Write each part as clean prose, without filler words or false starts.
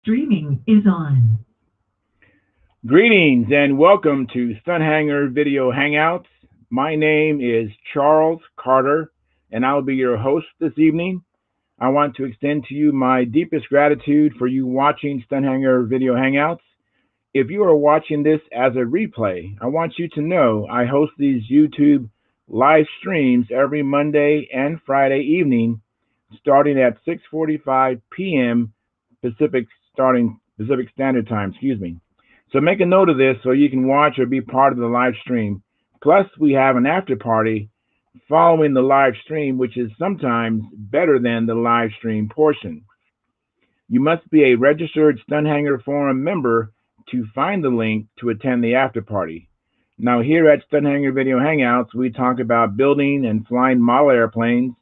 Streaming is on. Greetings and welcome to Stunt Hangar Video Hangouts. My name is Charles Carter, and I'll be your host this evening. I want to extend to you my deepest gratitude for you watching Stunt Hangar Video Hangouts. If you are watching this as a replay, I want you to know I host these YouTube live streams every Monday and Friday evening, starting at 6:45 p.m. Pacific Standard Time. So make a note of this so you can watch or be part of the live stream. Plus, we have an after party following the live stream, which is sometimes better than the live stream portion. You must be a registered Stunthanger Forum member to find the link to attend the after party. Now, here at Stunthanger Video Hangouts, we talk about building and flying model airplanes,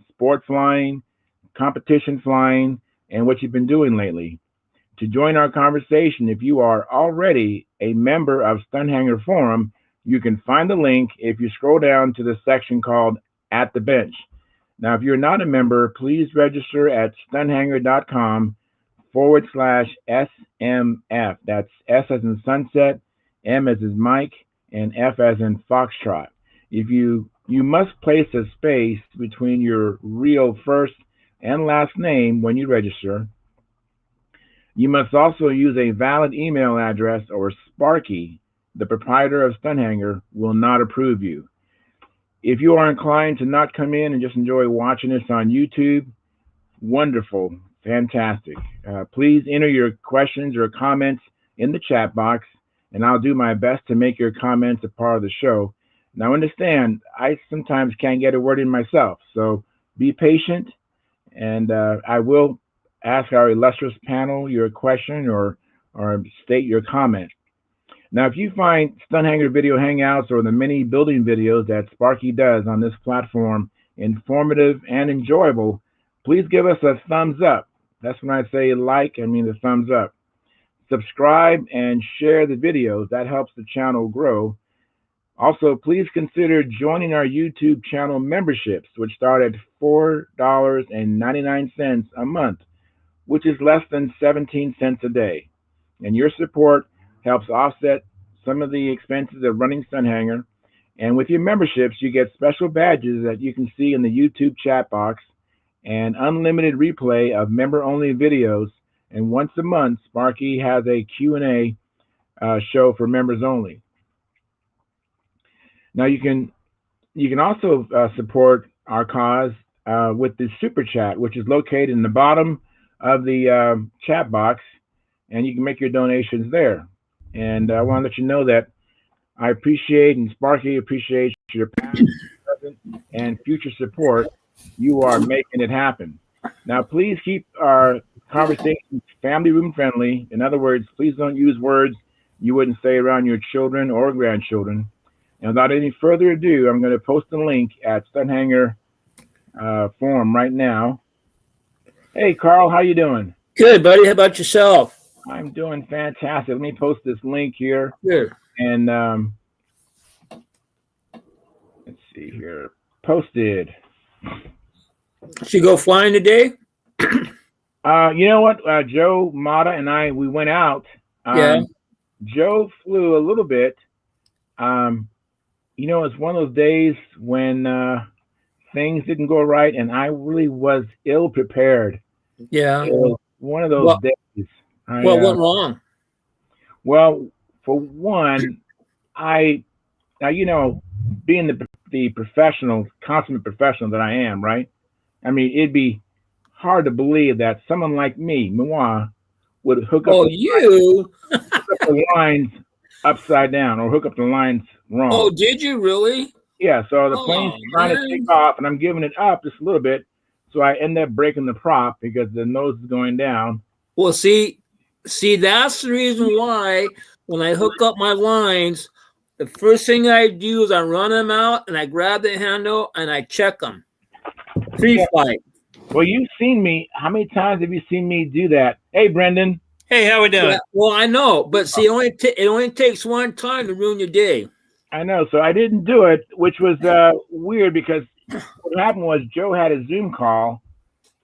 sport flying, competition flying, and what you've been doing lately. To join our conversation, if you are already a member of Stunthanger Forum, you can find the link if you scroll down to the section called At the Bench. Now, if you're not a member, please register at stunthanger.com/SMF. That's S as in sunset, M as in Mike, and F as in Foxtrot. You must place a space between your real first and last name when you register. You must also use a valid email address or Sparky. The proprietor of Stunthanger will not approve you. If you are inclined to not come in and just enjoy watching us on YouTube, wonderful, fantastic. Please enter your questions or comments in the chat box, and I'll do my best to make your comments a part of the show. Now, understand, I sometimes can't get a word in myself, so be patient, and I will ask our illustrious panel your question or state your comment. Now, if you find Stunthanger Video Hangouts or the many building videos that Sparky does on this platform informative and enjoyable, please give us a thumbs up. That's when I say like, I mean the thumbs up. Subscribe and share the videos. That helps the channel grow. Also, please consider joining our YouTube channel memberships, which start at $4.99 a month, which is less than 17 cents a day. And your support helps offset some of the expenses of running Stunthanger. And with your memberships, you get special badges that you can see in the YouTube chat box and unlimited replay of member-only videos. And once a month, Sparky has a Q&A show for members only. Now, you can also support our cause with the Super Chat, which is located in the bottom of the chat box, and you can make your donations there. And I want to let you know that I appreciate and Sparky appreciates your past, present, and future support. You are making it happen. Now, please keep our conversations family room friendly. In other words, please don't use words you wouldn't say around your children or grandchildren. And without any further ado, I'm going to post a link at Stunthanger Forum right now. Hey, Carl, how you doing? Good, buddy. How about yourself? I'm doing fantastic. Let me post this link here. Good. And let's see here. Posted. Should you go flying today? You know what? Joe Mata and I, we went out. Yeah. Joe flew a little bit. It's one of those days when things didn't go right, and I really was ill prepared. Yeah. It was one of those days. What went wrong? Well, for one, being the professional, consummate professional that I am, right? I mean, it'd be hard to believe that someone like me, moi, would hook up the lines upside down or hook up the lines wrong. Oh, did you really? Yeah, so the plane's trying to take off, and I'm giving it up just a little bit, so I end up breaking the prop because the nose is going down. Well, see, that's the reason why when I hook up my lines, the first thing I do is I run them out, and I grab the handle, and I check them. Pre-flight. Well, you've seen me. How many times have you seen me do that? Hey, Brendan. Hey, how we doing? Yeah, well, I know, but see, it only takes one time to ruin your day. I know, so I didn't do it, which was weird because what happened was Joe had a Zoom call,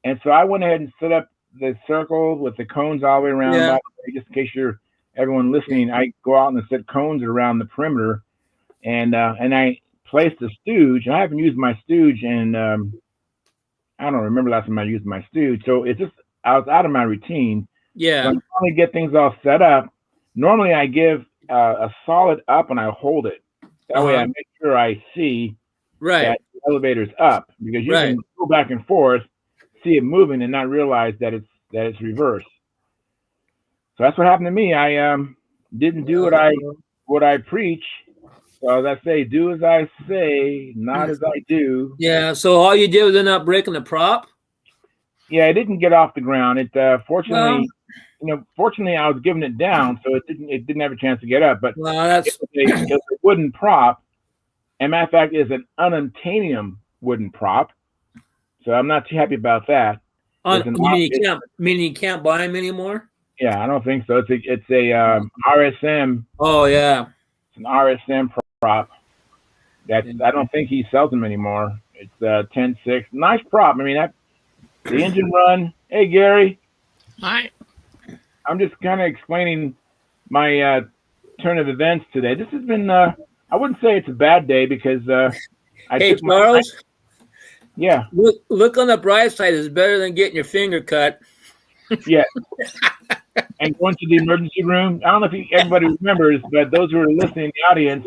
and so I went ahead and set up the circle with the cones all the way around. Yeah. By the way, just in case everyone listening, I go out and set cones around the perimeter, and I place the stooge. I haven't used my stooge, and I don't remember last time I used my stooge. So I was out of my routine. Yeah. So I'm trying to get things all set up. Normally, I give a solid up and I hold it. That way, I make sure I see that the elevator's up, because you can go back and forth, see it moving, and not realize that it's reversed. So that's what happened to me. I didn't do what I preach. So as I say, do as I say, not as I do. Yeah. So all you did was end up breaking the prop. Yeah, it didn't get off the ground. It fortunately, fortunately, I was giving it down, so it didn't have a chance to get up. But it's a wooden prop. And matter of fact, it's an unobtainium wooden prop. So I'm not too happy about that. Meaning you can't buy them anymore? Yeah, I don't think so. It's a RSM. Oh yeah, it's an RSM prop. I don't think he sells them anymore. It's 10.6. Nice prop. I mean, the engine run. Hey Gary. Hi. I'm just kind of explaining my turn of events today. This has been. I wouldn't say it's a bad day because Hey Charles. Yeah. Look on the bright side. It's better than getting your finger cut. Yeah. And going to the emergency room. I don't know if everybody remembers, but those who are listening in the audience,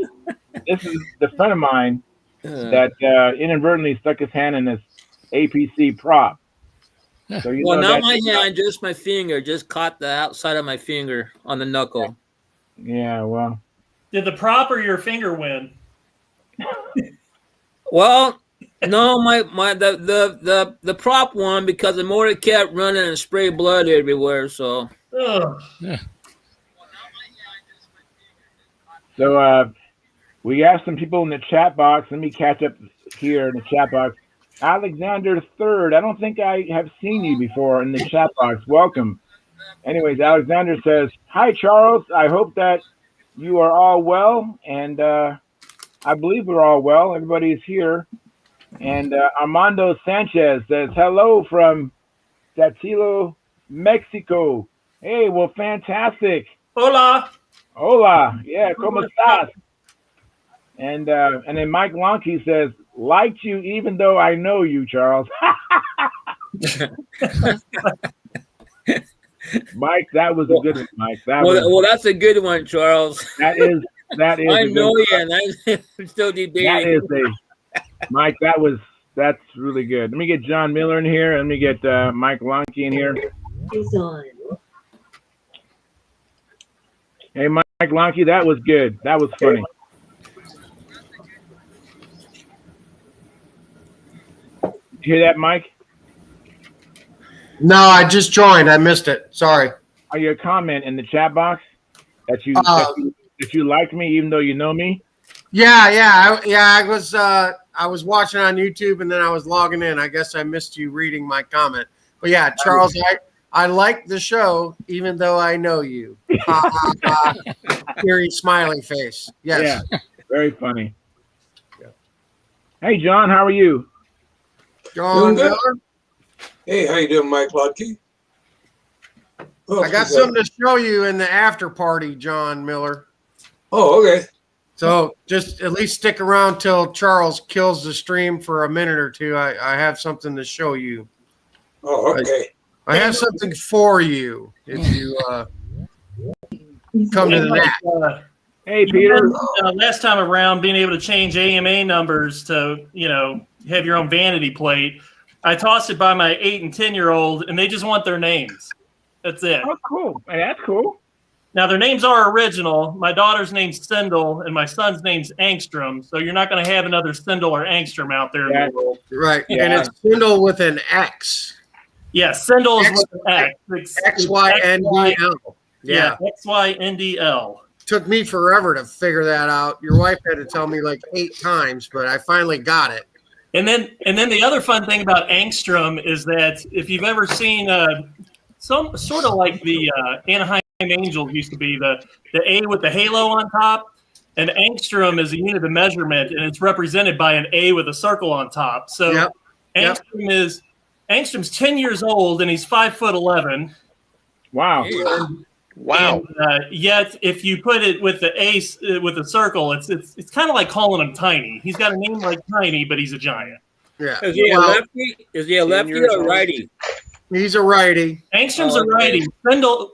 this is the friend of mine that inadvertently stuck his hand in this APC prop. So not my hand, just my finger. Just caught the outside of my finger on the knuckle. Yeah, well. Did the prop or your finger win? Well, no, the prop won because the motor kept running and sprayed blood everywhere. So. Yeah. So we asked some people in the chat box. Let me catch up here in the chat box. Alexander III, I don't think I have seen you before in the chat box. Welcome. Anyways, Alexander says, "Hi, Charles. I hope that you are all well." And I believe we're all well. Everybody is here. And Armando Sanchez says, "Hello from Saltillo, Mexico." Hey, well, fantastic. Hola. Hola. Yeah, ¿cómo estás? And then Mike Lonke says, "Liked you even though I know you, Charles." Mike, that was a good one, Mike. Well, that's a good one, Charles. That is. I know you, and I'm still debating. Mike, that's really good. Let me get John Miller in here. Let me get Mike Lonke in here. Is on. Hey, Mike Lonke, that was good. That was funny. You hear that, Mike? No, I just joined. I missed it. Sorry. Are you a comment in the chat box that you liked me even though you know me? Yeah. I was watching on YouTube and then I was logging in. I guess I missed you reading my comment. But yeah, Charles, I like the show even though I know you. Very smiley face. Yes. Yeah. Very funny. Yeah. Hey, John, how are you? John Miller. Hey, how you doing, Mike Lodke? Oh, I got something to show you in the after party, John Miller. Oh, okay. So just at least stick around till Charles kills the stream for a minute or two. I have something to show you. Oh, okay. I have something for you if you come to the net. Hey, Peter. Last time around, being able to change AMA numbers to, have your own vanity plate, I tossed it by my 8 and 10-year-old, and they just want their names. That's it. Oh, cool. Hey, that's cool. Now, their names are original. My daughter's name's Sindel, and my son's name's Angstrom. So you're not going to have another Sindel or Angstrom out there in the world. Right. Yeah. And it's Sindel with an X. Yeah, Sindel is with an X. XYNDL. Yeah, XYNDL. Took me forever to figure that out. Your wife had to tell me like 8 times, but I finally got it. And then the other fun thing about Angstrom is that if you've ever seen some sort of like the Anaheim Angels used to be, the A with the halo on top, and Angstrom is a unit of measurement, and it's represented by an A with a circle on top. So Angstrom is Angstrom's 10 years old and he's 5'11". Wow. Wow. And, yet, if you put it with the ace with the circle, it's kind of like calling him Tiny. He's got a name like Tiny, but he's a giant. Yeah. Is he a lefty? Is he a 10 lefty years or old. righty? He's a righty. Angstrom's Oh, a righty.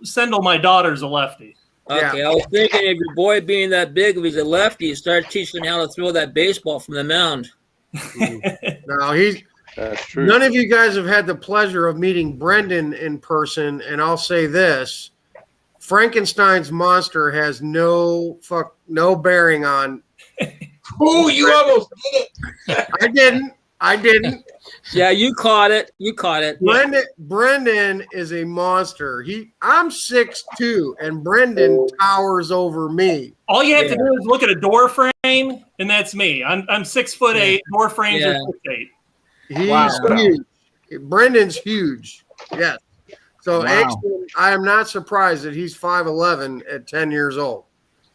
Sendel, my daughter's a lefty. Okay, I was thinking if your boy being that big, if he's a lefty, start teaching him how to throw that baseball from the mound. No, That's true. none of you guys have had the pleasure of meeting Brendan in person, and I'll say this: Frankenstein's monster has no bearing on. Ooh, you almost did it. I didn't. Yeah, you caught it. You caught it. Brendan is a monster. I'm 6'2", and Brendan towers over me. All you have to do is look at a door frame, and that's me. I'm 6'8". Door frames are 6'8". He's huge. Brendan's huge. Yes. So Wow. actually, I am not surprised that he's 5'11" at 10 years old.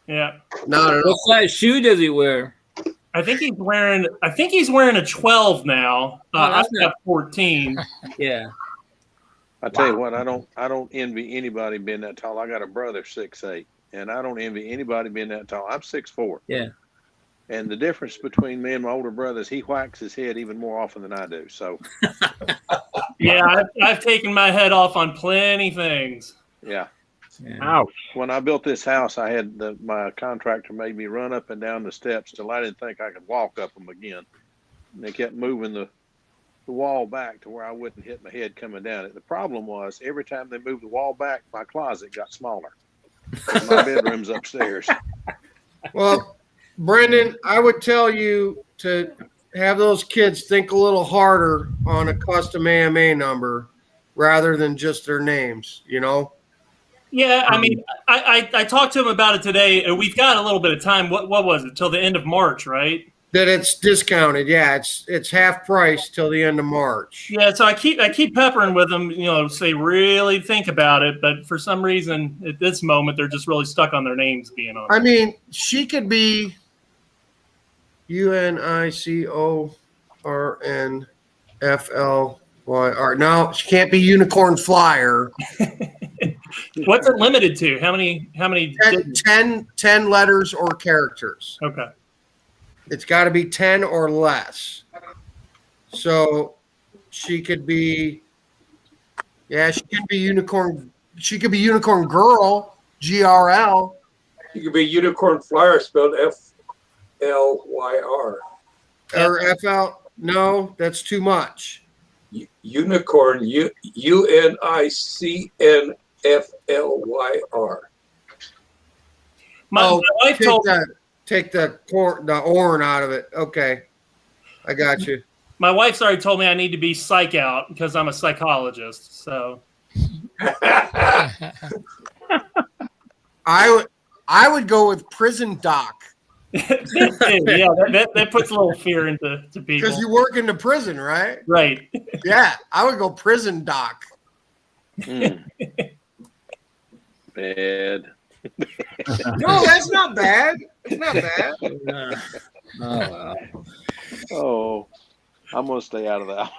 Yeah. Not at What all. size shoe does he wear? I think he's wearing a 12 now. I've got 14. Yeah. I tell you what, I don't envy anybody being that tall. I got a brother 6'8", and I don't envy anybody being that tall. I'm 6'4". Yeah. And the difference between me and my older brother is he whacks his head even more often than I do. So, Yeah, I've taken my head off on plenty things. yeah. Ouch. When I built this house, I had my contractor made me run up and down the steps till I didn't think I could walk up them again. And they kept moving the wall back to where I wouldn't hit my head coming down it. The problem was every time they moved the wall back, my closet got smaller. My bedroom's upstairs. Well, Brendan, I would tell you to have those kids think a little harder on a custom AMA number rather than just their names, you know? Yeah, I mean, I talked to him about it today, and we've got a little bit of time. What was it? Till the end of March, right? That it's discounted. Yeah, it's half price till the end of March. Yeah, so I keep peppering with them, say really think about it, but for some reason at this moment they're just really stuck on their names being on. I mean, she could be UNICORNFLYR. No, she can't be Unicorn Flyer. What's it limited to? How many? 10 letters or characters. Okay. It's got to be 10 or less. So she could be, she could be Unicorn. She could be Unicorn Girl, GRL. You could be Unicorn Flyer spelled FLYR. Or FL. No, that's too much. Unicorn, UNICNFLYR. My wife told take the orange out of it. Okay, I got you. My wife's already told me I need to be psych out because I'm a psychologist. So I would go with prison doc yeah, that puts a little fear into people. because you work in the prison, right? Right. Yeah, I would go prison doc. Bad. No, that's not bad. It's not bad. Oh, I'm gonna stay out of that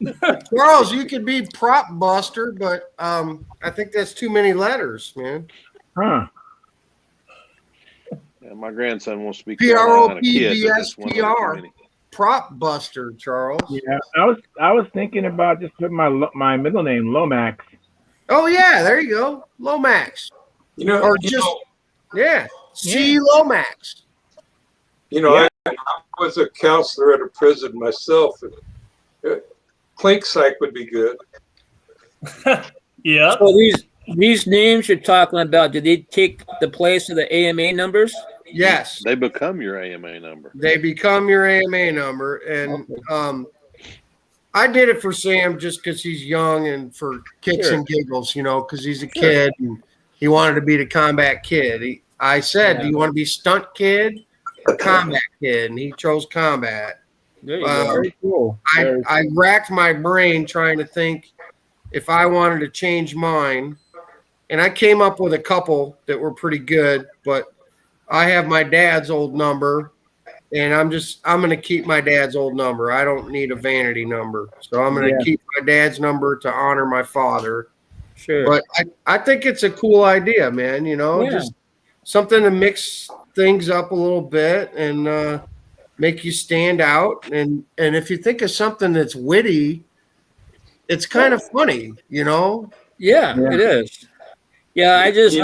one. Charles, you could be prop buster, but I think that's too many letters, man. Huh. Yeah, my grandson wants to be PROPBSTR. Prop buster, Charles. Yeah, I was thinking about just putting my middle name Lomax. Oh yeah, there you go, Lomax. Or just C Lomax. I was a counselor at a prison myself. Clink Psych would be good. Yeah. So these names you're talking about, do they take the place of the AMA numbers? Yes, They become your AMA number. they become your AMA number, and I did it for Sam just because he's young and for kicks and giggles, because he's a kid and he wanted to be the combat kid. I said, "Do you want to be stunt kid or combat kid?" And he chose combat. There you go. Very cool. I racked my brain trying to think if I wanted to change mine, and I came up with a couple that were pretty good, but I have my dad's old number, and I'm going to keep my dad's old number. I don't need a vanity number. So I'm going to keep my dad's number to honor my father. Sure. But I think it's a cool idea, man. You know, just something to mix things up a little bit and make you stand out. And if you think of something that's witty, it's kind of funny, you know? Yeah, it is. Yeah, I just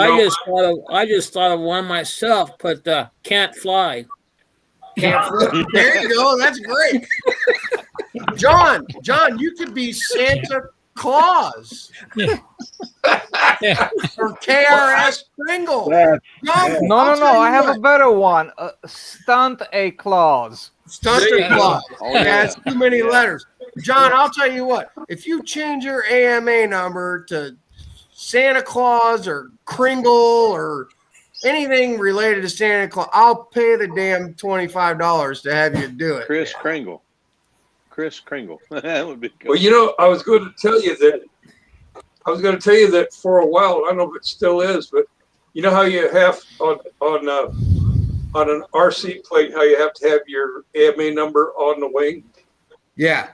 thought of one myself, but can't fly. There you go. That's great. John, you could be Santa Claus or KRS Kringle. No. I have a better one. Stunt a Claus. Stunt a Claus. Oh, yeah, it's too many letters. John, I'll tell you what. If you change your AMA number to Santa Claus or Kringle or anything related to Santa Claus, I'll pay the damn $25 to have you do it. Chris Kringle. That would be good. Well, you know, I was going to tell you that for a while, I don't know if it still is, but you know how you have on an RC plane, how you have to have your AMA number on the wing? Yeah.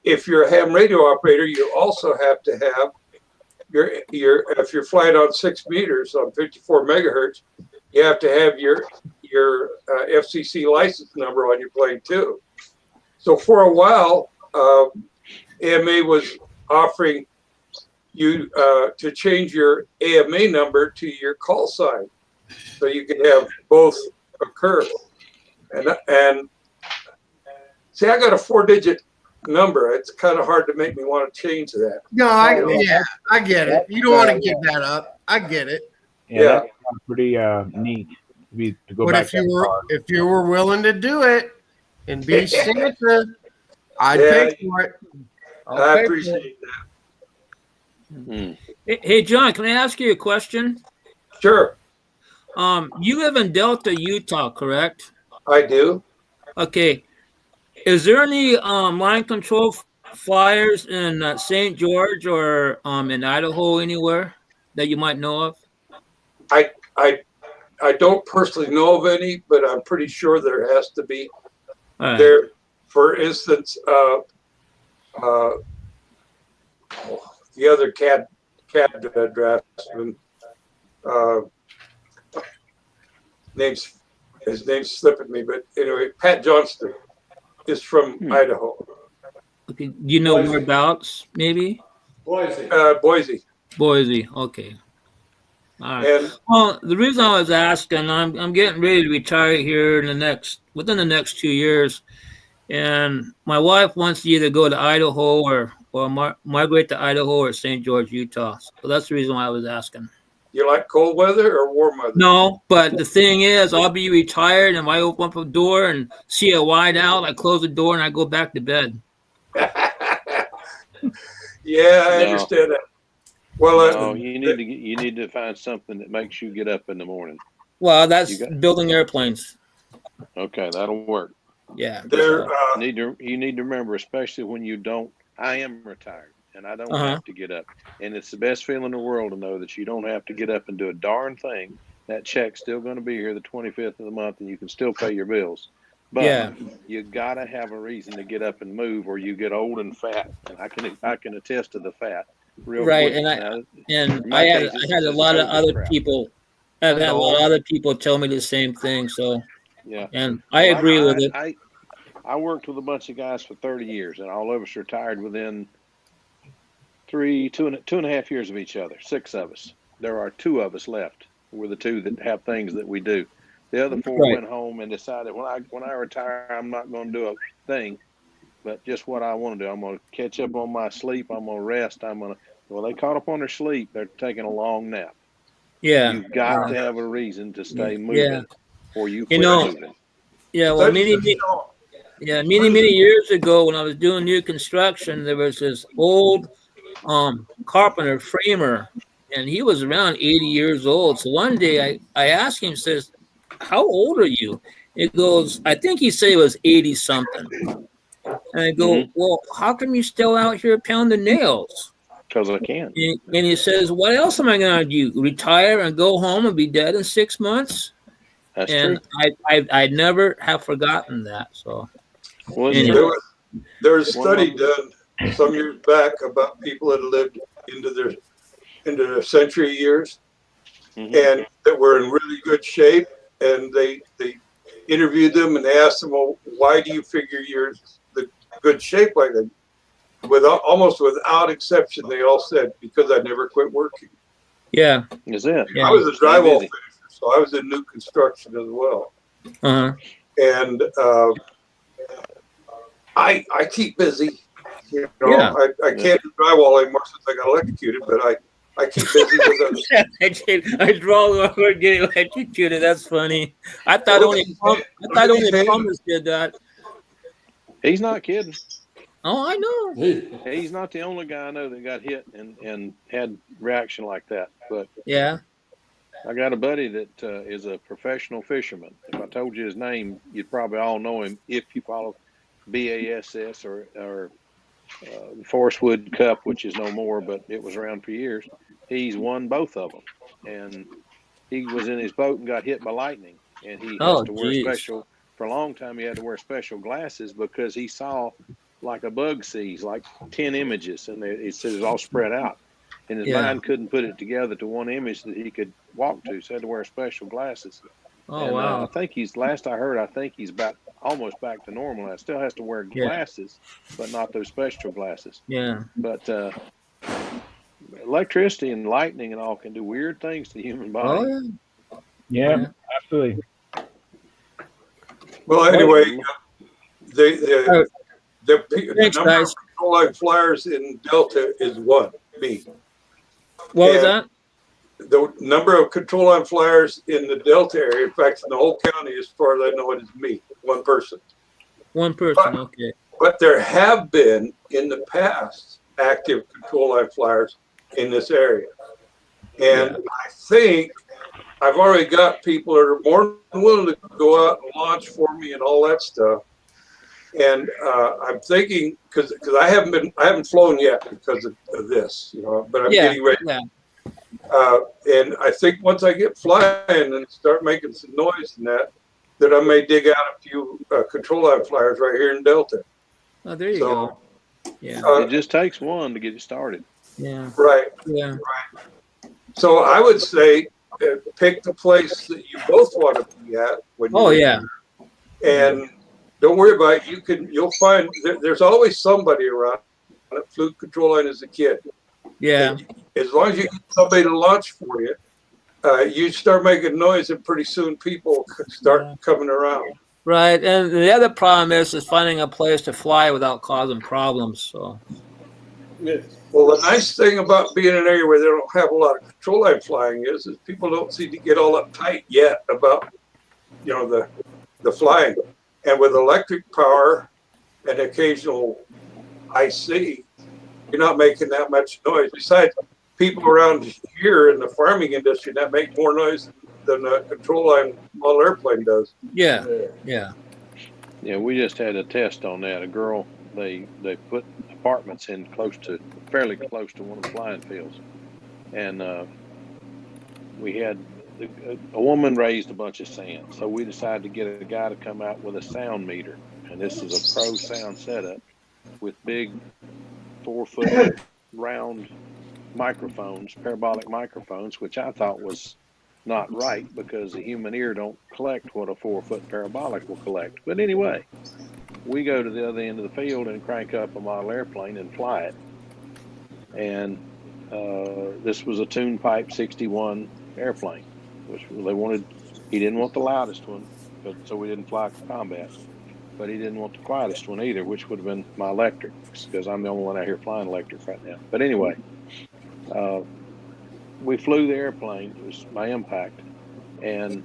If you're a ham radio operator, you also have to have your if you're flying on 6 meters on 54 megahertz, you have to have your FCC license number on your plane too. So for a while, AMA was offering you to change your AMA number to your call sign, so you could have both occur. And see, I got a 4-digit number. It's kind of hard to make me want to change that. No, I get it. You don't want to give that up. I get it. Yeah. That's pretty neat to go but back. If you were willing to do it and be Santa, I'd pay for it. I appreciate that. Hey, John, can I ask you a question? Sure. You live in Delta, Utah, correct? I do. Okay. Is there any line control flyers in St. George or in Idaho anywhere that you might know of? I don't personally know of any, but I'm pretty sure there has to be. Right. There, for instance, the other CAD draftsman, his name's slipping me, but anyway, Pat Johnston is from Idaho. Okay. Do you know whereabouts, maybe? Boise. Boise. Okay. All right. And Well, the reason I was asking, I'm getting ready to retire here within the next 2 years, and my wife wants to either go to Idaho or migrate to Idaho or St. George, Utah. So that's the reason why I was asking. you like cold weather or warm weather? No, but the thing is, I'll be retired, and if I open up a door and see a wide out, I close the door and I go back to bed. Yeah, I understand that. Well, No, you need to find something that makes you get up in the morning. Well, that's building airplanes. Okay, that'll work. Yeah. there, You need to remember, especially when you don't. I am retired, and I don't have to get up. And it's the best feeling in the world to know that you don't have to get up and do a darn thing. That check's still going to be here the 25th of the month, and you can still pay your bills. But you got to have a reason to get up and move, or you get old and fat. And I can attest to the fat. Real right, quick. and I had a lot of other people. I've had a lot of other people tell me the same thing. So yeah, and I agree with it. I worked with a bunch of guys for 30 years, and all of us retired within two and a half years of each other. 6 of us. There are 2 of us left. We're the 2 that have things that we do. The other 4 went home and decided when I retire, I'm not going to do a thing, but just what I want to do. I'm going to catch up on my sleep. I'm going to rest. Well, they caught up on their sleep. They're taking a long nap. Yeah. You've got to have a reason to stay moving, or you quit moving. Yeah. Well, many years ago, when I was doing new construction, there was this old carpenter framer, and he was around 80 years old. So one day I asked him, says, "How old are you?" It goes, I think he said it was 80 something. And I go, "Well, how come you still out here pounding nails?" Because I can. And he says, "What else am I going to do? Retire and go home and be dead in 6 months?" That's and true. I never have forgotten that. So Well, anyway. There was a study done some years back about people that lived into their century years and that were in really good shape, and they interviewed them and they asked them, well, why do you figure you're the good shape like that? Almost without exception, they all said, because I never quit working. Yeah. Is it? Yeah. I was a drywall finisher, so I was in new construction as well. Uh-huh. And I keep busy. You know, Yeah. I can't do drywall anymore since I got electrocuted, but I keep busy with others. I draw over getting electrocuted. That's funny. I thought only plumbers did that. He's not kidding. Oh, I know. He's not the only guy I know that got hit and had reaction like that. But yeah, I got a buddy that is a professional fisherman. If I told you his name, you'd probably all know him if you follow BASS or Forest Wood Cup, which is no more, but it was around for years. He's won both of them, and he was in his boat and got hit by lightning, and he has to wear special. For a long time, he had to wear special glasses because he saw like a bug sees, like 10 images, and he said it's all spread out, and his mind couldn't put it together to one image that he could walk to, so he had to wear special glasses. Oh, and, wow. I think last I heard, I think he's almost back to normal. I still has to wear glasses, but not those special glasses. Yeah. But electricity and lightning and all can do weird things to the human body. Oh, yeah, absolutely. Well, anyway, the Thanks, number guys. of control line flyers in Delta is me. What was that? The number of control line flyers in the Delta area, in fact, in the whole county, as far as I know, it is me, one person. One person, okay. But there have been, in the past, active control line flyers in this area. And I think I've already got people that are more than willing to go out and launch for me and all that stuff. And I'm thinking, because I haven't flown yet because of this, you know, but I'm getting ready. Yeah. And I think once I get flying and start making some noise and that I may dig out a few control line flyers right here in Delta. Oh, there you go. Yeah. It just takes one to get it started. Yeah. Right. Yeah. Right. So I would say pick the place that you both want to be at. When and don't worry about it. You'll find there's always somebody around that flew control line as a kid. Yeah. And as long as you get somebody to launch for you, you start making noise, and pretty soon people start coming around. Right, and the other problem is finding a place to fly without causing problems. So. Well, the nice thing about being in an area where they don't have a lot of control line flying is people don't seem to get all uptight yet about, you know, the flying. And with electric power and occasional IC, you're not making that much noise. Besides, people around here in the farming industry that make more noise than a control line model airplane does. Yeah. Yeah, we just had a test on that. A girl, they put apartments in fairly close to one of the flying fields, and we had a woman raised a bunch of sand, so we decided to get a guy to come out with a sound meter, and this is a pro sound setup with big 4-foot round microphones, parabolic microphones, which I thought was not right because the human ear don't collect what a 4-foot parabolic will collect. But anyway, we go to the other end of the field and crank up a model airplane and fly it. And this was a Tune Pipe 61 airplane, which he didn't want the loudest one, so we didn't fly combat. But he didn't want the quietest one either, which would have been my electric, because I'm the only one out here flying electric right now. But anyway, we flew the airplane. It was my impact, and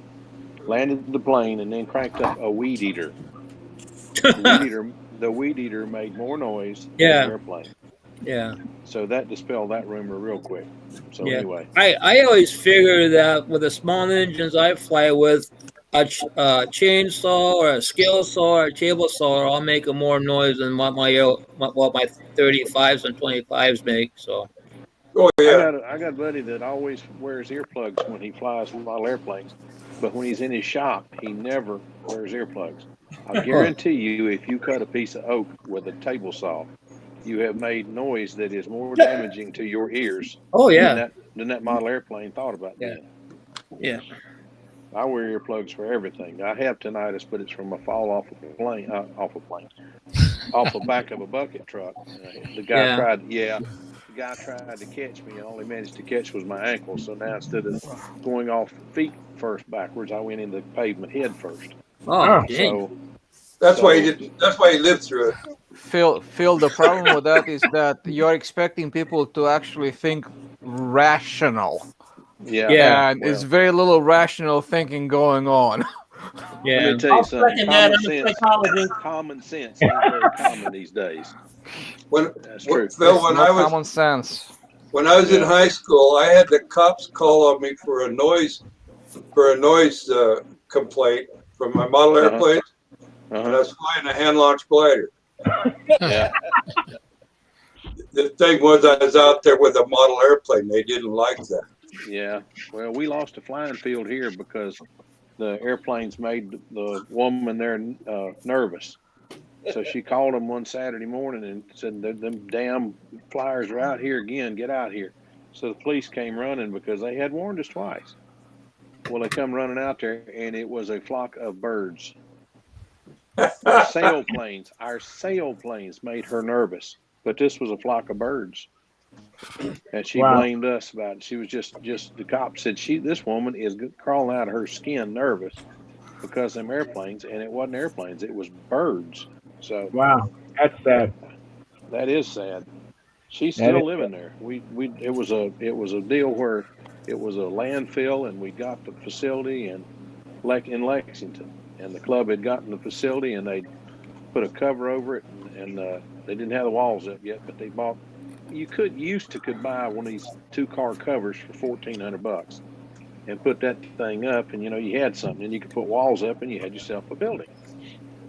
landed the plane, and then cranked up a weed eater. The weed eater made more noise than the airplane. Yeah. So that dispelled that rumor real quick. So anyway, I always figure that with the small engines I fly with, a chainsaw or a scale saw or a table saw, I'll make more noise than what my 35s and 25s make. So. Oh yeah. I got a buddy that always wears earplugs when he flies model airplanes, but when he's in his shop, he never wears earplugs. I guarantee you, if you cut a piece of oak with a table saw, you have made noise that is more damaging to your ears than that model airplane thought about doing. Yeah. I wear earplugs for everything. I have tinnitus, but it's from a fall off a plane, off the back of a bucket truck. The guy tried to catch me, and all he managed to catch was my ankle. So now instead of going off feet first backwards, I went into the pavement head first. Oh, so that's why he did. That's why he lived through it. Phil, the problem with that is that you're expecting people to actually think rational. Yeah. And it's very little rational thinking going on. Let me tell you something. Common sense ain't very common these days. That's true. Phil, common sense. When I was in high school, I had the cops call on me for a noise complaint from my model airplanes, and I was flying a hand-launched glider. Yeah. The thing was, I was out there with a model airplane. They didn't like that. Yeah. Well, we lost a flying field here because the airplanes made the woman there nervous. So she called them one Saturday morning and said, them damn flyers are out here again. Get out here. So the police came running because they had warned us twice. Well, they come running out there, and it was a flock of birds. Our sailplanes made her nervous, but this was a flock of birds. And she blamed us about it. She was just the cop said this woman is crawling out of her skin nervous because of them airplanes, and it wasn't airplanes, it was birds. So that's sad. That is sad. She's still living there. It was a deal where it was a landfill, and we got the facility in Lexington, and the club had gotten the facility, and they put a cover over it, and they didn't have the walls up yet, but they bought. You could buy one of these 2-car covers for $1,400 and put that thing up, and you had something, and you could put walls up, and you had yourself a building.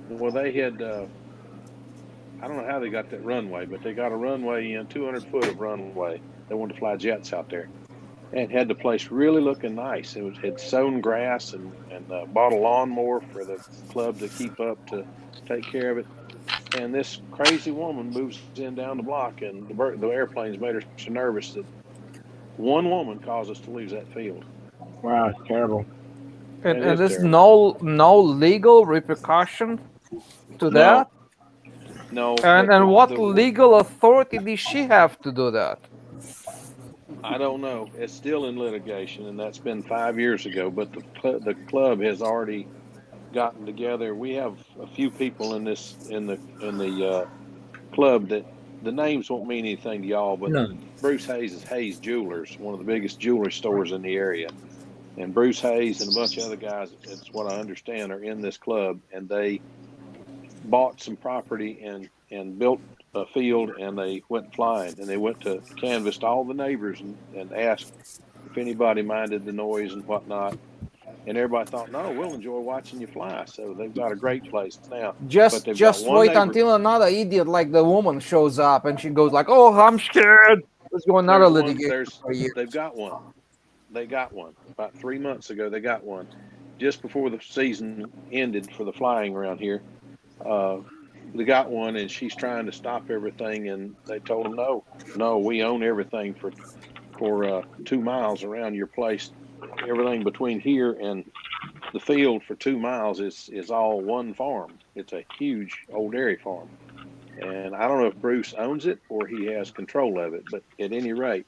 Well, they had I don't know how they got that runway, but they got a runway in 200 foot of runway. They wanted to fly jets out there, and had the place really looking nice. It had sown grass and bought a lawnmower for the club to keep up to take care of it. And this crazy woman moves in down the block, and the airplanes made her so nervous that one woman caused us to lose that field. Wow, it's terrible. And there's no legal repercussion to that? No. And what legal authority did she have to do that? I don't know. It's still in litigation, and that's been 5 years ago. But the club has already gotten together. We have a few people in the club that the names won't mean anything to y'all, but Bruce Hayes is Hayes Jewelers, one of the biggest jewelry stores in the area. And Bruce Hayes and a bunch of other guys, that's what I understand, are in this club, and they bought some property and built a field, and they went flying, and they went to canvassed all the neighbors and asked if anybody minded the noise and whatnot. And everybody thought, no, we'll enjoy watching you fly. So they've got a great place now. Just wait until another idiot like the woman shows up and she goes like, "Oh, I'm scared." Let's go another litigation. They've got one. They got one about 3 months ago. They got one just before the season ended for the flying around here. They got one, and she's trying to stop everything. And they told them, no, we own everything for 2 miles around your place. Everything between here and the field for 2 miles is all one farm. It's a huge old dairy farm. And I don't know if Bruce owns it or he has control of it, but at any rate,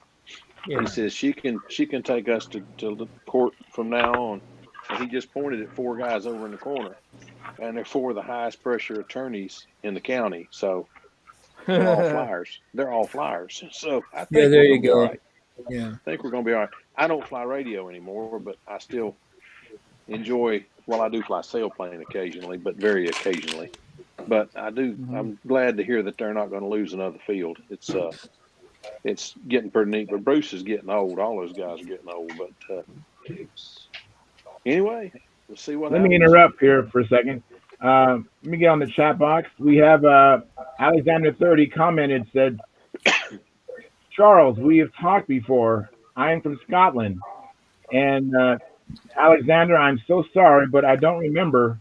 he says she can take us to the court from now on. And he just pointed at 4 guys over in the corner, and they're 4 of the highest pressure attorneys in the county. So they're all flyers. They're all flyers. So I think there you go. Right. Yeah, I think we're going to be all right. I don't fly radio anymore, but I still enjoy. Well, I do fly sailplane occasionally, but very occasionally. But I do. Mm-hmm. I'm glad to hear that they're not going to lose another field. It's getting pretty neat. But Bruce is getting old. All those guys are getting old. But anyway, we'll see what happens. Let me interrupt here for a second. Let me get on the chat box. We have Alexander 30 commented, said, Charles, we have talked before. I am from Scotland, and Alexander, I'm so sorry, but I don't remember.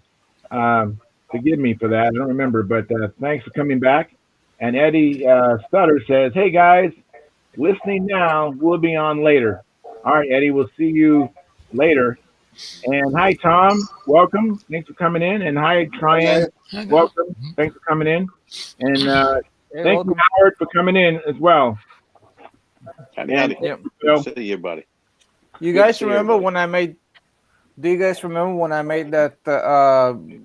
Forgive me for that. I don't remember, but thanks for coming back. And Eddie Stutter says, "Hey guys, listening now. We'll be on later." All right, Eddie, we'll see you later. And hi, Tom. Welcome. Thanks for coming in. And hi, Tryon. Welcome. Thanks for coming in. And Hey, thank you, welcome. Howard, for coming in as well. Howdy. Yep. Good to see you, buddy. You Good to guys see remember everybody. when I made? Do you guys remember when I made that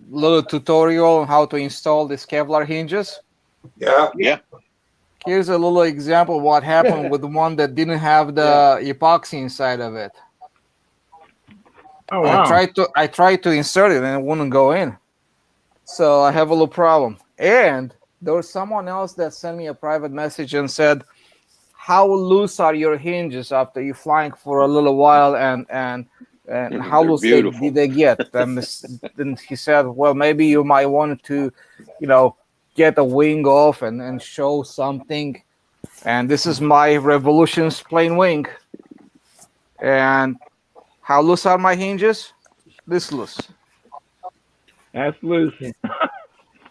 little tutorial on how to install these Kevlar hinges? Yeah. Yeah. Here's a little example of what happened with the one that didn't have the epoxy inside of it. Oh, wow. I tried to insert it and it wouldn't go in. So I have a little problem. And there was someone else that sent me a private message and said, "How loose are your hinges after you flying for a little while and how They're loose beautiful. did they get?" And then he said, "Well, maybe you might want to, get a wing off and show something." And this is my Revolutions plain wing. And how loose are my hinges? This loose. That's loose.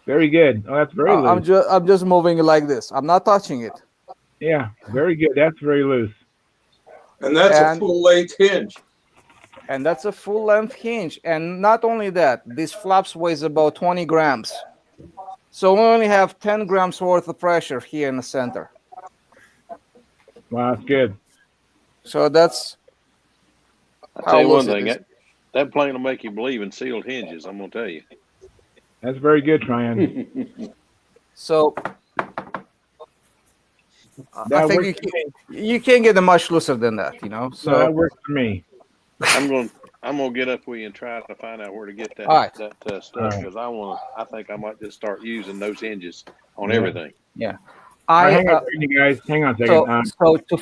Very good. Oh, that's very loose. I'm just moving it like this. I'm not touching it. Yeah, very good. That's very loose. And that's a And- full length hinge. And that's a full length hinge. And not only that, this flaps weighs about 20 grams. So we only have 10 grams worth of pressure here in the center. Wow, that's good. So that's I'll tell you how one loose it thing. is. That plane will make you believe in sealed hinges. I'm gonna tell you. That's very good, Tryon. So That I think works for me. you can't get it much looser than that, So So that works for me. I'm gonna get up with you and try to find out where to get that All right. stuff All right. because I think I might just start using those hinges on Yeah. everything. All right, I hang on a second, you guys. Hang on a second. so to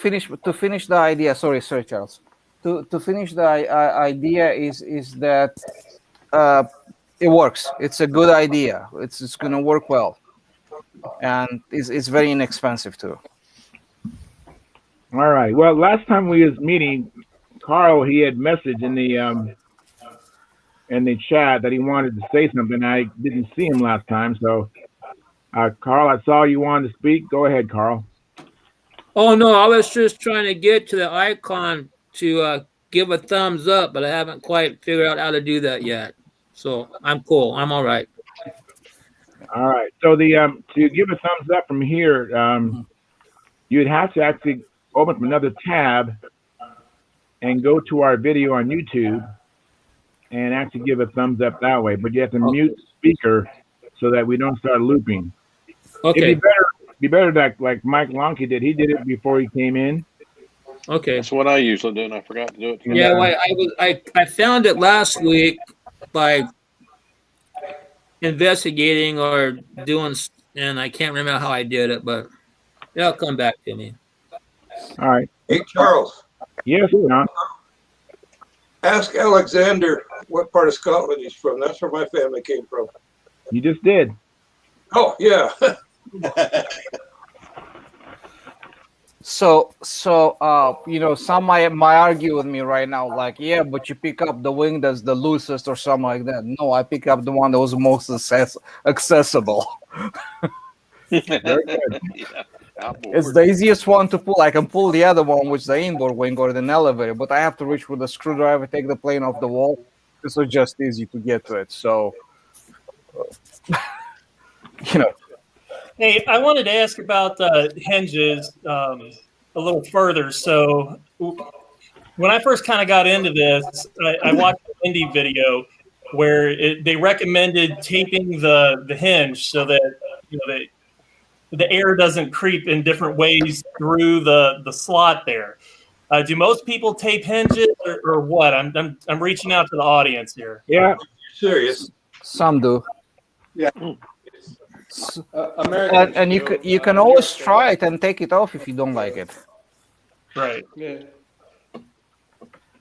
finish the idea, sorry, Charles. To finish the idea is that it works. It's a good idea. It's going to work well, and it's very inexpensive too. All right. Well, last time we was meeting, Carl, he had messaged in the chat that he wanted to say something. I didn't see him last time, so Carl, I saw you wanted to speak. Go ahead, Carl. Oh no, I was just trying to get to the icon to give a thumbs up, but I haven't quite figured out how to do that yet. So I'm cool. I'm all right. All right. So the to give a thumbs up from here, you'd have to actually open up another tab and go to our video on YouTube and actually give a thumbs up that way. But you have to mute the speaker so that we don't start looping. Okay. It'd be better that like Mike Lonke did. He did it before he came in. Okay. That's what I usually do, and I forgot to do it. Yeah, well, I found it last week by investigating or doing, and I can't remember how I did it, but it'll come back to me. All right. Hey, Charles, Yes, John. ask Alexander what part of Scotland he's from. That's where my family came from. You just did. Oh, yeah. So some might argue with me right now, like, yeah, but you pick up the wing that's the loosest or something like that. No, I pick up the one that was most accessible. Very good. Yeah, It's the easiest one to pull. I can pull the other one, which is the inboard wing or an elevator, but I have to reach with a screwdriver, take the plane off the wall. This was just easy to get to it. So, Hey, I wanted to ask about hinges a little further. So, when I first kind of got into this, I watched an indie video where they recommended taping the hinge so that the air doesn't creep in different ways through the slot there. Do most people tape hinges or what? I'm reaching out to the audience here. Yeah. Serious. some do. Yeah. And you can always try it and take it off if you don't like it. Right. Yeah.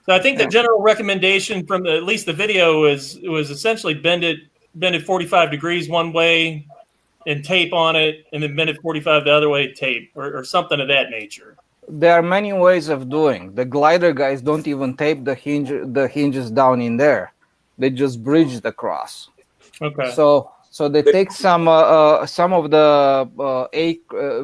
So I think the general recommendation from at least the video was essentially bend it 45 degrees one way and tape on it, and then bend it 45 the other way, tape or something of that nature. there are many ways of doing. The glider guys don't even tape the hinges down in there. They just bridge it across. Okay. So they take some of the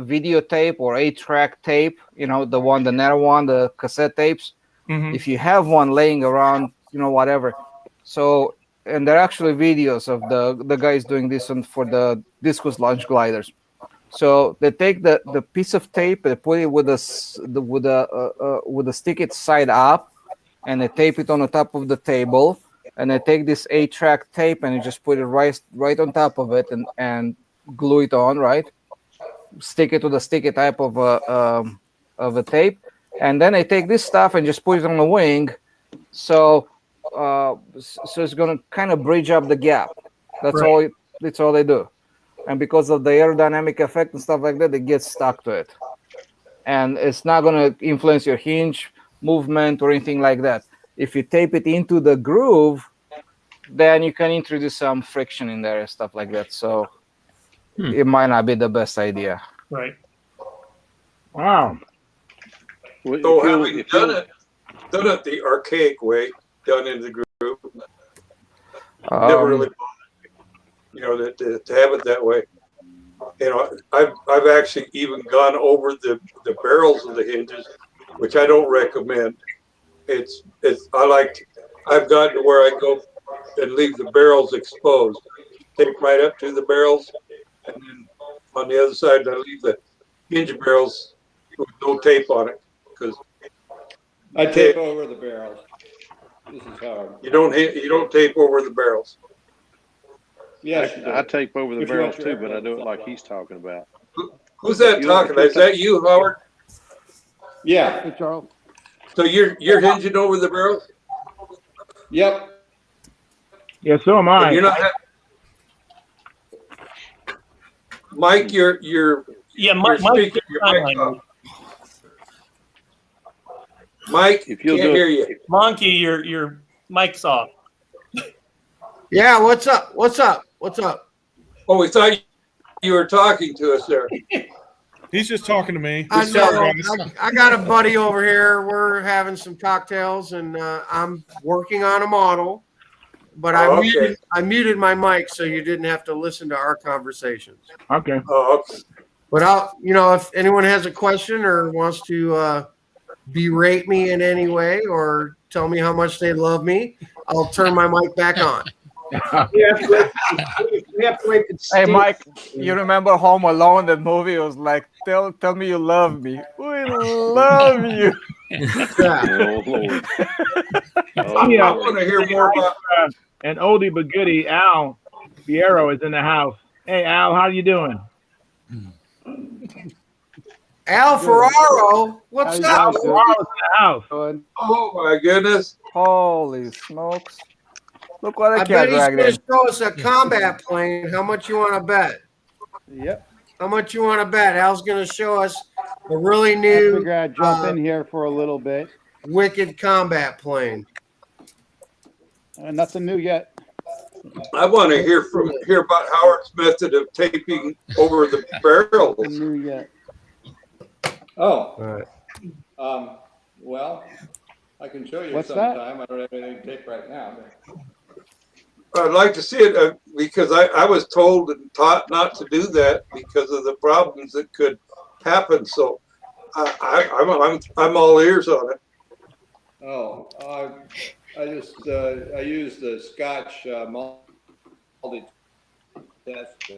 videotape or 8-track tape, the narrow one, the cassette tapes. Mhm. If you have one laying around, whatever. So, and there are actually videos of the guys doing this one for the discus launch gliders. So they take the piece of tape, they put it with a stick it side up, and they tape it on the top of the table. And I take this 8-track tape and I just put it right on top of it and glue it on, right? Stick it to the sticky type of a tape, and then I take this stuff and just put it on the wing, so it's gonna kind of bridge up the gap. That's Right. all. That's all they do, and because of the aerodynamic effect and stuff like that, it gets stuck to it, and it's not gonna influence your hinge movement or anything like that. If you tape it into the groove, then you can introduce some friction in there and stuff like that. So it might not be the best idea. Right. Wow. Well, So if you'll- having if you'll- done it the archaic way, done in the groove, never really bothered me, to have it that way. I've actually even gone over the barrels of the hinges, which I don't recommend. I've gotten to where I go and leave the barrels exposed, tape right up to the barrels, and then on the other side I leave the hinge barrels with no tape on it, because I tape over the barrels. This is how. you don't tape over the barrels. Yes, I tape over the If you barrels want your too, but I do it airplanes like up. he's talking about. Who's that talking? Is that you, Howard? Yeah. Charles. So you're hinging over the barrels? Yep. Yeah, so am I. And you're not Mike, you're Yeah, you're Mike. speaking your mic off. Mike, If can't you'll do it- hear you. Monkey, your mic's off. Yeah, what's up? What's up? What's up? Oh, we thought you were talking to us there. He's just talking to me. I Sorry, know. guys. I got a buddy over here. We're having some cocktails, and I'm working on a model. But Oh, okay. I muted my mic so you didn't have to listen to our conversations. Okay. Oh, okay. But if anyone has a question or wants to berate me in any way or tell me how much they love me, I'll turn my mic back on. We have to wait for Hey, Steve. Mike, you remember Home Alone? That movie was like, tell me you love me. We love you. Yeah. Oh, Lord. Oh, Yeah. I want to hear more about. An oldie but goodie, Al Fierro is in the house. Hey, Al, how you doing? Al Ferraro, what's How you up? guys Al Ferraro's in the house. Good. Oh my goodness! Holy smokes. Look what I I bet can he's drag going in. to show us a combat plane. How much you want to bet? Yep. How much you want to bet? Al's going to show us a really I new figure I'd jump in here for a little bit. wicked combat plane. Nothing new yet. I want to hear about Howard's method of taping over the barrels. Nothing new yet. Oh, Right. well, I can show you What's that? sometime. I don't have anything to tape right now. I'd like to see it because I was told and taught not to do that because of the problems that could happen. So I'm all ears on it. Oh, I use the Scotch multi test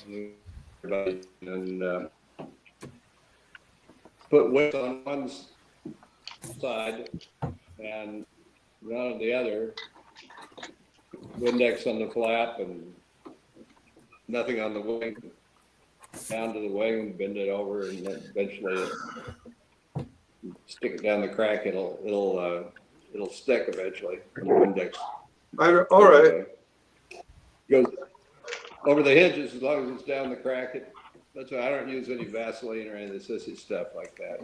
and put weights on one side and run on the other. Windex on the flap and nothing on the wing. Down to the wing, bend it over, and then eventually stick it down the crack. It'll stick eventually. The Windex. All right. Goes over the hinges as long as it's down the crack. That's why I don't use any Vaseline or any of the sissy stuff like that.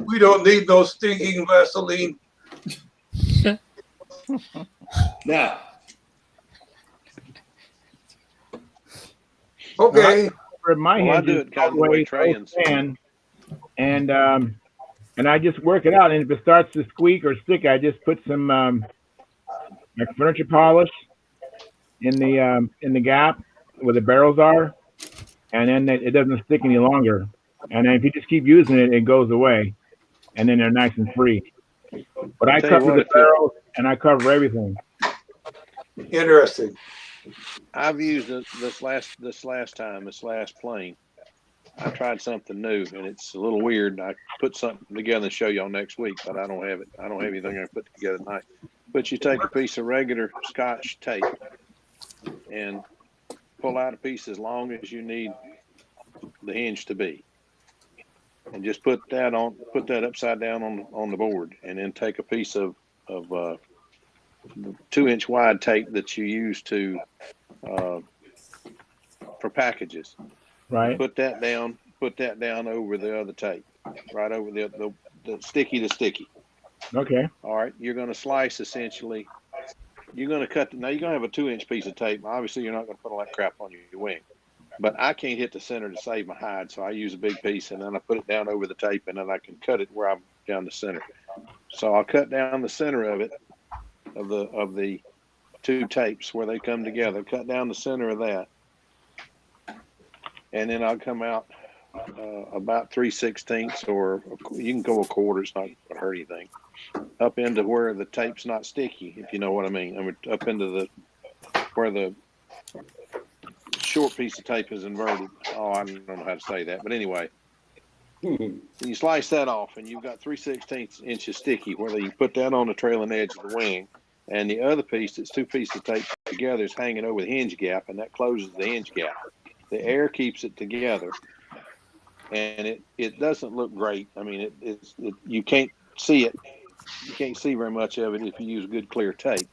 We don't need no stinking Vaseline. Now, Okay. For my Well, I hinges, do it kind of the way Trey's. and I just work it out. And if it starts to squeak or stick, I just put some like furniture polish in the gap where the barrels are, and then it doesn't stick any longer. And then if you just keep using it, it goes away, and then they're nice and free. But I Tell you cover what, the barrels and I cover everything. Interesting. I've used this last plane. I tried something new, and it's a little weird. I put something together and show y'all next week, but I don't have it. I don't have anything I can put together tonight. But you take a piece of regular Scotch tape and pull out a piece as long as you need the hinge to be, and just put that upside down on the board, and then take a piece of 2-inch wide tape that you use for packages. Right. Put that down over the other tape, right over the sticky to sticky. Okay. All right. You're going to slice essentially. You're going to cut. Now you're going to have a 2-inch piece of tape. Obviously, you're not going to put all that crap on your wing. But I can't hit the center to save my hide, so I use a big piece, and then I put it down over the tape, and then I can cut it where I'm down the center. So I'll cut down the center of it, of the two tapes where they come together. Cut down the center of that. And then I'll come out about 3/16, or you can go a quarter. It's not going to hurt anything. Up into where the tape's not sticky, if you know what I mean. I mean, up into where the short piece of tape is inverted. Oh, I don't know how to say that, but anyway, you slice that off, and you've got 3/16 inches sticky, where you put that on the trailing edge of the wing, and the other piece that's 2 pieces of tape together is hanging over the hinge gap, and that closes the hinge gap. The air keeps it together, and it doesn't look great. I mean, you can't see it. You can't see very much of it if you use good clear tape,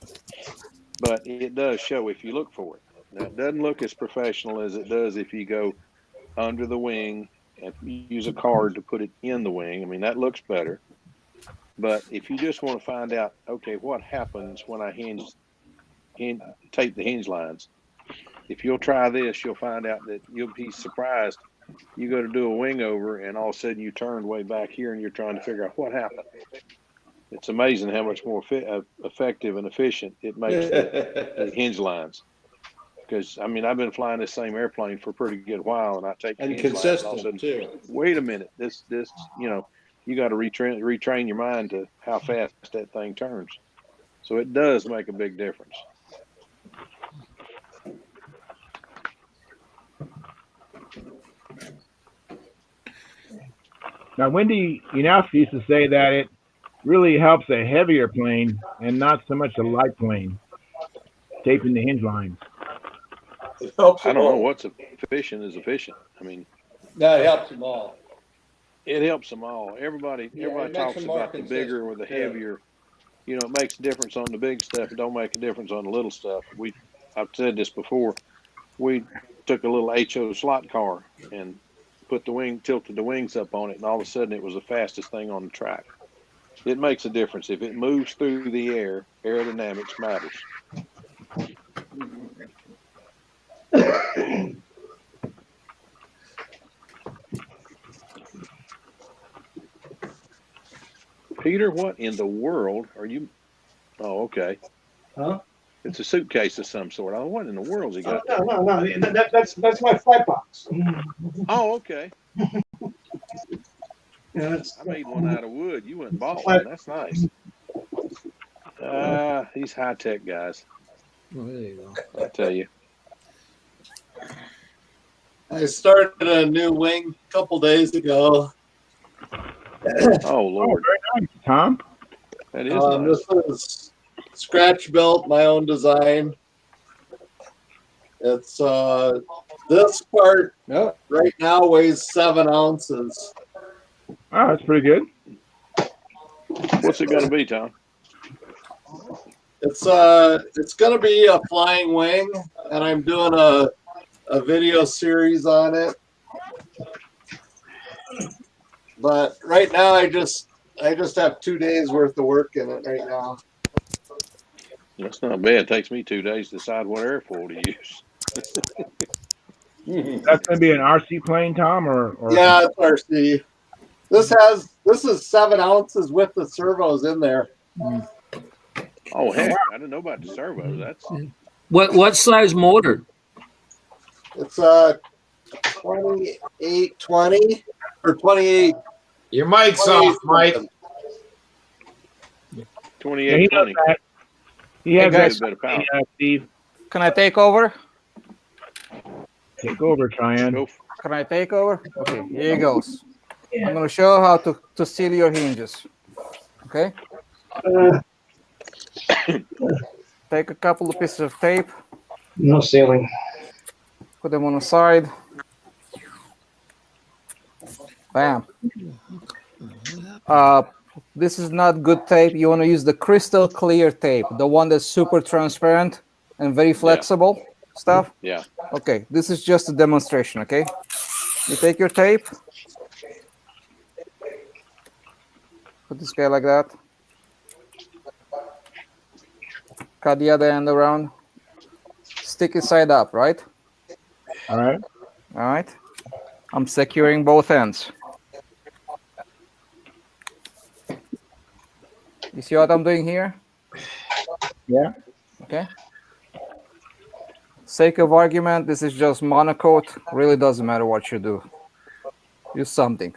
but it does show if you look for it. Now, it doesn't look as professional as it does if you go under the wing and use a card to put it in the wing. I mean, that looks better. But if you just want to find out, okay, what happens when I tape the hinge lines, if you'll try this, you'll find out that you'll be surprised. You go to do a wing over, and all of a sudden you turn way back here, and you're trying to figure out what happened. It's amazing how much more effective and efficient it makes the hinge lines. Because, I mean, I've been flying this same airplane for a pretty good while, and I take the hinge lines, and all of a sudden, too. wait a minute, this, you got to retrain your mind to how fast that thing turns. So it does make a big difference. Now, Wendy Yanowski used to say that it really helps a heavier plane and not so much a light plane, taping the hinge lines. It helps. I don't know what's efficient is efficient. I mean, No, it helps them all. it helps them all. Everybody it makes talks them more about the bigger or the consistent, heavier. You know, it makes a difference on the big stuff. It don't make a difference on the little stuff. I've said this before. We took a little HO slot car and tilted the wings up on it, and all of a sudden it was the fastest thing on the track. It makes a difference. If it moves through the air, aerodynamics matters. Peter, what in the world are you? Oh, okay. Huh? It's a suitcase of some sort. Oh, what in the world's he got? No. That's my flight box. Oh, okay. Yeah, I made one out of wood. You went and bought one. That's nice. These high-tech guys. Oh, there you go. I tell you. I started a new wing a couple days ago. Oh, Lord. Very nice, Tom. That is nice. This is scratch built, my own design. It's this part right now weighs 7 ounces. Oh, that's pretty good. What's it going to be, Tom? It's going to be a flying wing, and I'm doing a video series on it. But right now, I just have 2 days worth of work in it right now. That's not bad. It takes me 2 days to decide what airfoil to use. That's going to be an RC plane, Tom, or Yeah, it's RC. This is 7 ounces with the servos in there. Oh heck, I didn't know about the servos. That's What size motor? It's 2820 or 28. Your mic's off, Mike. 2820. He has guys, a bit of power. Steve. Can I take over? Take over, Cheyenne. Can I take over? Okay, here he goes. I'm going to show how to seal your hinges. Okay? Take a couple of pieces of tape. No sealing. Put them on the side. Bam. This is not good tape. You want to use the crystal clear tape, the one that's super transparent and very flexible stuff. Yeah. Okay, this is just a demonstration, okay? You take your tape. Put this guy like that. Cut the other end around. Stick it side up, right? All right. All right. I'm securing both ends. You see what I'm doing here? Yeah. Okay. Sake of argument, this is just monocoat. Really doesn't matter what you do. Use something.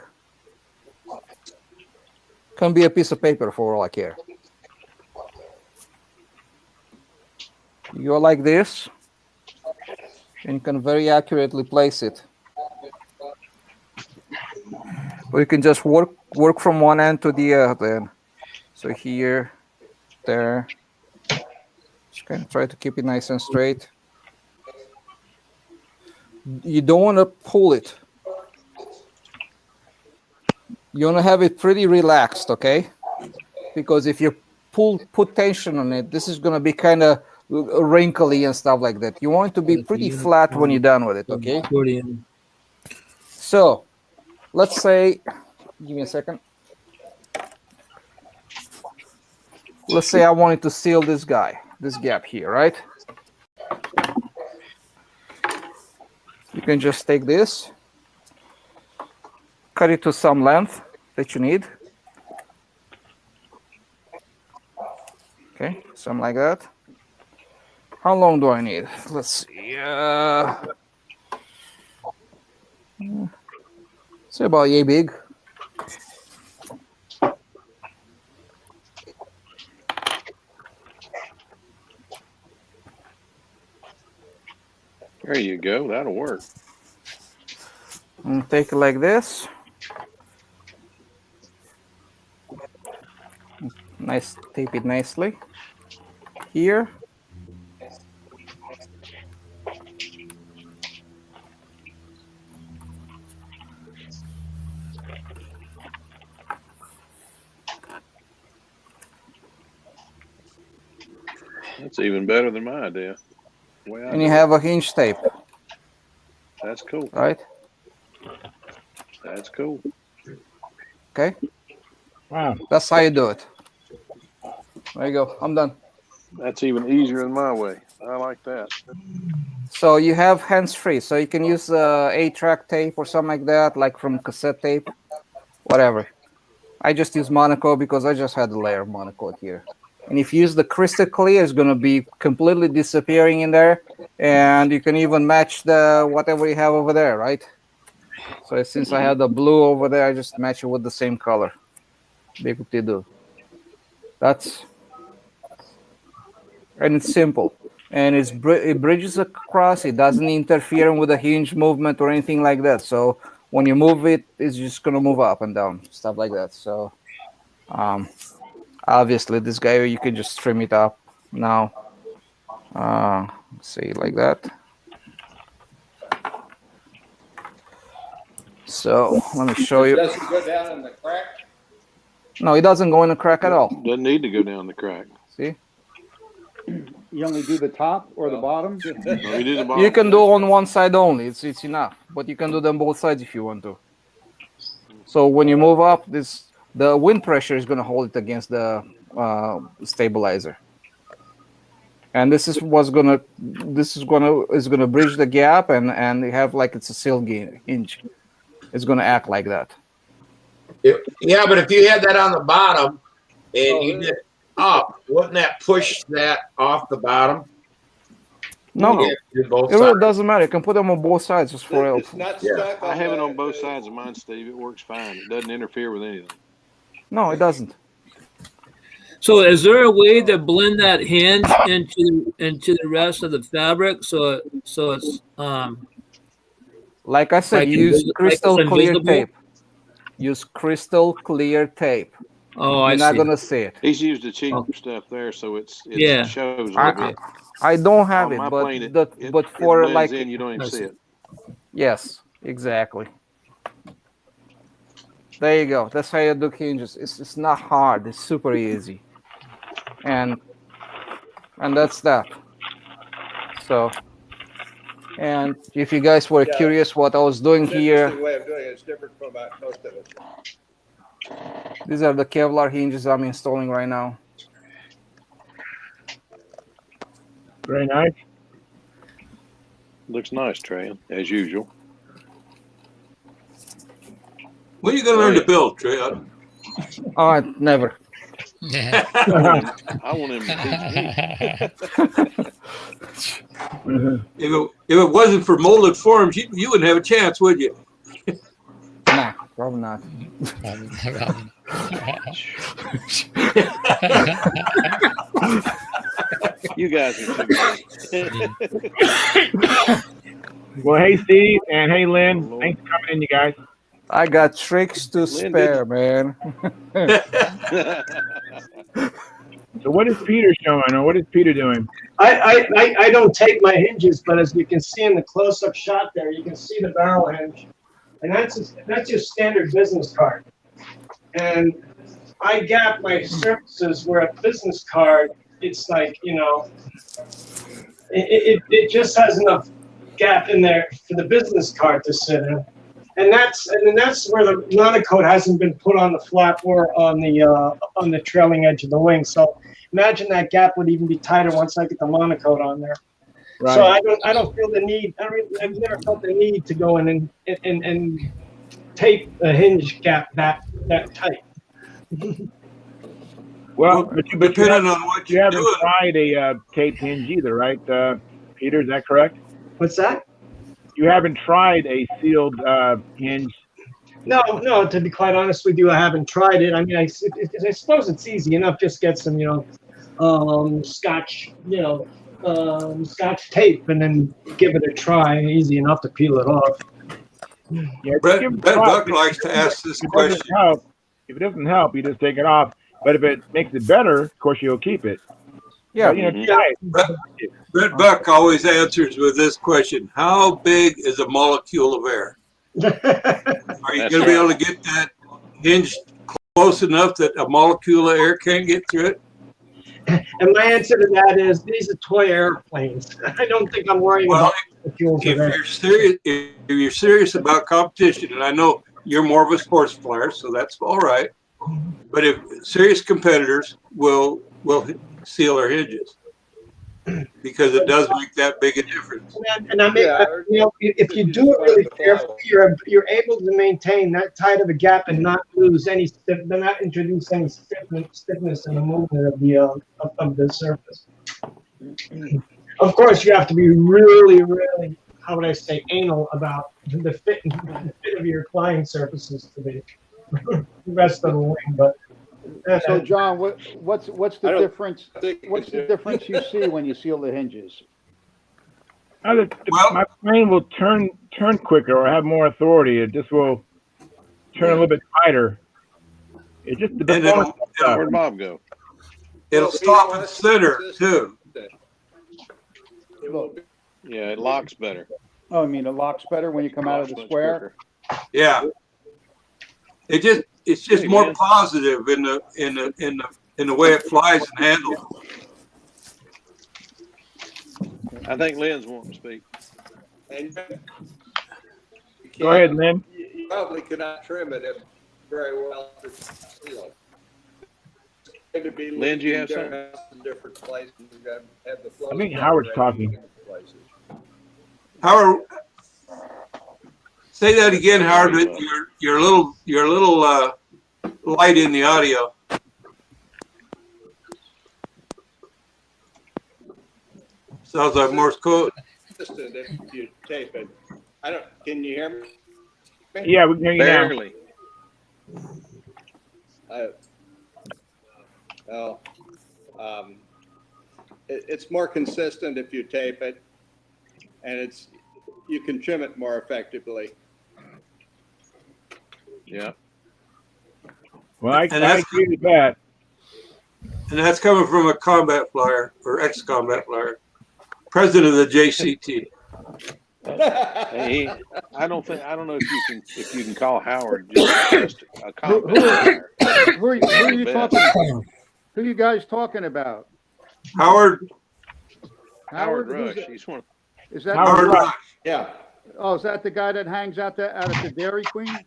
Can be a piece of paper for all I care. You go like this, and you can very accurately place it. Or you can just work from one end to the other end. So here, there. Just kind of try to keep it nice and straight. You don't want to pull it. You want to have it pretty relaxed, okay? Because if you put tension on it, this is going to be kind of wrinkly and stuff like that. You want it to be pretty flat when you're done with it, okay? So, let's say, give me a second. Let's say I wanted to seal this gap here, right? You can just take this, cut it to some length that you need. Okay, something like that. How long do I need? Let's see. Say about yay big. There you go. That'll work. And take it like this. Nice, tape it nicely. Here. That's even better than my idea. And you have a hinge tape. That's cool. Right? That's cool. Okay? Wow. That's how you do it. There you go. I'm done. That's even easier than my way. I like that. So you have hands-free. So you can use 8-track tape or something like that, like from cassette tape. Whatever. I just use Monaco because I just had a layer of Monaco here. And if you use the crystal clear, it's going to be completely disappearing in there. And you can even match the whatever you have over there, right? So since I have the blue over there, I just match it with the same color. Big what they do. And it's simple. And it bridges across. It doesn't interfere with the hinge movement or anything like that. So when you move it, it's just going to move up and down, stuff like that. So obviously, this guy, you can just trim it up now. See, like that. So let me show you. Does it go down in the crack? No, it doesn't go in a crack at all. Doesn't need to go down the crack. See? You only do the top or the bottom? No, we do the bottom. You can do on one side only. It's enough. But you can do them both sides if you want to. So when you move up, the wind pressure is going to hold it against the stabilizer. And this is going to bridge the gap and you have like it's a seal hinge. It's going to act like that. Yeah, but if you had that on the bottom and you did up, wouldn't that push that off the bottom? No, Yeah, do both it really sides. doesn't matter. You can put them on both sides just for help. It's not Yeah. stuck I on have it the- on both sides of mine, Steve. It works fine. It doesn't interfere with anything. No, it doesn't. So is there a way to blend that hinge into the rest of the fabric so it's Like I said, like use like crystal it's clear invisible? tape. Use crystal clear tape. Oh, You're I not see. gonna see it. He's used the cheap Oh. stuff there, so it Yeah. shows a little bit. I don't have On it, my but plane, but for blends like in, you don't even I see see. it. yes, exactly. There you go. That's how you do hinges. It's not hard. It's super easy, and that's that. So, and if you guys were Yeah. curious what I was doing It's an here, interesting way of doing it. It's different from about most of it. these are the Kevlar hinges I'm installing right now. Very nice. Looks nice, Trey, as usual. When are you going to learn to build, Trey? Oh, never. I want him to teach me. If it wasn't for molded forms, you wouldn't have a chance, would you? Nah, probably not. You guys are too Well, hey, Steve, and hey, Lynn. Thanks for coming in, you guys. I got tricks to spare, man. So what is Peter showing, or what is Peter doing? I don't tape my hinges, but as you can see in the close-up shot there, you can see the barrel hinge, and that's your standard business card. And I gap my surfaces where a business card, it's like, you know, it just has enough gap in there for the business card to sit in. And that's where the monocoat hasn't been put on the flap or on the trailing edge of the wing. So imagine that gap would even be tighter once I get the monocoat on there. Right. So I don't feel the need. I've never felt the need to go in and tape a hinge gap that tight. Well, but you depending on what you you're haven't doing. tried a taped hinge either, right, Peter? Is that correct? What's that? You haven't tried a sealed hinge. No. To be quite honest with you, I haven't tried it. I mean, I suppose it's easy enough. Just get some, Scotch, Scotch tape, and then give it a try. Easy enough to peel it off. Yeah, Brett give it a try. Buck likes to ask this question. If it doesn't help, you just take it off. But if it makes it better, of course, you'll keep it. Yeah. But, try it. Brett Buck always answers with this question: how big is a molecule of air? Are you going to be able to get that hinge close enough that a molecule of air can't get through it? And my answer to that is these are toy airplanes. I don't think I'm worrying about molecules of air. If you're serious about competition, and I know you're more of a sports player, so that's all right. But if serious competitors will seal their hinges because it does make that big a difference. And I mean, if you do it really carefully, you're able to maintain that tight of a gap and not lose any not introduce any stiffness in the movement of the surface. Of course, you have to be really, really, how would I say, anal about the fit of your flying surfaces to the rest of the wing. But So, John, what's the difference? What's the difference you see when you seal the hinges? My plane will turn quicker or have more authority. It just will turn a little bit tighter. It just depends. Where'd Bob go? It'll stop in the center too. Yeah, it locks better. Oh, I mean, it locks better when you come out of the square. Yeah. It's just more positive in the way it flies and handles. I think Lynn's wanting to speak. Go ahead, Lynn. You probably cannot trim it very well. Lynn, do you have something? In different places. We've got to have the I think Howard's talking. Howard, say that again, Howard. You're a little light in the audio. Sounds like Morse code. Consistent if you tape it. Can you hear me? Yeah, we can hear you now. Barely. It's more consistent if you tape it, and you can trim it more effectively. Yeah. Well, I agree with that. And that's coming from a combat flyer or ex-combat flyer, president of the JCT. Hey, I don't know if you can call Howard just a combat flyer. Who are you talking about? Who are you guys talking about? Howard Rush. He's one. Is that Howard Rush? Yeah. Oh, is that the guy that hangs out at the Dairy Queen?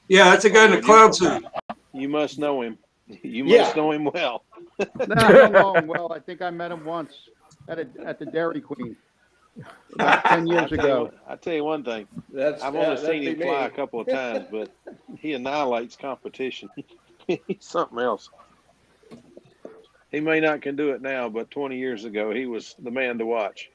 Yeah, that's a guy in the clown suit. You must know him. You must know him well. No, I don't know him well. I think I met him once at the Dairy Queen about 10 years ago. I'll tell you one thing. I've only seen him fly a couple of times, but he annihilates competition. He's something else. He may not can do it now, but 20 years ago, he was the man to watch.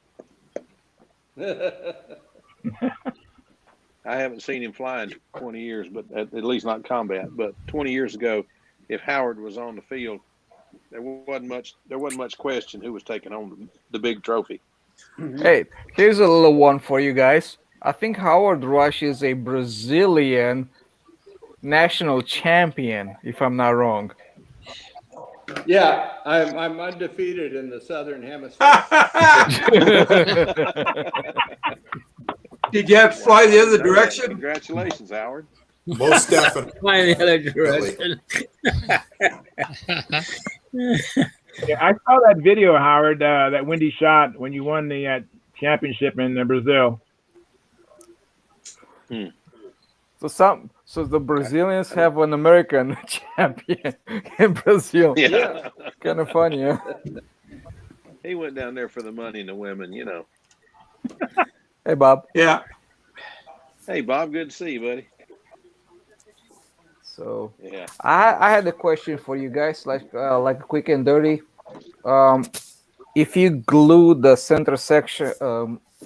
I haven't seen him fly in 20 years, but at least not combat. But 20 years ago, if Howard was on the field, there wasn't much question who was taking home the big trophy. Hey, here's a little one for you guys. I think Howard Rush is a Brazilian national champion, if I'm not wrong. Yeah, I'm undefeated in the Southern Hemisphere. Did you have to fly the other direction? Congratulations, Howard. Most definitely. Fly in the other direction. Yeah, I saw that video, Howard, that Wendy shot when you won the championship in Brazil. So the Brazilians have an American champion in Brazil. Yeah. Kind of funny, yeah. He went down there for the money and the women, you know. Hey, Bob. Yeah. Hey, Bob. Good to see you, buddy. So yeah, I had a question for you guys, like quick and dirty. If you glue the center section,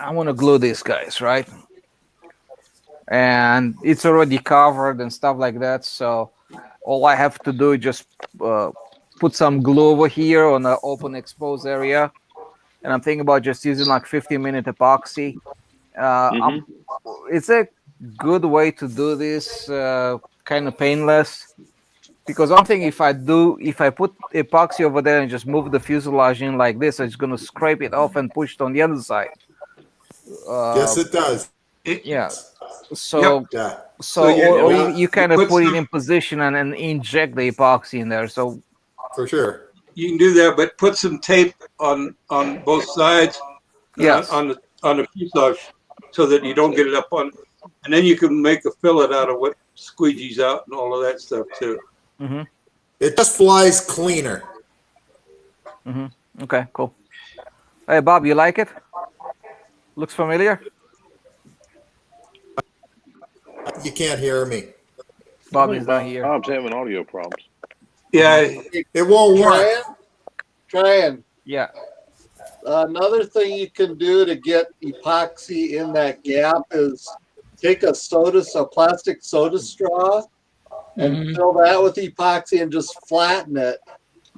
I want to glue these guys, right? And it's already covered and stuff like that. So all I have to do is just put some glue over here on the open exposed area. And I'm thinking about just using like 15-minute epoxy. It's a good way to do this, kind of painless. Because I'm thinking if I put epoxy over there and just move the fuselage in like this, it's going to scrape it off and push it on the other side. Yes, it does. Yeah. So, yep. or you kind of put it in position and then inject the epoxy in there. So, for sure, you can do that, but put some tape on both sides. Yes. On the fuselage, so that you don't get it up on, and then you can make a fillet out of what squeegees out and all of that stuff too. Mm-hmm. It just flies cleaner. Mm-hmm. Okay, cool. Hey, Bob, you like it? Looks familiar? You can't hear me. Bob is not here. Bob's having audio problems. Yeah, it won't work. Trying. Yeah. Another thing you can do to get epoxy in that gap is take a plastic soda straw and fill that with epoxy and just flatten it.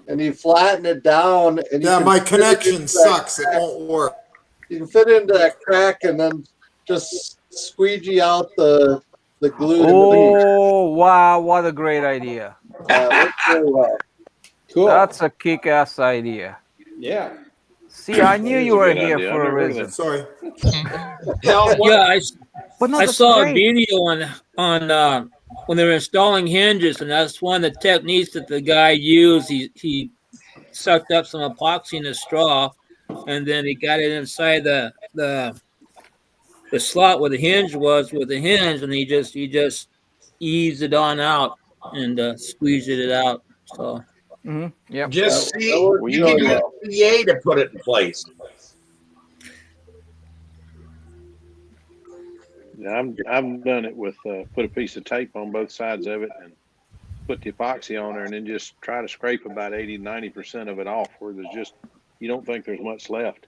And you flatten it down. And yeah, my connection sucks. It won't work. You can fit into that crack and then just squeegee out the glue. Oh, wow. What a great idea. Really well. Cool. That's a kick-ass idea. Yeah. See, I knew you were here for a reason. Sorry. Yeah, I saw a video on when they were installing hinges, and that's one of the techniques that the guy used. He sucked up some epoxy in a straw, and then he got it inside the slot where the hinge was with the hinge, and he just eased it on out and squeezed it out. So. Yeah. Just see, you can use PA to put it in place. Yeah, I've done it with put a piece of tape on both sides of it and put the epoxy on there and then just try to scrape about 80-90% of it off where there's just, you don't think there's much left.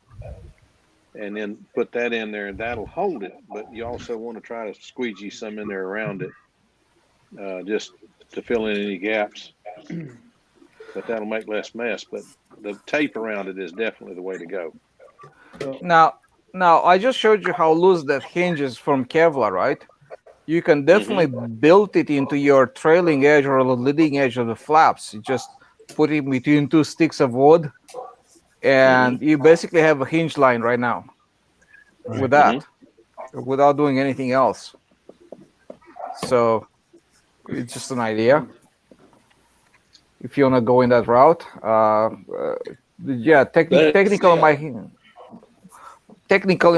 And then put that in there and that'll hold it. But you also want to try to squeegee some in there around it, just to fill in any gaps. But that'll make less mess. But the tape around it is definitely the way to go. Now I just showed you how loose that hinge is from Kevlar, right? You can definitely build it into your trailing edge or the leading edge of the flaps. You just put it between two sticks of wood, and you basically have a hinge line right now with that, without doing anything else. So it's just an idea. If you want to go in that route, yeah, technically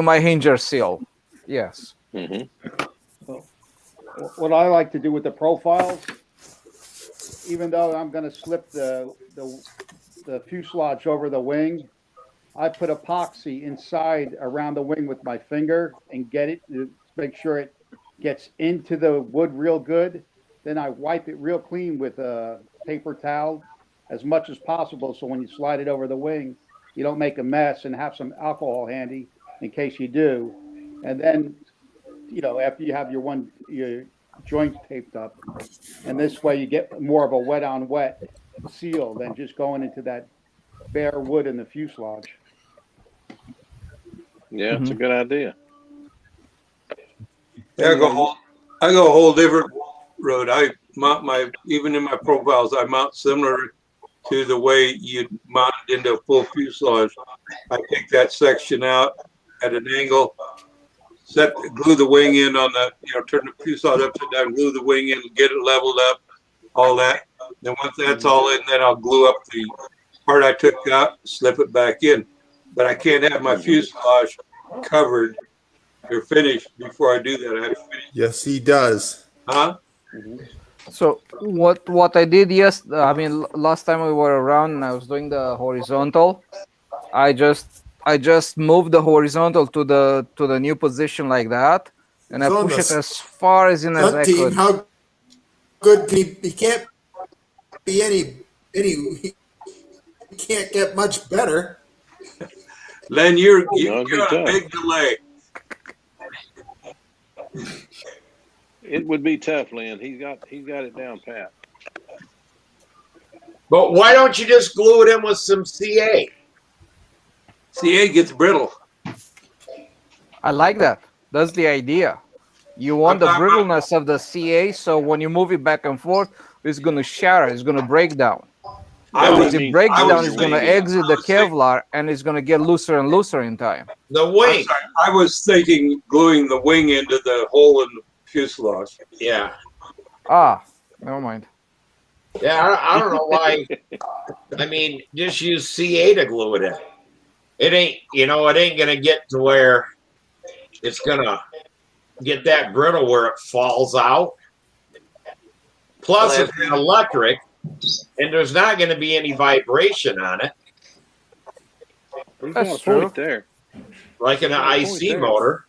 my hinge are sealed. Yes. What I like to do with the profiles, even though I'm going to slip the fuselage over the wing, I put epoxy inside around the wing with my finger and get it to make sure it gets into the wood real good. Then I wipe it real clean with a paper towel as much as possible, so when you slide it over the wing, you don't make a mess, and have some alcohol handy in case you do. And then, you know, after you have your joints taped up, and this way you get more of a wet on wet seal than just going into that bare wood in the fuselage. Yeah, it's a good idea. Yeah, I go a whole different road. I mount even in my profiles, I mount similar to the way you mount it into a full fuselage. I take that section out at an angle, glue the wing in on the, turn the fuselage upside down, glue the wing in, get it leveled up, all that. Then once that's all in, then I'll glue up the part I took out, slip it back in. But I can't have my fuselage covered or finished before I do that. I have to finish. Yes, he does. Huh? So what I did, last time we were around and I was doing the horizontal, I just moved the horizontal to the new position like that, and I push it as far as I could. How good can he can't be he can't get much better. Len, you're on a big delay. It would be tough, Lynn. He's got it down pat. But why don't you just glue it in with some CA? CA gets brittle. I like that. That's the idea. You want the brittleness of the CA, so when you move it back and forth, it's going to shatter. It's going to break down. Because the breakdown is going to exit the Kevlar, and it's going to get looser and looser in time. The wing. I was thinking gluing the wing into the hole in the fuselage. Yeah. Never mind. Yeah, I don't know why. I mean, just use CA to glue it in. It ain't, it ain't going to get to where it's going to get that brittle where it falls out. Plus, it's electric, and there's not going to be any vibration on it. That's true. There. Like an IC motor.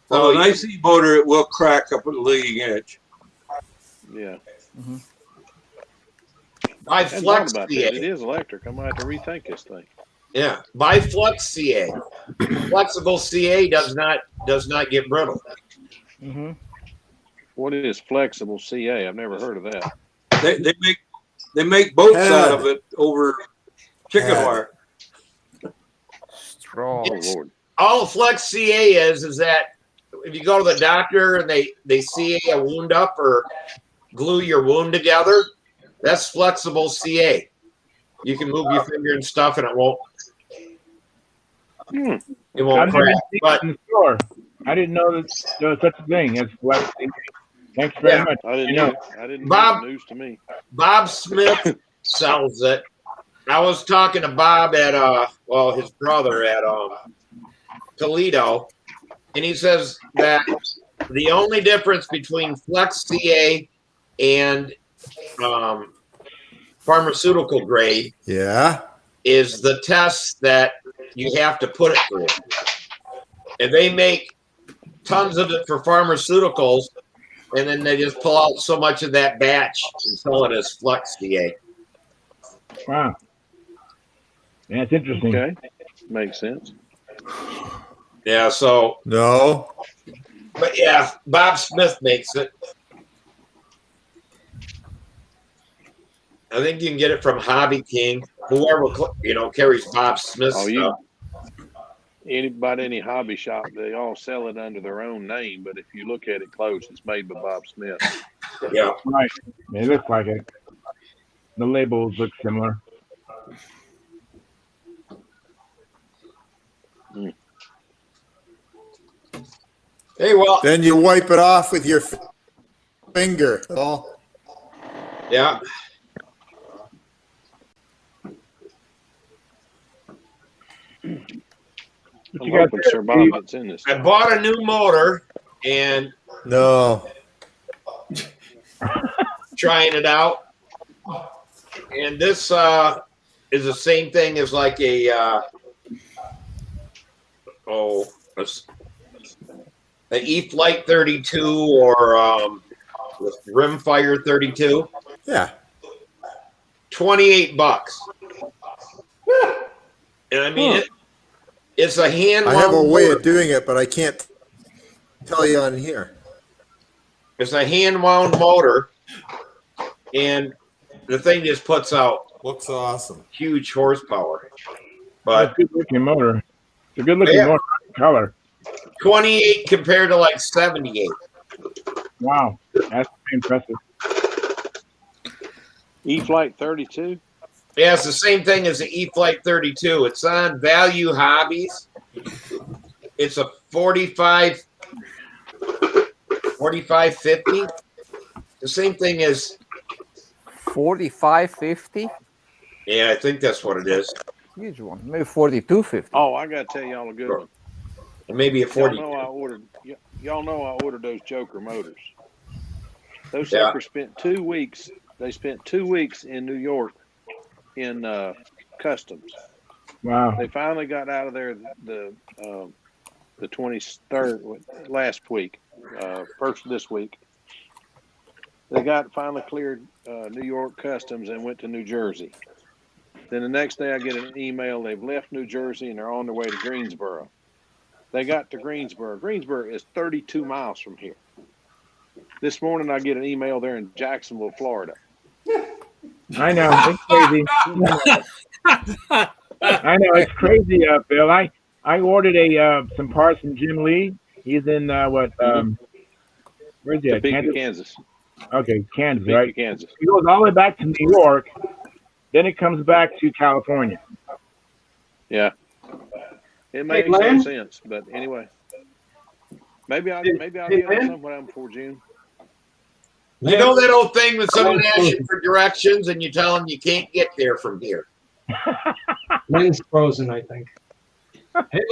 Well, an IC motor, it will crack up at the leading edge. Yeah. By Flex CA. It is electric. I might have to rethink this thing. Yeah. By Flex CA. Flexible CA does not get brittle. What is flexible CA? I've never heard of that. They make boats out of it over chicken wire. Straw. Oh, Lord. All Flex CA is that if you go to the doctor and they CA a wound up or glue your wound together, that's flexible CA. You can move your finger and stuff, and it won't. It won't crack. But I didn't know that there was such a thing as flex. Thanks very much. I didn't know. I didn't Bob, know. News to me. Bob Smith sells it. I was talking to Bob at his brother at Toledo, and he says that the only difference between Flex CA and pharmaceutical grade is the tests that you have to put it through. And they make tons of it for pharmaceuticals, and then they just pull out so much of that batch and sell it as flux DA. Wow. That's interesting. Okay, makes sense. Yeah, so No. but yeah, Bob Smith makes it. I think you can get it from Hobby King, whoever carries Bob Smith stuff. Any hobby shop, they all sell it under their own name, but if you look at it close, it's made by Bob Smith. Yeah, right. It looks like it. The labels look similar. Hey, well, Then you wipe it off with your finger. Oh. Yeah. I'm hoping Sir Bob gets in this. I bought a new motor and No. trying it out, and this is the same thing as like a E-Flight 32 or Rimfire 32. Yeah. $28. And I mean, it's a hand. I have a way of doing it, but I can't tell you on here. It's a hand wound motor, and the thing just puts out looks awesome, huge horsepower. But it's a good looking motor. It's a good looking motor. Color 28 compared to like 78. Wow, that's impressive. E-Flight 32. Yeah, it's the same thing as the E-Flight 32. It's on Value Hobbies. It's a 4550. The same thing as 4550. Yeah, I think that's what it is. Huge one, maybe 4250. Oh, I gotta tell y'all a good one. Maybe a 40. Y'all know I ordered those Joker motors. Those suckers spent 2 weeks. They spent 2 weeks in New York in customs. Wow. They finally got out of there the 23rd last week, first this week. They got finally cleared New York customs and went to New Jersey. Then the next day I get an email. They've left New Jersey and they're on their way to Greensboro. They got to Greensboro. Greensboro is 32 miles from here. This morning I get an email there in Jacksonville, Florida. I know, it's crazy. I know, it's crazy, Bill. I ordered some parts from Jim Lee. He's in where's he at? Topeka, Kansas. Okay, Kansas, Topeka, right? Kansas. He goes all the way back to New York, then it comes back to California. Yeah, it makes no sense. But anyway, maybe I'll get on somewhere before June. You know that old thing when someone asks you for directions and you tell them you can't get there from here. Len's frozen, I think. Hey,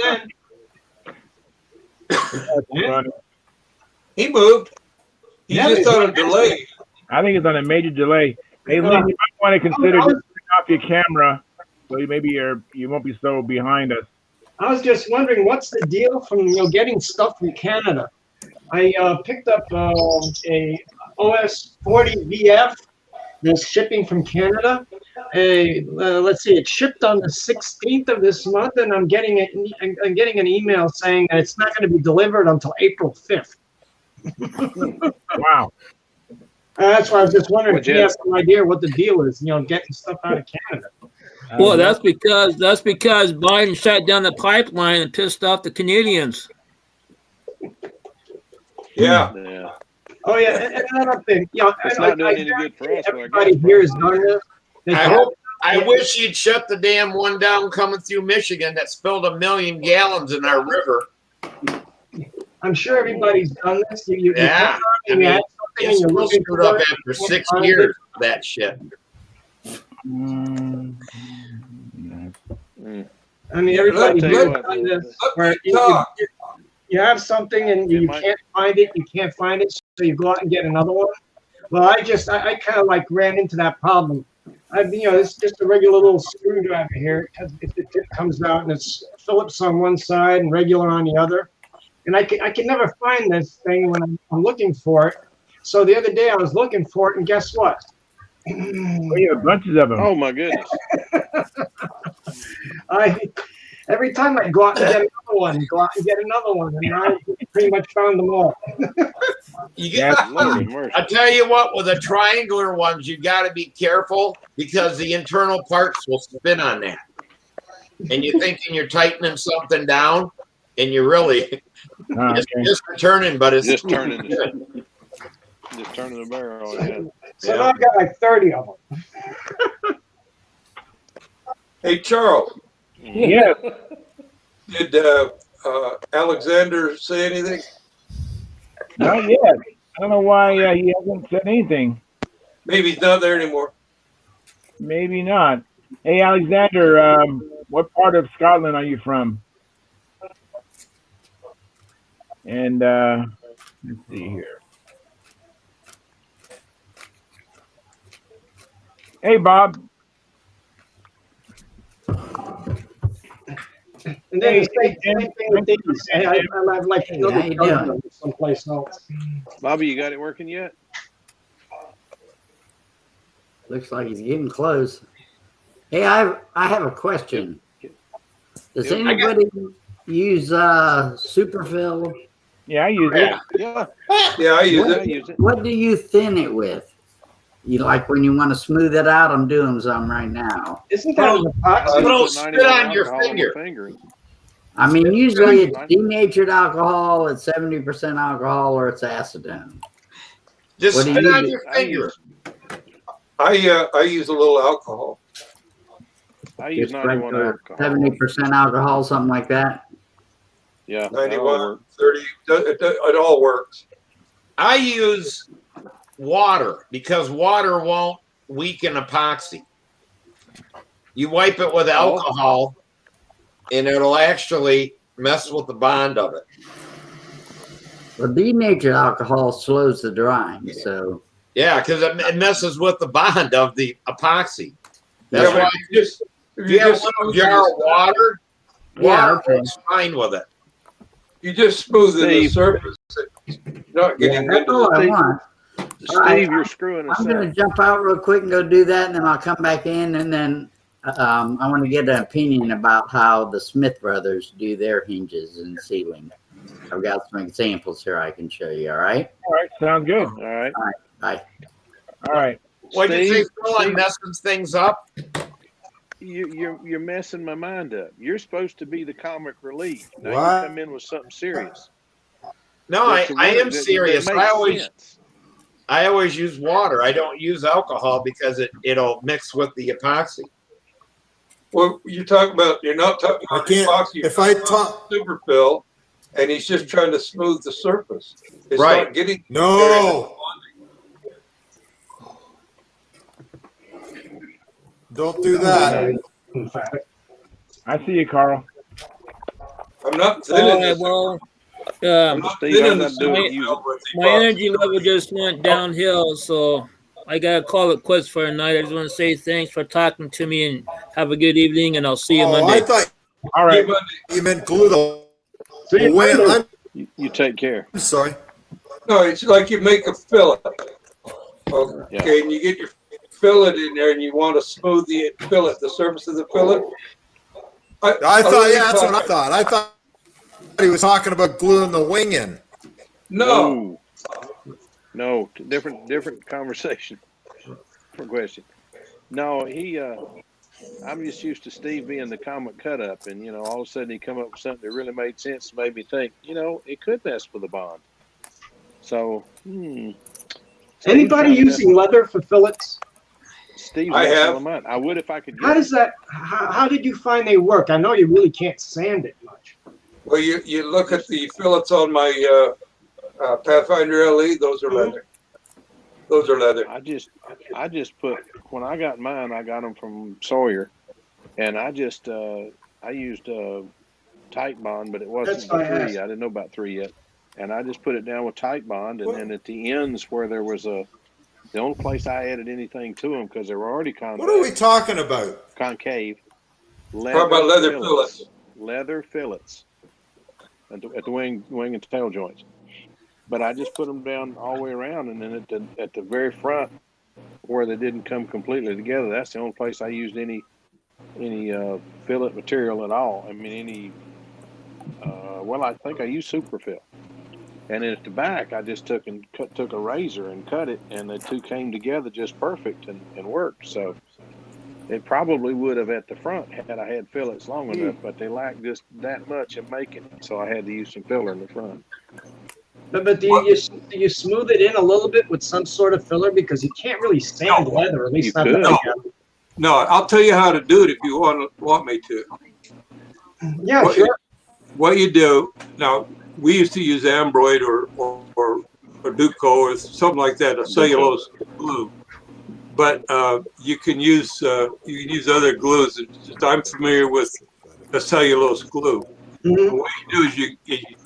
Len. He moved. He's just on a delay. I think it's on a major delay. Hey, Len, you might want to consider turning off your camera so maybe you won't be so behind us. I was just wondering, what's the deal from getting stuff from Canada? I picked up a OS 40 VF. There's shipping from Canada. Let's see, it shipped on the 16th of this month, and I'm getting an email saying that it's not going to be delivered until April 5th. Wow. That's why I was just wondering if you have some idea what the deal is, getting stuff out of Canada. Well, that's because Biden shut down the pipeline and pissed off the Canadians. Yeah. Oh yeah, and another thing, it's not doing any good for us. Everybody here has done this. I wish you'd shut the damn one down coming through Michigan that spilled 1 million gallons in our river. I'm sure everybody's done this. You I mean, it's still screwed up after 6 years of that shit. I mean, everybody's done this. Where you have something and you can't find it, so you go out and get another one. Well, I kind of like ran into that problem. It's just a regular little screwdriver here. If the tip comes out and it's Phillips on one side and regular on the other, and I can never find this thing when I'm looking for it. So the other day I was looking for it, and guess what? Oh, you have bunches of them. Oh my goodness! Every time I go out and get another one, and I pretty much found them all. You get, Lord mercy. I tell you what, with the triangular ones, you got to be careful because the internal parts will spin on that. And you're thinking you're tightening something down, and you're really just turning, but it's just turning. Just turning the barrel. Yeah. So now I've got like 30 of them. Hey, Charles. Yeah. Did Alexander say anything? Not yet. I don't know why he hasn't said anything. Maybe he's not there anymore. Maybe not. Hey, Alexander, what part of Scotland are you from? And let's see here. Hey, Bob. And then the same thing with these. I'd like to go someplace else. Bobby, you got it working yet? Looks like he's getting close. Hey, I have a question. Does anybody use Superfill? Yeah, I use it. Yeah. Yeah, I use it. What do you thin it with? You like when you want to smooth it out? I'm doing some right now. Isn't that don't spit on your finger. I mean, usually it's denatured alcohol, it's 70% alcohol, or it's acetone. Just What do spit you on do? your finger. I use a little alcohol. I use Just 91 regular alcohol. 70% alcohol, something like that. Yeah, 91, 30. It all works. I use water because water won't weaken epoxy. You wipe it with alcohol, and it'll actually mess with the bond of it. Well, denatured alcohol slows the drying, so. Yeah, because it messes with the bond of the epoxy. That's why if you have a little jar of water works fine with it. You just smoothen the surface. You're not getting That's all I want. Steve, you're screwing us I'm going to jump out real quick and go do that, and then I'll come back in, and then I want to get an opinion about how the Smith brothers do their hinges and sealing. I've got some examples here I can show you. All right. All right. Sounds good. All right. All right. Bye. All right. What did you say, Phil? I'm messing things up. You're messing my mind up. You're supposed to be the comic relief. Now What? you come in with something serious. No, I am serious. I always use water. I don't use alcohol because it'll mix with the epoxy. Well, you're not talking about epoxy. If I talk Superfill, and he's just trying to smooth the surface. It's Right. not getting No. Don't do that. I see you, Carl. I'm not thinning this. Well, Steve, I'm not doing it. my energy level just went downhill, so I gotta call it quits for tonight. I just want to say thanks for talking to me and have a good evening, and I'll see you Monday. I thought All right. you meant glue the. You take care. I'm sorry. No, it's like you make a fillet. Okay, and you get your fillet in there, and you want to smooth the fillet, the surface of the fillet. I thought, yeah, that's what I thought. I thought he was talking about gluing the wing in. No. No, different conversation. Different question. No, I'm just used to Steve being the comic cut up, and all of a sudden he come up with something that really made sense and made me think, it could mess with the bond. So, Anybody using leather for fillets? Steve, I have. I would if I could. How does that? How did you find they work? I know you really can't sand it much. Well, you look at the fillets on my Pathfinder LE; those are leather. Those are leather. I just put, when I got mine, I got them from Sawyer, and I used Tight Bond, but it wasn't the 3. I didn't know about 3 yet, and I just put it down with Tight Bond, and then at the ends where there was the only place I added anything to them because they were already concave. What are we talking about? Concave. How about leather fillets? Leather fillets at the wing and tail joints. but I just put them down all the way around, and then at the very front where they didn't come completely together, that's the only place I used any fillet material at all. I mean, well, I think I used super fill. And then at the back, I just took a razor and cut it, and the two came together just perfect and worked. So it probably would have at the front had I had fillets long enough, but they lacked just that much in making it, so I had to use some filler in the front. But do you smooth it in a little bit with some sort of filler, because you can't really sand leather, at least not that. No, I'll tell you how to do it if you want me to. Yeah, sure. What you do now, we used to use Ambroid or Duco or something like that, a cellulose glue. But you can use other glues. I'm familiar with the cellulose glue. Mm-hmm. What you do is you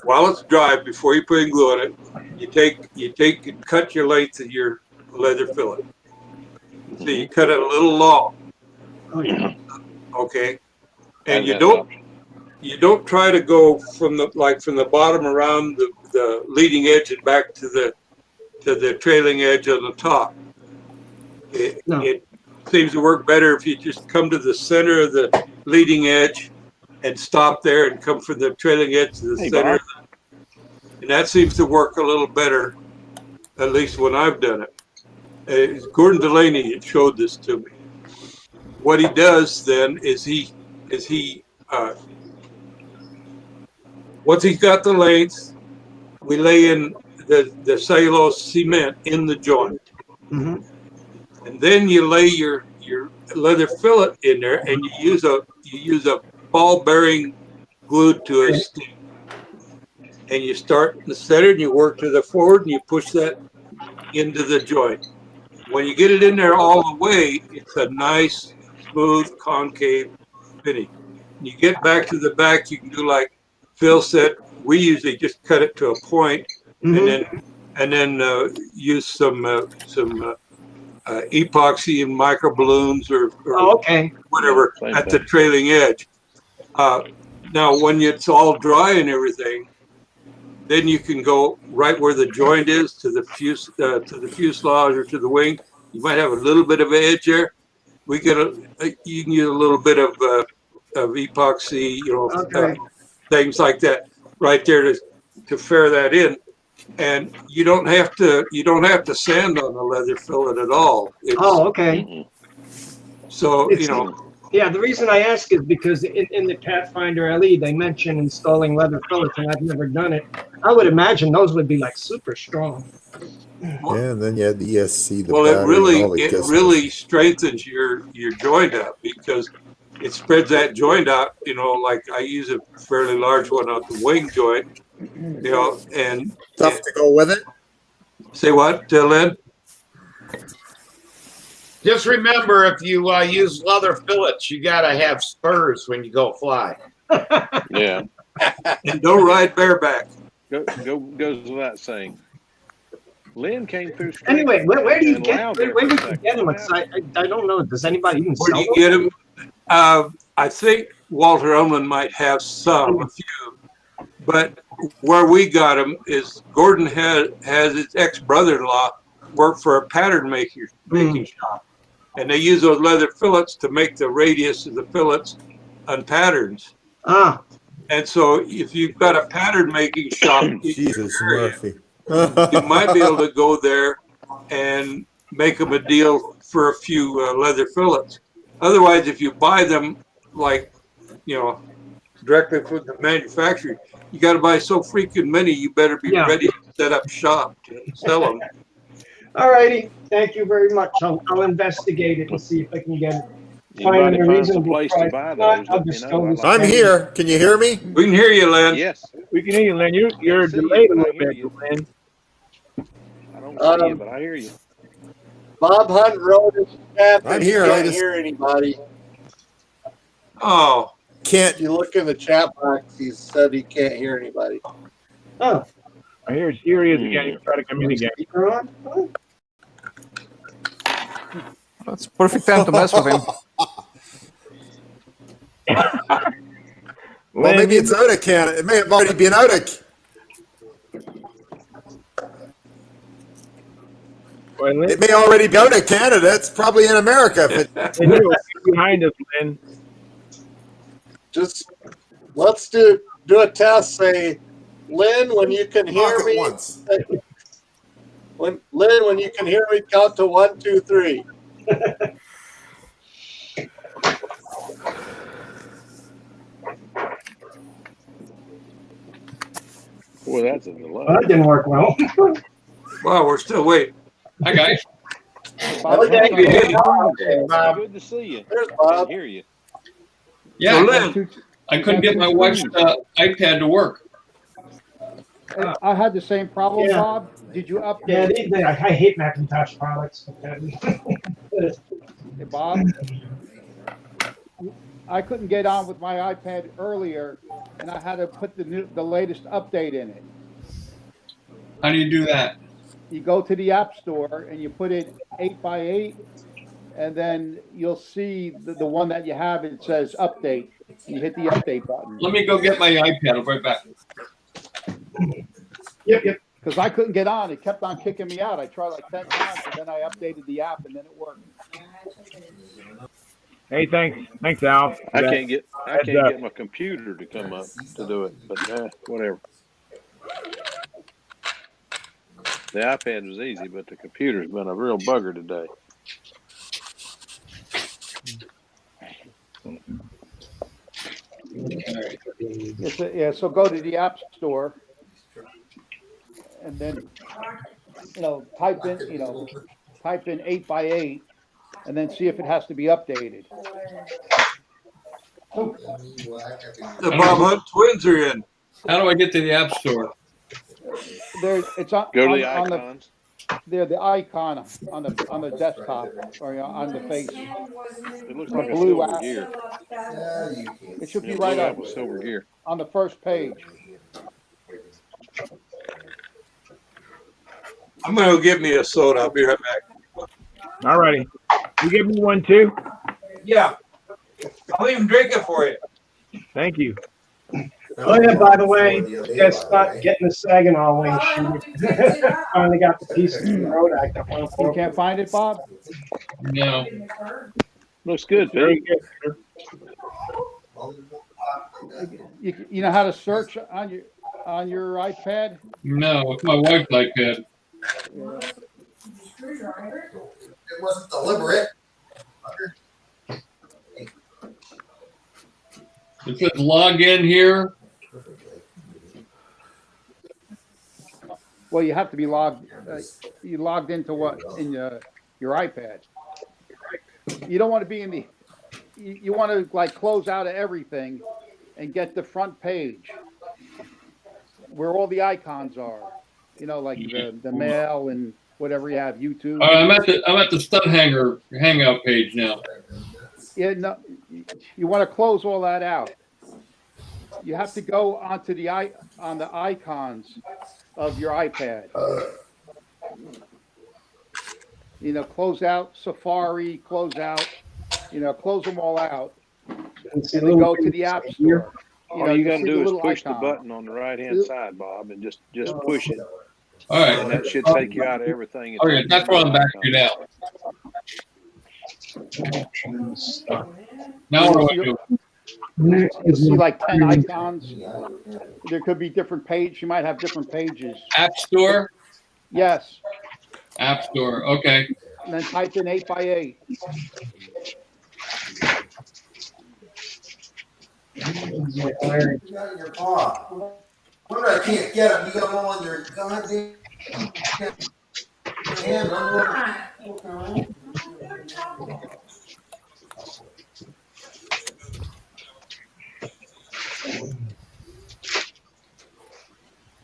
while it's dry, before you put in glue on it, you take and cut your length of your leather fillet. So you cut it a little long. Oh yeah. Okay. And you don't try to go from the bottom around the leading edge and back to the trailing edge on the top. It seems to work better if you just come to the center of the leading edge and stop there and come from the trailing edge to the center. And that seems to work a little better, at least when I've done it. Gordon Delaney showed this to me. What he does then is once he's got the length, we lay in the cellulose cement in the joint. Mm-hmm. And then you lay your leather fillet in there, and you use a ball bearing glued to a stick. And you start in the center and you work to the forward and you push that into the joint. When you get it in there all the way, it's a nice, smooth, concave finish. When you get back to the back, you can do like Phil said. We usually just cut it to a point, mm-hmm. and then use some epoxy and micro balloons or whatever at the trailing edge. Now, when it's all dry and everything, then you can go right where the joint is to the fuselage or to the wing. You might have a little bit of edge there. You can use a little bit of epoxy, things like that right there to fair that in. And you don't have to sand on the leather fillet at all. So Yeah, the reason I ask is because in the Pathfinder LE they mention installing leather fillets, and I've never done it. I would imagine those would be like super strong. Yeah, and then you had the ESC. It really strengthens your joint up because it spreads that joint out. Like I use a fairly large one on the wing joint. And stuff to go with it. Say what, Lynn? Just remember, if you use leather fillets, you gotta have spurs when you go fly. Yeah. And don't ride bareback. Goes without saying. Lynn came through. Anyway, where do you get? Where did you get them? I don't know. Does anybody even sell them? Where do you get them? I think Walter Ullman might have a few, but where we got them is Gordon has his ex-brother-in-law work for a pattern making shop, and they use those leather fillets to make the radius of the fillets on patterns. And so if you've got a pattern making shop, Jesus Murphy. You might be able to go there and make them a deal for a few leather fillets. Otherwise, if you buy them directly from the manufacturer, you got to buy so freaking many. You better be ready to set up shop to sell them. All righty, thank you very much. I'll investigate it and see if I can get it. Find a reasonable place to buy those. I'm here. Can you hear me? We can hear you, Lynn. Yes, we can hear you, Lynn. You're delayed a little bit, Lynn. I don't see you, but I hear you. Bob Hunt wrote in the chat that I'm here. He can't hear anybody. Oh, if you look in the chat box, he said he can't hear anybody. Oh, here he is again. Try to come in again. That's perfect time to mess with him. Well, maybe it's out of Canada. It may have already been out of. It may already go to Canada. It's probably in America. If it, behind us, Lynn. Just let's do a test. Say, Lynn, when you can hear me. Lynn, when you can hear me, count to 1, 2, 3. Boy, that's a delay. Well, that didn't work well. Wow, we're still waiting. Hi, guys. Okay. Good to see you. There's I Bob. hear you. Yeah, Two- I couldn't get my wife's iPad to work. I had the same problem, Yeah. Bob. Did you update? Yeah, I hate Macintosh products. Hey, Bob, I couldn't get on with my iPad earlier, and I had to put the latest update in it. How do you do that? You go to the App Store and you put it 8x8, and then you'll see the one that you have. It says update. You hit the update button. Let me go get my iPad. I'll be right back. Yep. Because I couldn't get on. It kept on kicking me out. I tried like 10 times, and then I updated the app, and then it worked. Hey, thanks, Al. I can't get my computer to come up to do it, but whatever. The iPad was easy, but the computer's been a real bugger today. So go to the App Store, and then type in 8x8, and then see if it has to be updated. The Bob Hunt twins are in. How do I get to the App Store? It's on. Go to the on icons. The icon on the desktop or on the face. It looks The like a blue silver app. gear. It should be Yeah, right blue up app with silver gear. on the first page. I'm going to go get me a soda. I'll be right back. All righty. You give me one too? Yeah. I'll even drink it for you. Thank you. Oh yeah, by the way, guess not getting the Saginaw wing shoot. Finally got the pieces from the road act. You can't find it, Bob? No. Looks good, Very Pete. good. You know how to search on your iPad? No, it's my wife's iPad. It wasn't deliberate. It says log in here. Well, you have to be logged. You logged into what in your iPad? You don't want to be in the. You want to like close out of everything, and get the front page where all the icons are. Like the mail and whatever you have. YouTube. I'm at the Stunthangar Hangout page now. Yeah, no, you want to close all that out. You have to go onto the icons of your iPad. Close out Safari, close out, close them all out, and then go to the App Store. All you got to see do is little push the icon. button on the right-hand side, Bob, and just push it. All right. And that should take you out of everything. All right, that's what I'm back to now. Now what do I do? You see like 10 icons. There could be different pages. You might have different pages. App Store? Yes. App Store, okay. And then type in 8x8. You got in your paw. Wonder I can't get them. You got them all on your goddamn hand.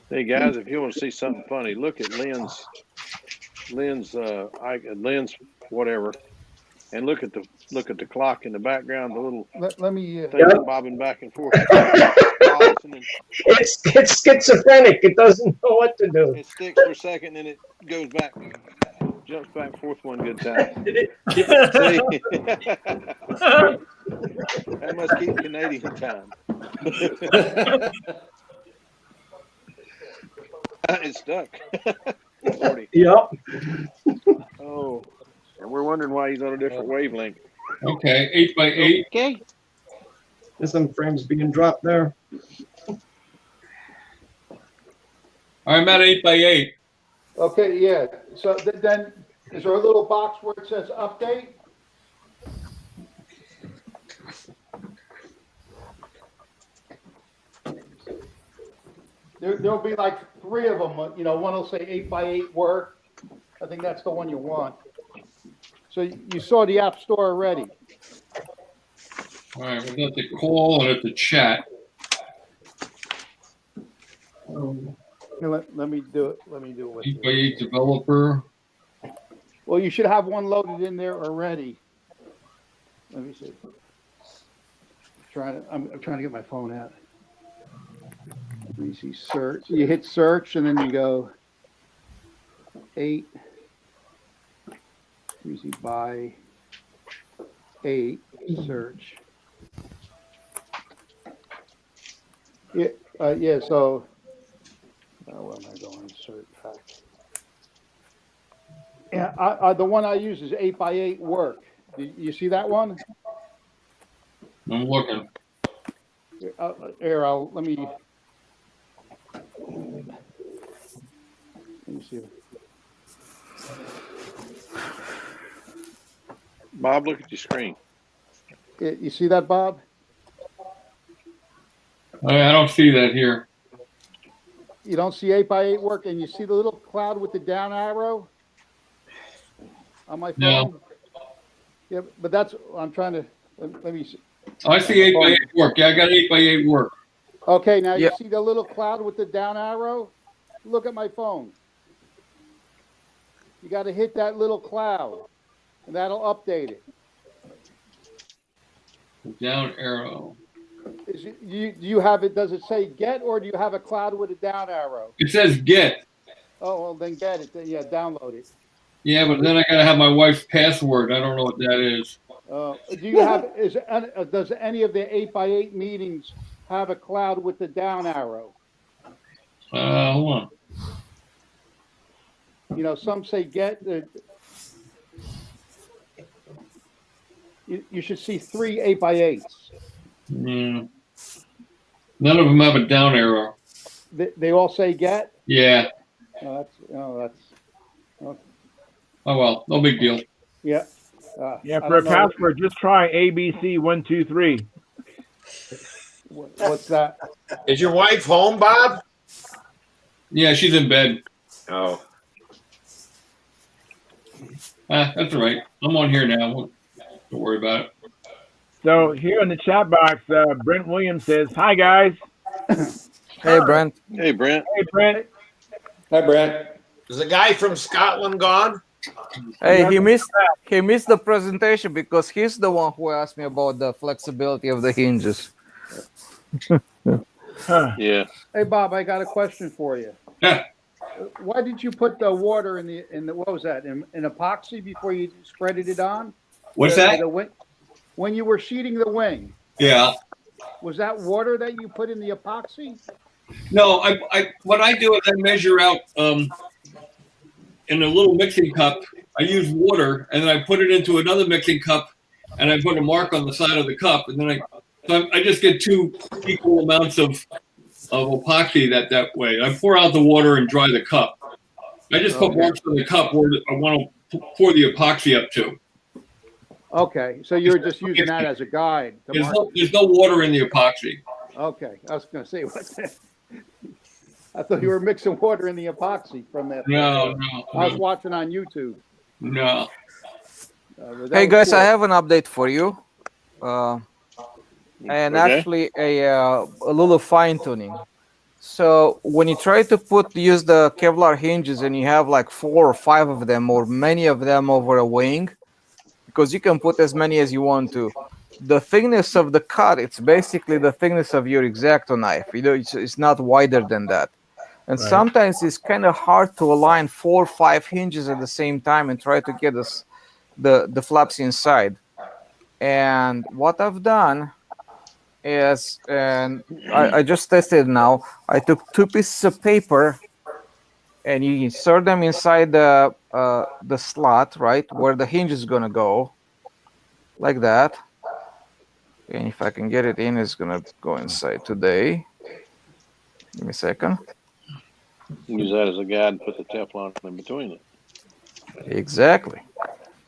Hey guys, if you want to see something funny, look at Lynn's whatever, and look at the clock in the background, the little Let me thing bobbing back and forth. It's schizophrenic. It doesn't know what to do. It sticks for a second, then it goes back, jumps back and forth one good time. See? That must keep Canadian time. It's stuck. 40. Yep. Oh, and we're wondering why he's on a different wavelength. Okay, 8 by 8. Okay. There's some frames being dropped there. I'm at 8 by 8. Okay, yeah. So then, is there a little box where it says update? There'll be like 3 of them. You know, one will say 8 by 8 work. I think that's the one you want. So you saw the App Store already. All right, we got the call and at the chat. Let me do it. Let me do it with 8 by 8 developer. Well, you should have one loaded in there already. Let me see. I'm trying to get my phone out. Let me see, search. You hit search and then you go 8. Let me see, by 8, search. Yeah, so, where am I going? Search back. Yeah, the one I use is 8 by 8 work. You see that one? I'm looking. Here, let me see. Bob, look at your screen. You see that, Bob? I don't see that here. You don't see 8 by 8 work, and you see the little cloud with the down arrow on my phone? No. Yeah, but that's, I'm trying to, let me see. I see 8 by 8 work. Yeah, I got 8 by 8 work. Okay, now you see the little cloud with the down arrow? Look at my phone. You got to hit that little cloud, and that'll update it. Down arrow. Do you have it, does it say get, or do you have a cloud with a down arrow? It says get. Oh, well, then get it. Then, yeah, download it. Yeah, but then I gotta have my wife's password. I don't know what that is. Do you have, does any of the 8 by 8 meetings have a cloud with the down arrow? Hold on. You know, some say get. You should see 3 8 by 8s. Yeah. None of them have a down arrow. They all say get? Yeah. Oh, okay. Oh well, no big deal. Yeah. Yeah, for a password, just try ABC123. What's that? Is your wife home, Bob? Yeah, she's in bed. Oh. That's all right. I'm on here now. Don't worry about it. So here in the chat box, Brent Williams says, "Hi guys." Hey Brent. Hey Brent. Hey Brent. Hi Brent. Is the guy from Scotland gone? Hey, he missed the presentation because he's the one who asked me about the flexibility of the hinges. Yeah. Hey Bob, I got a question for you. Yeah. Why did you put the water in the what was that, in epoxy before you spreaded it on? What's that? When you were sheeting the wing. Yeah. Was that water that you put in the epoxy? No, what I do is I measure out in a little mixing cup. I use water and then I put it into another mixing cup and I put a mark on the side of the cup and then I just get 2 equal amounts of epoxy that way. I pour out the water and dry the cup. I just put marks on the cup where I want to pour the epoxy up to. Okay, so you're just using that as a guide. There's no water in the epoxy. Okay, I was going to say, what's that? I thought you were mixing water in the epoxy from that. No. I was watching on YouTube. No. Hey guys, cool. I have an update for you. And actually a little fine tuning. So when you try to use the Kevlar hinges and you have like 4 or 5 of them or many of them over a wing, because you can put as many as you want to, the thickness of the cut, it's basically the thickness of your X-Acto knife. You know, it's not wider than that. And sometimes it's kind of hard to align 4 or 5 hinges at the same time and try to get the flaps inside. And what I've done is, and I just tested now, I took 2 pieces of paper and you insert them inside the slot, right, where the hinge is gonna go, like that. And if I can get it in, it's gonna go inside today. Give me a second. Use that as a guide and put the Teflon in between it. Exactly.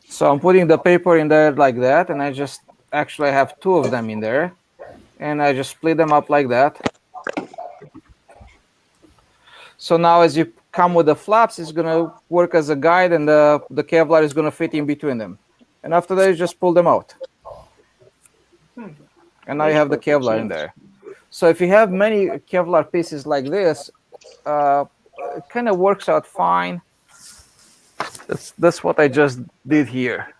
So I'm putting the paper in there like that, and I just actually have 2 of them in there, and I just split them up like that. So now as you come with the flaps, it's gonna work as a guide, and the Kevlar is gonna fit in between them. And after that, you just pull them out. And now you have the Kevlar in there. So if you have many Kevlar pieces like this, it kind of works out fine. That's what I just did here.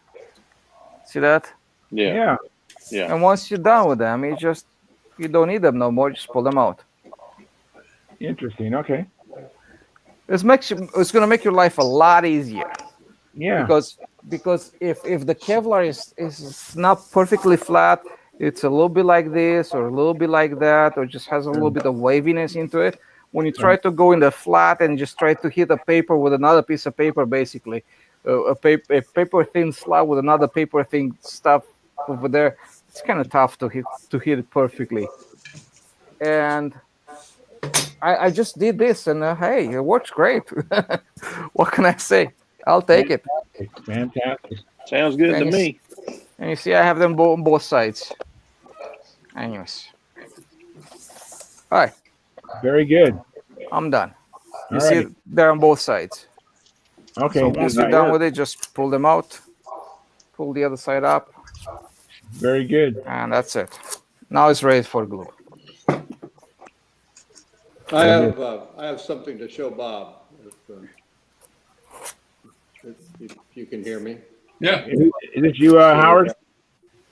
See that? Yeah. And once you're done with them, you don't need them no more. Just pull them out. Interesting. Okay. It's gonna make your life a lot easier. Yeah. Because if the Kevlar is not perfectly flat, it's a little bit like this or a little bit like that, or just has a little bit of waviness into it. When you try to go in the flat and just try to hit a paper with another piece of paper, basically, a paper thin slot with another paper thin stuff over there, it's kind of tough to hit it perfectly. And I just did this, and hey, it works great. What can I say? I'll take it. Fantastic. Sounds good to me. And you see, I have them on both sides. Anyways. All right. Very good. I'm done. You All see, right. they're on both sides. Okay. So once you're done with it, just pull them out. Pull the other side up. Very good. And that's it. Now it's ready for glue. I have something to show Bob. If you can hear me. Yeah. Is it you, Howard?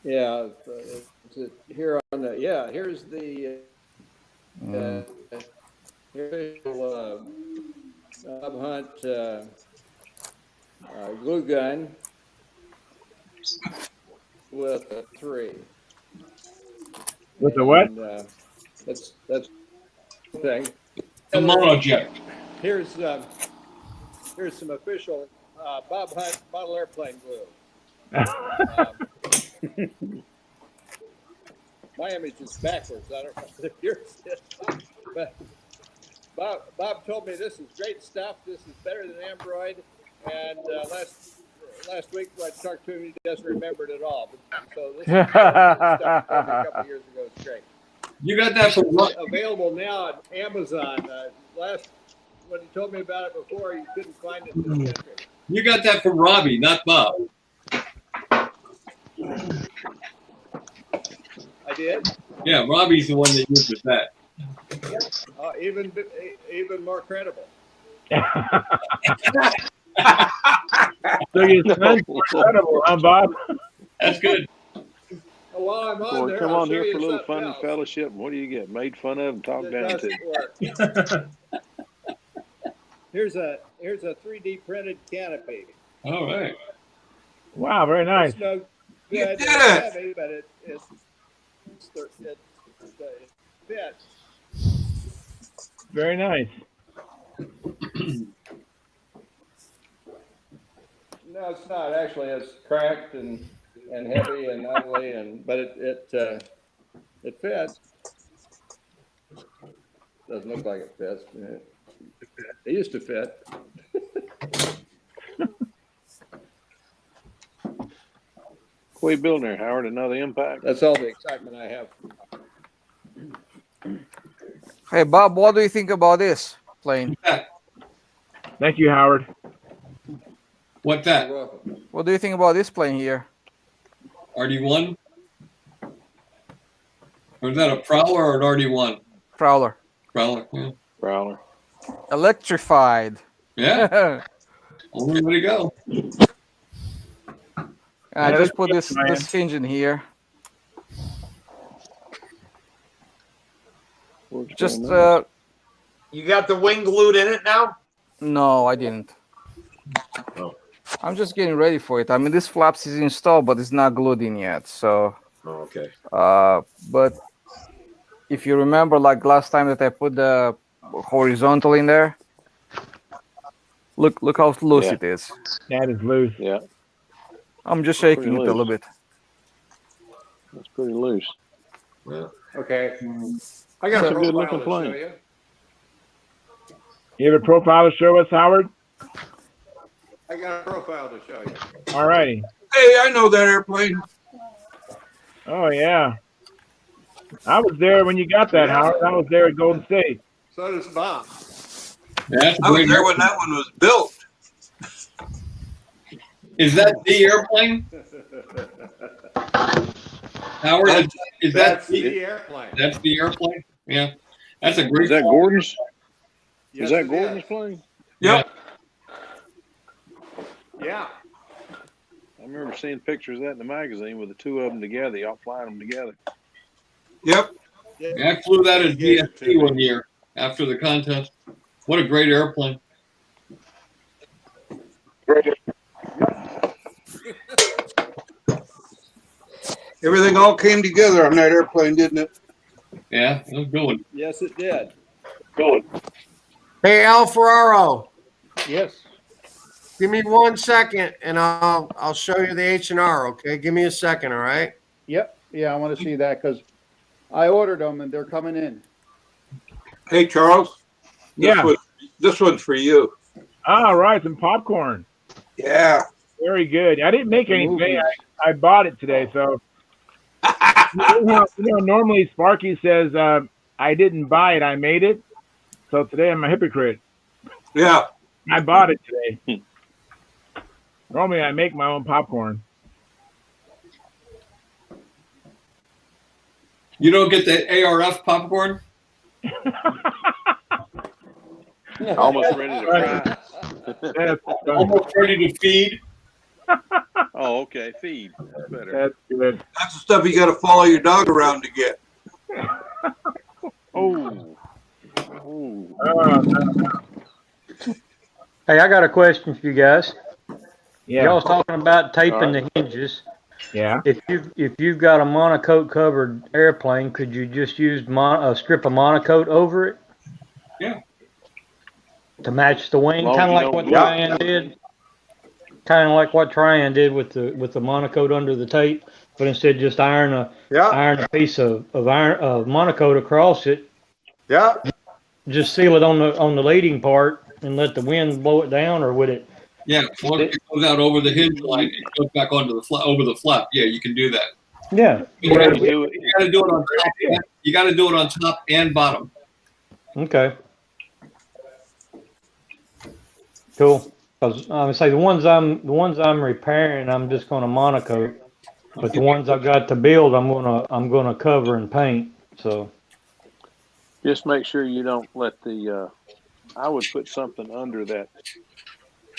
Yeah. Here on the here's the Bob Hunt glue gun with a 3. With the what? That's the thing. A monojet. Here's some official Bob Hunt model airplane glue. My image is backwards. I don't know if yours is. But Bob told me this is great stuff. This is better than Ambroid. And last week when I talked to him, he doesn't remember it at all. So this is stuff he told me a couple years ago. It's great. You got that from what? Available now on Amazon. When he told me about it before, you couldn't find it in this country. You got that from Robbie, not Bob. I did. Yeah, Robbie's the one that uses that. Even more credible. So your son's incredible, huh, Bob? That's good. While I'm on Boy, there, come I'll on show here you for a little something fun and else fellowship. And what do you get? Made fun of and talked that down to. doesn't work. Here's a 3D printed canopy. All right. Wow, very nice. It's no You good. did It's it. heavy, but it fits. Very nice. No, it's not. Actually, it's cracked and heavy and ugly, but it fits. Doesn't look like it fits. It used to fit. What are you building there, Howard? Another impact? That's all the excitement I have. Hey, Bob, what do you think about this plane? Thank you, Howard. What's that? What do you think about this plane here? RD1? Or is that a Prowler or an RD1? Prowler. Prowler, yeah. Prowler. Electrified. Yeah. Only way to go. I just put this hinge in here. Just You got the wing glued in it now? no, I didn't. Oh. I'm just getting ready for it. I mean, this flaps is installed, but it's not glued in yet. So, Oh, okay. but if you remember, like last time that I put the horizontal in there, Look how loose Yeah. it is. That is loose. Yeah, I'm just Pretty shaking it a loose. little bit. that's pretty loose. Yeah. Okay. I That's got a a good profile looking to plane. show you. You have a profile to show us, Howard? I got a profile to show you. All righty. Hey, I know that airplane. Oh, yeah. I was there when you got that, Yeah. Howard. I was there at Golden State. So does Bob. That's a I was great there when airplane. that one was built. Is that the airplane, Howard? Is that That's the airplane. That's the airplane? Yeah. That's a great Is that plane. Gordon's? Yes, Is that it Gordon's is. plane? Yep. Yeah. I remember seeing pictures of that in the magazine with the two of them together, y'all flying them together. Yep. Yeah, I flew that at DST one year after the contest. What a great airplane. Everything all came together on that airplane, didn't it? Yeah, it was good one. Yes, it did. Good. Hey, Al Ferraro, Yes. give me 1 second and I'll show you the H&R, okay? Give me a second, all right? Yep. Yeah, I want to see that because I ordered them and they're coming in. Hey, Charles. Yeah. This one's for you. All right, some popcorn. Yeah. Very good. I didn't make The anything. movies. I bought it today, so. Normally Sparky says, I didn't buy it, I made it. So today I'm a hypocrite. Yeah. I bought it today. Normally I make my own popcorn. You don't get the ARF popcorn? Almost ready to fry. That's, Almost ready to feed? Oh, okay. Feed. That's better. that's good. That's the stuff you got to follow your dog around to get. Oh. Ooh. Hey, I got a question for you guys. Yeah. Y'all was talking about taping All the hinges. Yeah. If you've got a monocoat covered airplane, could you just use a strip of monocoat over it? Yeah. To match the wing, Long as kind of you like don't what glue it. Tryon did. Kind of like what Tryon did with the monocoat under the tape, but instead just iron a piece of monocoat across it. Yeah. Just seal it on the leading part and let the wind blow it down, or would it? Yeah, once it goes out over the hinge line, it goes back onto the over the flap. Yeah, you can do that. Yeah. You got to do it on top. You got to do it on top and bottom. Okay. Cool. Because I would say the ones I'm repairing, I'm just going to monocoat, but the ones I got to build, I'm gonna cover and paint. So Just make sure you don't let the, I would put something under that,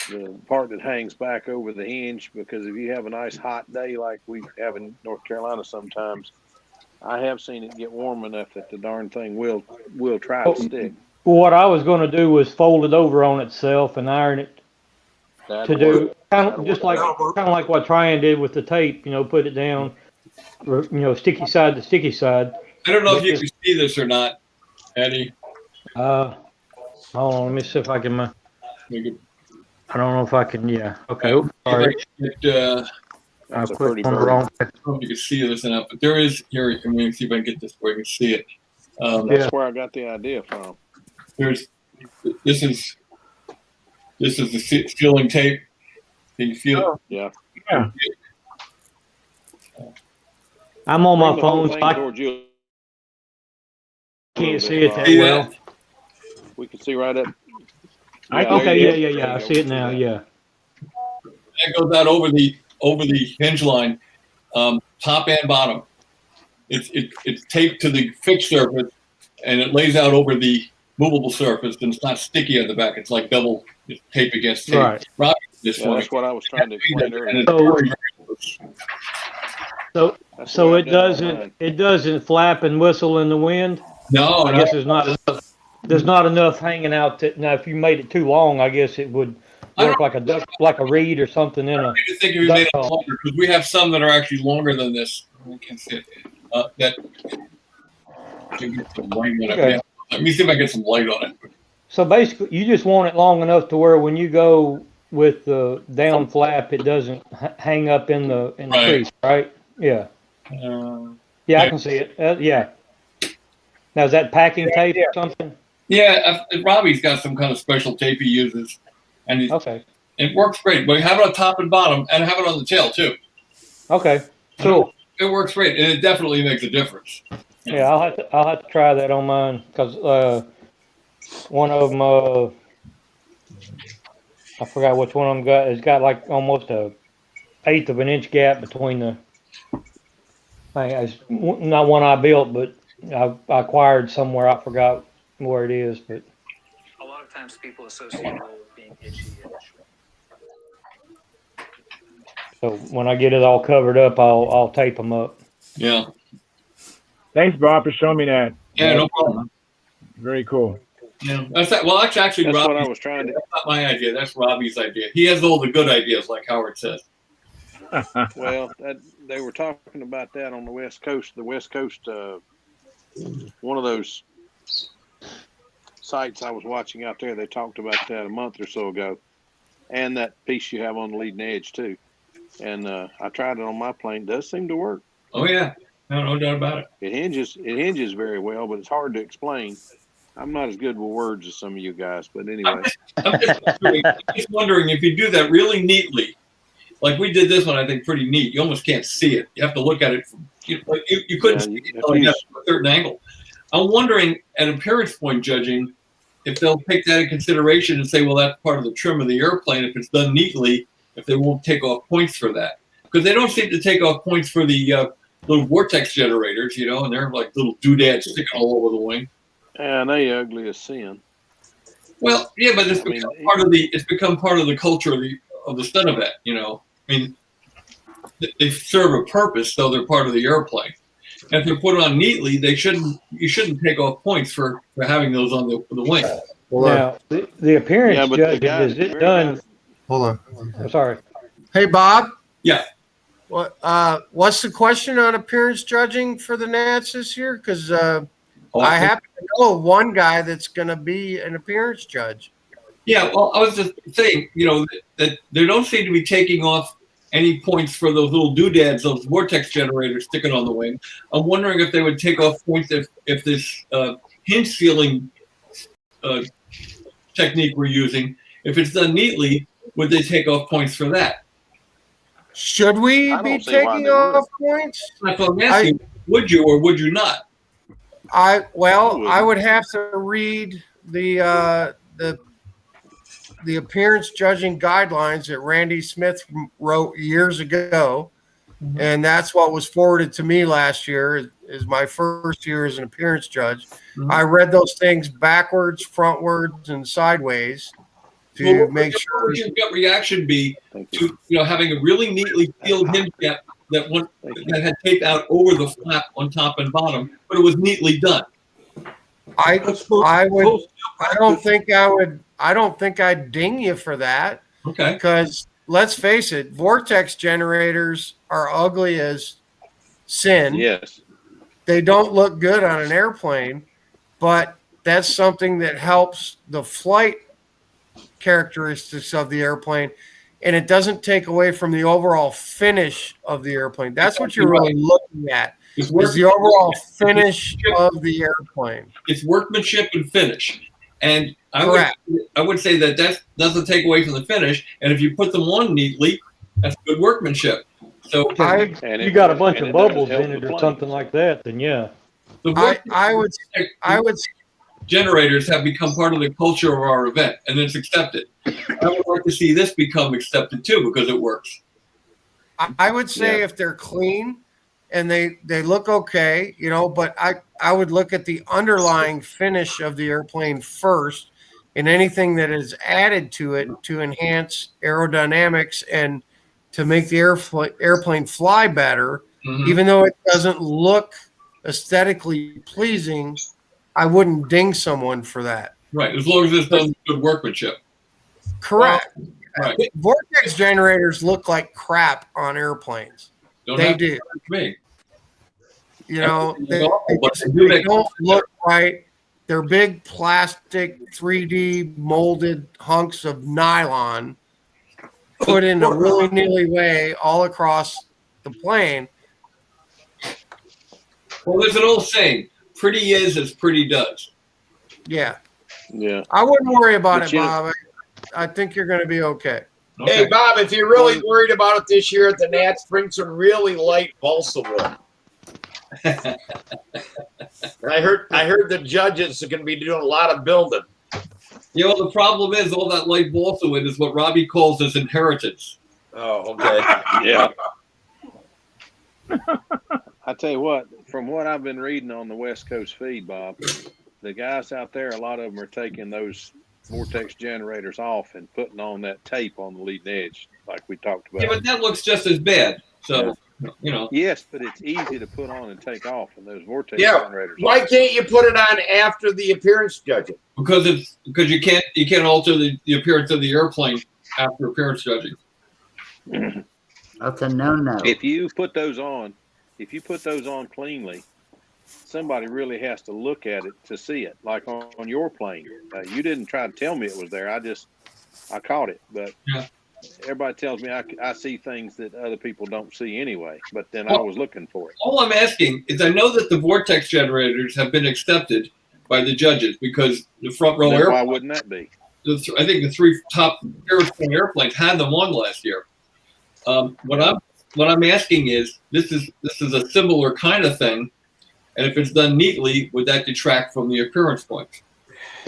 the part that hangs back over the hinge, because if you have a nice hot day like we have in North Carolina sometimes, I have seen it get warm enough that the darn thing will try to stick. what I was going to do was fold it over on itself and iron it That'll to do work. kind That'll of just work. like what Tryon did with the tape. Put it down, sticky side to sticky side. I don't know if you can see this or not, Eddie. Hold on, let me see if I can. I don't know if I can. Yeah. Okay. Oops, sorry. I clicked on the wrong. I don't know if you can see this or not, but there is here. Let me see if I can get this where you can see it. That's where I got the idea from. This is the sealing tape. Can you feel it? Yeah. Yeah. I'm on my Bring the whole phone, so thing I towards you. can't see it that See well. that? We can see right up. Okay. Yeah. I see it now. Yeah. That goes out over the hinge line, top and bottom. It's taped to the fixed surface, and it lays out over the movable surface, and it's not sticky at the back. It's like double tape against tape. Right. Robbie did this Yeah, for me. that's what I was trying to explain earlier. And it's very, very loose. So it doesn't flap and whistle in the wind. No, I guess there's not enough hanging out. Now, if you made it too long, I guess it would work like a duck, like a reed or something in a. I think if we made it longer, because we have some that are actually longer than this. We can see it. That. Can get some light on it. Okay. Let me see if I get some light on it. So basically, you just want it long enough to where when you go with the down flap, it doesn't hang up in the crease, right? Yeah. Yeah, I can see it. Yeah. Now, is that packing tape or something? Yeah, Robbie's got some kind of special tape he uses, and it works great. But you have it on top and bottom, and have it on the tail too. Okay, cool. It works great, and it definitely makes a difference. Yeah, I'll have to try that on mine because one of them, I forgot which one of them got. It's got like almost a 1/8 of an inch gap between the. It's not one I built, but I acquired somewhere. I forgot where it is, but A lot of times people associate it with being itchy. so when I get it all covered up, I'll tape them up. Yeah. Thanks, Bob, for showing me that. Yeah, no problem. Very cool. Yeah, that's that. Well, actually, That's Robbie, what I was trying to. that's not my idea. That's Robbie's idea. He has all the good ideas, like Howard says. Well, they were talking about that on the West Coast. The West Coast, one of those sites I was watching out there, they talked about that a month or so ago, and that piece you have on the leading edge too. And I tried it on my plane. It does seem to work. Oh yeah, no doubt about it. It hinges very well, but it's hard to explain. I'm not as good with words as some of you guys, but anyway. I'm just wondering if you do that really neatly, like we did this one. I think pretty neat. You almost can't see it. You have to look at it from, you couldn't see it from a certain angle. I'm wondering, at appearance point judging, if they'll take that in consideration and say, well, that's part of the trim of the airplane. If it's done neatly, if they won't take off points for that, because they don't seem to take off points for the little vortex generators, and they're like little doodads sticking all over the wing. And they ugly as sin. Well, yeah, but it's become part of the culture of the stunt event. I mean, they serve a purpose, so they're part of the airplane. And if they're put on neatly, you shouldn't take off points for having those on the wing. Now, the appearance judging, is it done? Hold on. I'm sorry. Hey, Bob. Yeah. What's the question on appearance judging for the Nats this year? Because I happen to know one guy that's going to be an appearance judge. Yeah, well, I was just saying, that they don't seem to be taking off any points for those little doodads, those vortex generators sticking on the wing. I'm wondering if they would take off points if this hinge sealing technique we're using, if it's done neatly, would they take off points for that? Should we be taking off points? That's what I'm asking. Would you or would you not? I would have to read the appearance judging guidelines that Randy Smith wrote years ago, and that's what was forwarded to me last year. Is my first year as an appearance judge. I read those things backwards, frontwards, and sideways to make sure. What would your gut reaction be to having a really neatly sealed hinge gap that had taped out over the flap on top and bottom, but it was neatly done? I don't think I'd ding you for that. Okay. Because let's face it, vortex generators are ugly as sin. Yes. They don't look good on an airplane, but that's something that helps the flight characteristics of the airplane, and it doesn't take away from the overall finish of the airplane. That's what you're really looking at, is the overall finish of the airplane. It's workmanship and finish. And I would say that doesn't take away from the finish. And if you put them on neatly, that's good workmanship. So you got a bunch of bubbles in it or something like that, then yeah. I would generators have become part of the culture of our event, and it's accepted. I would like to see this become accepted too, because it works. I would say if they're clean and they look okay, but I would look at the underlying finish of the airplane first, and anything that is added to it to enhance aerodynamics and to make the airplane fly better, even though it doesn't look aesthetically pleasing, I wouldn't ding someone for that. Right, as long as it's done good workmanship. Correct. Right. Vortex generators look like crap on airplanes. They do. Me. They don't look right. they're big plastic 3D molded hunks of nylon put in a willy-nilly way all across the plane. Well, there's an old saying, pretty is as pretty does. Yeah. Yeah. I wouldn't worry about But it, you- Bob. I think you're going to be okay. Hey, Bob, if you're really worried about it this year at the Nats, bring some really light balsa wood. I heard the judges are going to be doing a lot of building. You know, the problem is all that light balsa wood is what Robbie calls his inheritance. Oh, okay. Yeah. I tell you what, from what I've been reading on the West Coast feed, Bob, the guys out there, a lot of them are taking those vortex generators off and putting on that tape on the leading edge, like we talked about. Yeah, but that looks just as bad. So, you know. Yes, but it's easy to put on and take off in those vortex Yeah. generators. Why can't you put it on after the appearance judging? Because you can't alter the appearance of the airplane after appearance judging. That's a no-no. If you put those on cleanly, somebody really has to look at it to see it. Like on your plane, you didn't try to tell me it was there. I caught it, but everybody tells me I see things that other people don't see anyway. But then I was looking for it. All I'm asking is, I know that the vortex generators have been accepted by the judges because the front row Then airplane. why wouldn't that be? I think the three top airplanes had them on last year. What I'm asking is, this is a similar kind of thing, and if it's done neatly, would that detract from the appearance points?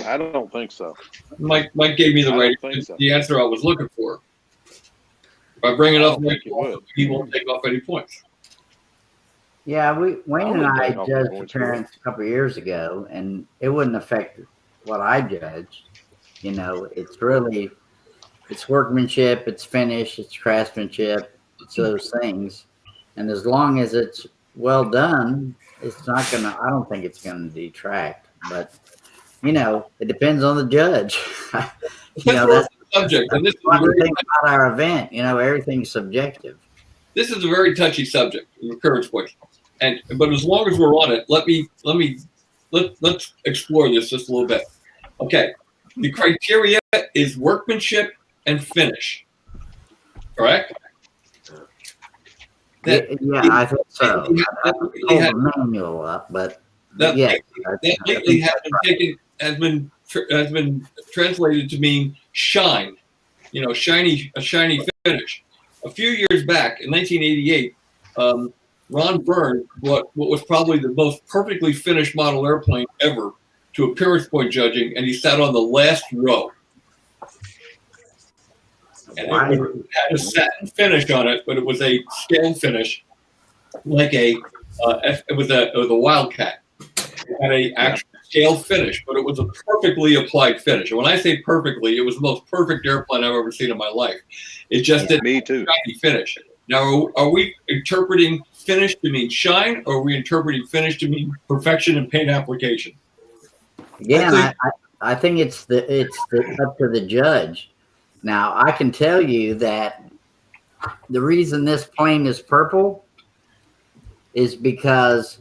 I don't think so. Mike gave me the answer I was looking for. If I bring it up, he won't take off any points. Yeah, Wayne and I take off the judged points appearance a couple of years ago, and it wouldn't affect what I judged. You know, it's workmanship, it's finish, it's craftsmanship, it's those things. And as long as it's well done, it's not gonna. I don't think it's gonna detract. But you know, it depends on the judge. You know, that's the subject. And this is one very thing about our event. You know, everything's subjective. This is a very touchy subject, the appearance points. But as long as we're on it, let's explore this just a little bit. Okay, the criteria is workmanship and finish. Correct? Yeah, I think so. I pulled the manual up, but That yeah, lately has been translated to mean shine. You know, a shiny finish. A few years back, in 1988, Ron Byrne brought what was probably the most perfectly finished model airplane ever to appearance point judging, and he sat on the last row. And it had a satin finish on it, but it was a scale finish, like it was a Wildcat. It had a actual scale finish, but it was a perfectly applied finish. And when I say perfectly, it was the most perfect airplane I've ever seen in my life. It just didn't have a shiny finish. Now, are we interpreting finish to mean shine, or are we interpreting finish to mean perfection and paint application? Yeah, I think it's up to the judge. Now, I can tell you that the reason this plane is purple is because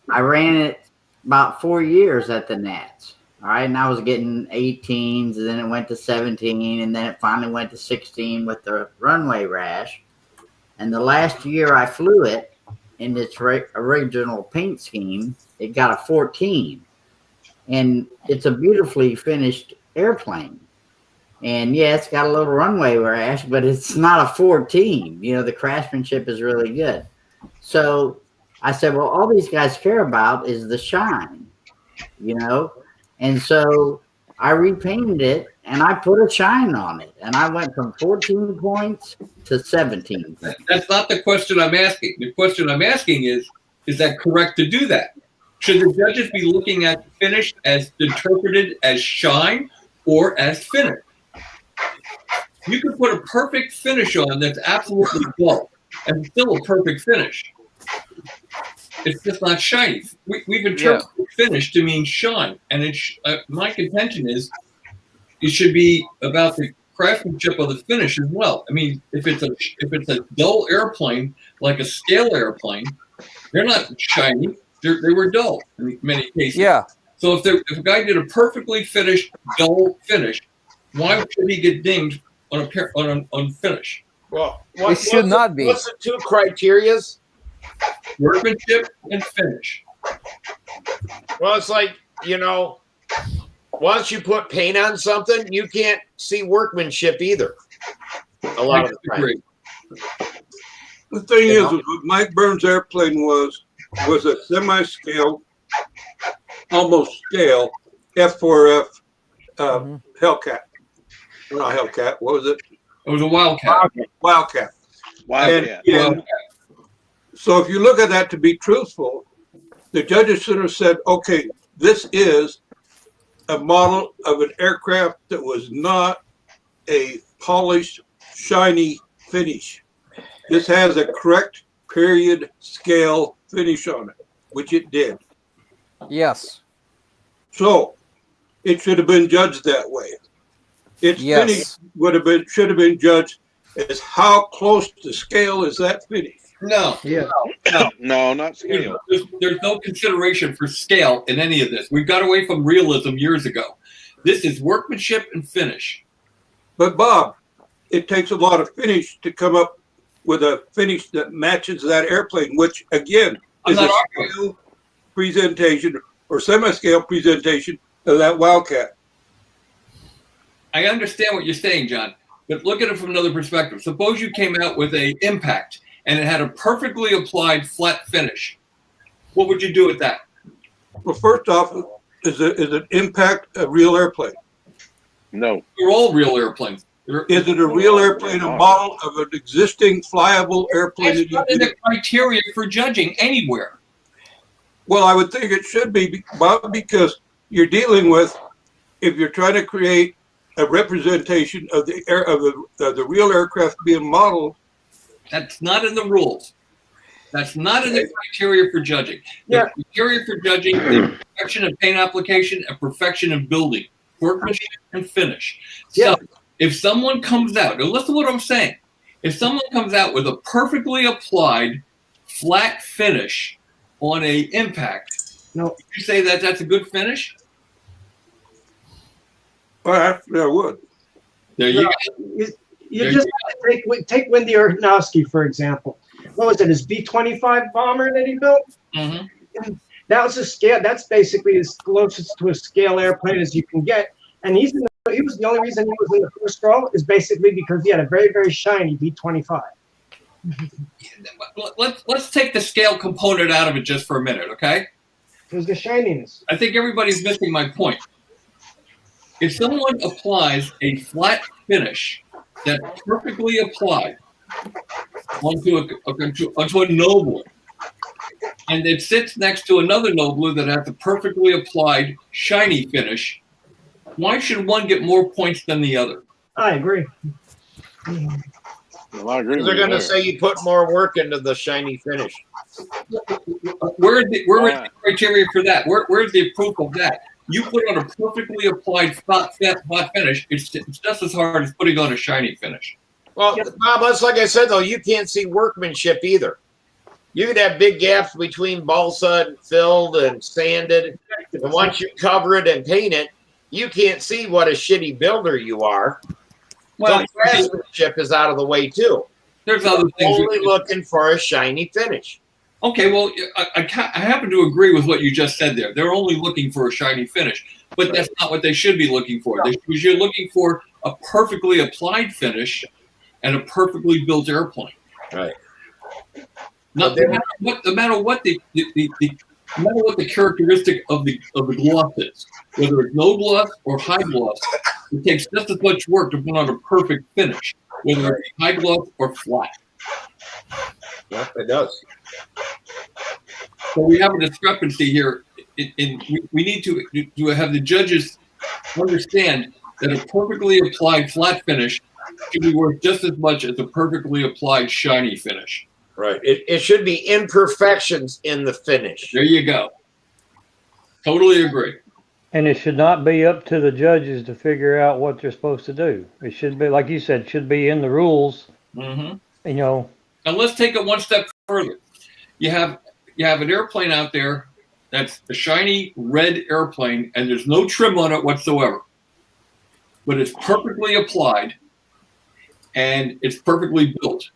I ran it about 4 years at the Nats. All right, and I was getting 18s, and then it went to 17, and then it finally went to 16 with the runway rash. And the last year I flew it in its original paint scheme, it got a 14. And it's a beautifully finished airplane. And yeah, it's got a little runway rash, but it's not a 14. You know, the craftsmanship is really good. So I said, well, all these guys care about is the shine, you know? And so I repainted it and I put a shine on it. And I went from 14 points to 17 points. That's not the question I'm asking. The question I'm asking is that correct to do that? Should the judges be looking at finish as interpreted as shine or as finish? You could put a perfect finish on that's absolutely dull and still a perfect finish. It's just not shiny. We've interpreted finish to mean shine, and my contention is it should be about the craftsmanship of the finish as well. I mean, if it's a dull airplane like a scale airplane, they're not shiny. They were dull in many cases. Yeah, So if a guy did a perfectly finished dull finish, why should he get dinged on finish? Well, It should not be. What's the two criterias? Workmanship and finish. Well, it's like, once you put paint on something, you can't see workmanship either. A lot of the time. The thing is, what Mike Burns' airplane was a semi-scale, almost scale F4F Hellcat. Not Hellcat. What was it? It was a Wildcat. Wildcat. Wildcat. And so if you look at that to be truthful, the judges should have said, okay, this is a model of an aircraft that was not a polished, shiny finish. This has a correct period scale finish on it, which it did. Yes. So it should have been judged that way. Its finish should have been judged as how close to scale is that finish. No. Yeah. No, not scale. There's no consideration for scale in any of this. We got away from realism years ago. This is workmanship and finish. But Bob, it takes a lot of finish to come up with a finish that matches that airplane, which again is a scale presentation or semi-scale presentation of that Wildcat. I understand what you're saying, John, but look at it from another perspective. Suppose you came out with a impact and it had a perfectly applied flat finish. What would you do with that? Well, first off, is an impact a real airplane? No. They're all real airplanes. Is it a real airplane, a model of an existing flyable airplane? That's not in the criteria for judging anywhere. Well, I would think it should be, Bob, because you're dealing with, if you're trying to create a representation of the real aircraft being modeled. That's not in the rules. That's not in the criteria for judging. The criteria for judging is perfection of paint application and perfection of building, workmanship and finish. So if someone comes out, and listen to what I'm saying, if someone comes out with a perfectly applied flat finish on a impact, would you say that that's a good finish? Well, I would. There you go. You just take Wendy Ornowski, for example. What was it, his B-25 bomber that he built? Mm-hmm. That was a scale. That's basically as closest to a scale airplane as you can get. And he was the only reason he was in the first row is basically because he had a very, very shiny B-25. Let's take the scale component out of it just for a minute, okay? It was the shininess. I think everybody's missing my point. If someone applies a flat finish that's perfectly applied onto a nobler, and it sits next to another nobler that has a perfectly applied shiny finish, why should one get more points than the other? I agree. Well, I agree. They're going to say you put more work into the shiny finish. Where is the criteria for that? Where's the proof of that? You put on a perfectly applied flat finish, it's just as hard as putting on a shiny finish. Well, Bob, that's like I said, though, you can't see workmanship either. You could have big gaps between balsa and filled and sanded. And once you cover it and paint it, you can't see what a shitty builder you are. Well, craftsmanship is out of the way, too. There's other things. Only looking for a shiny finish. Okay, well, I happen to agree with what you just said there. They're only looking for a shiny finish, but that's not what they should be looking for. You're looking for a perfectly applied finish and a perfectly built airplane. Right. No matter what the characteristic of the gloss is, whether it's no gloss or high gloss, it takes just as much work to put on a perfect finish, whether it's high gloss or flat. Yep, it does. So we have a discrepancy here. We need to have the judges understand that a perfectly applied flat finish should be worth just as much as a perfectly applied shiny finish. Right. It should be imperfections in the finish. There you go. Totally agree. And it should not be up to the judges to figure out what they're supposed to do. It should be, like you said, should be in the rules. Mm-hmm. You know. Now let's take it one step further. You have an airplane out there that's a shiny red airplane, and there's no trim on it whatsoever, but it's perfectly applied and it's perfectly built.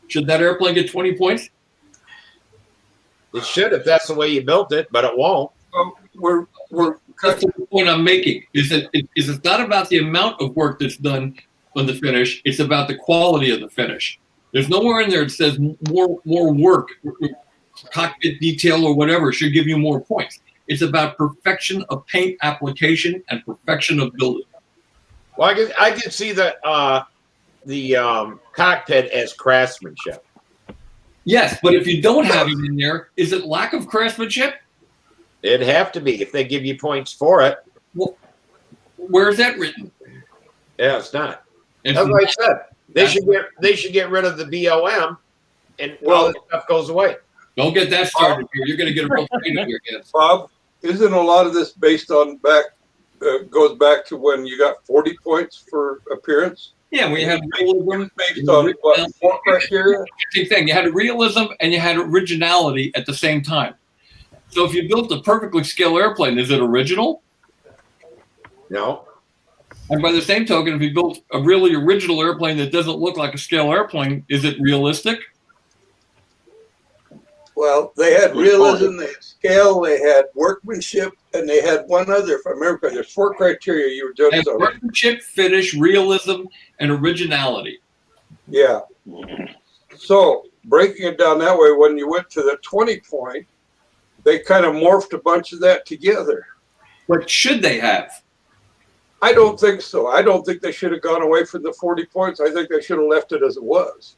Should that airplane get 20 points? It should if that's the way you built it, but it won't. That's the point I'm making. Is it's not about the amount of work that's done on the finish. It's about the quality of the finish. There's nowhere in there that says more work, cockpit detail or whatever should give you more points. It's about perfection of paint application and perfection of building. Well, I can see the cockpit as craftsmanship. Yes, but if you don't have it in there, is it lack of craftsmanship? It'd have to be if they give you points for it. Well, where is that written? Yeah, it's not. That's what I said. They should get rid of the BOM, and all the stuff goes away. Don't get that started here. You're going to get a real pain in your hands. Bob, isn't a lot of this based on goes back to when you got 40 points for appearance? Yeah, we had realism based on what, 4 criteria? Same thing. You had realism and you had originality at the same time. So if you built a perfectly scale airplane, is it original? No. And by the same token, if you built a really original airplane that doesn't look like a scale airplane, is it realistic? Well, they had realism, they had scale, they had workmanship, and they had one other, if I remember correctly. There's 4 criteria you were just on. Workmanship, finish, realism, and originality. Yeah. So breaking it down that way, when you went to the 20 point, they kind of morphed a bunch of that together. What should they have? I don't think so. I don't think they should have gone away from the 40 points. I think they should have left it as it was.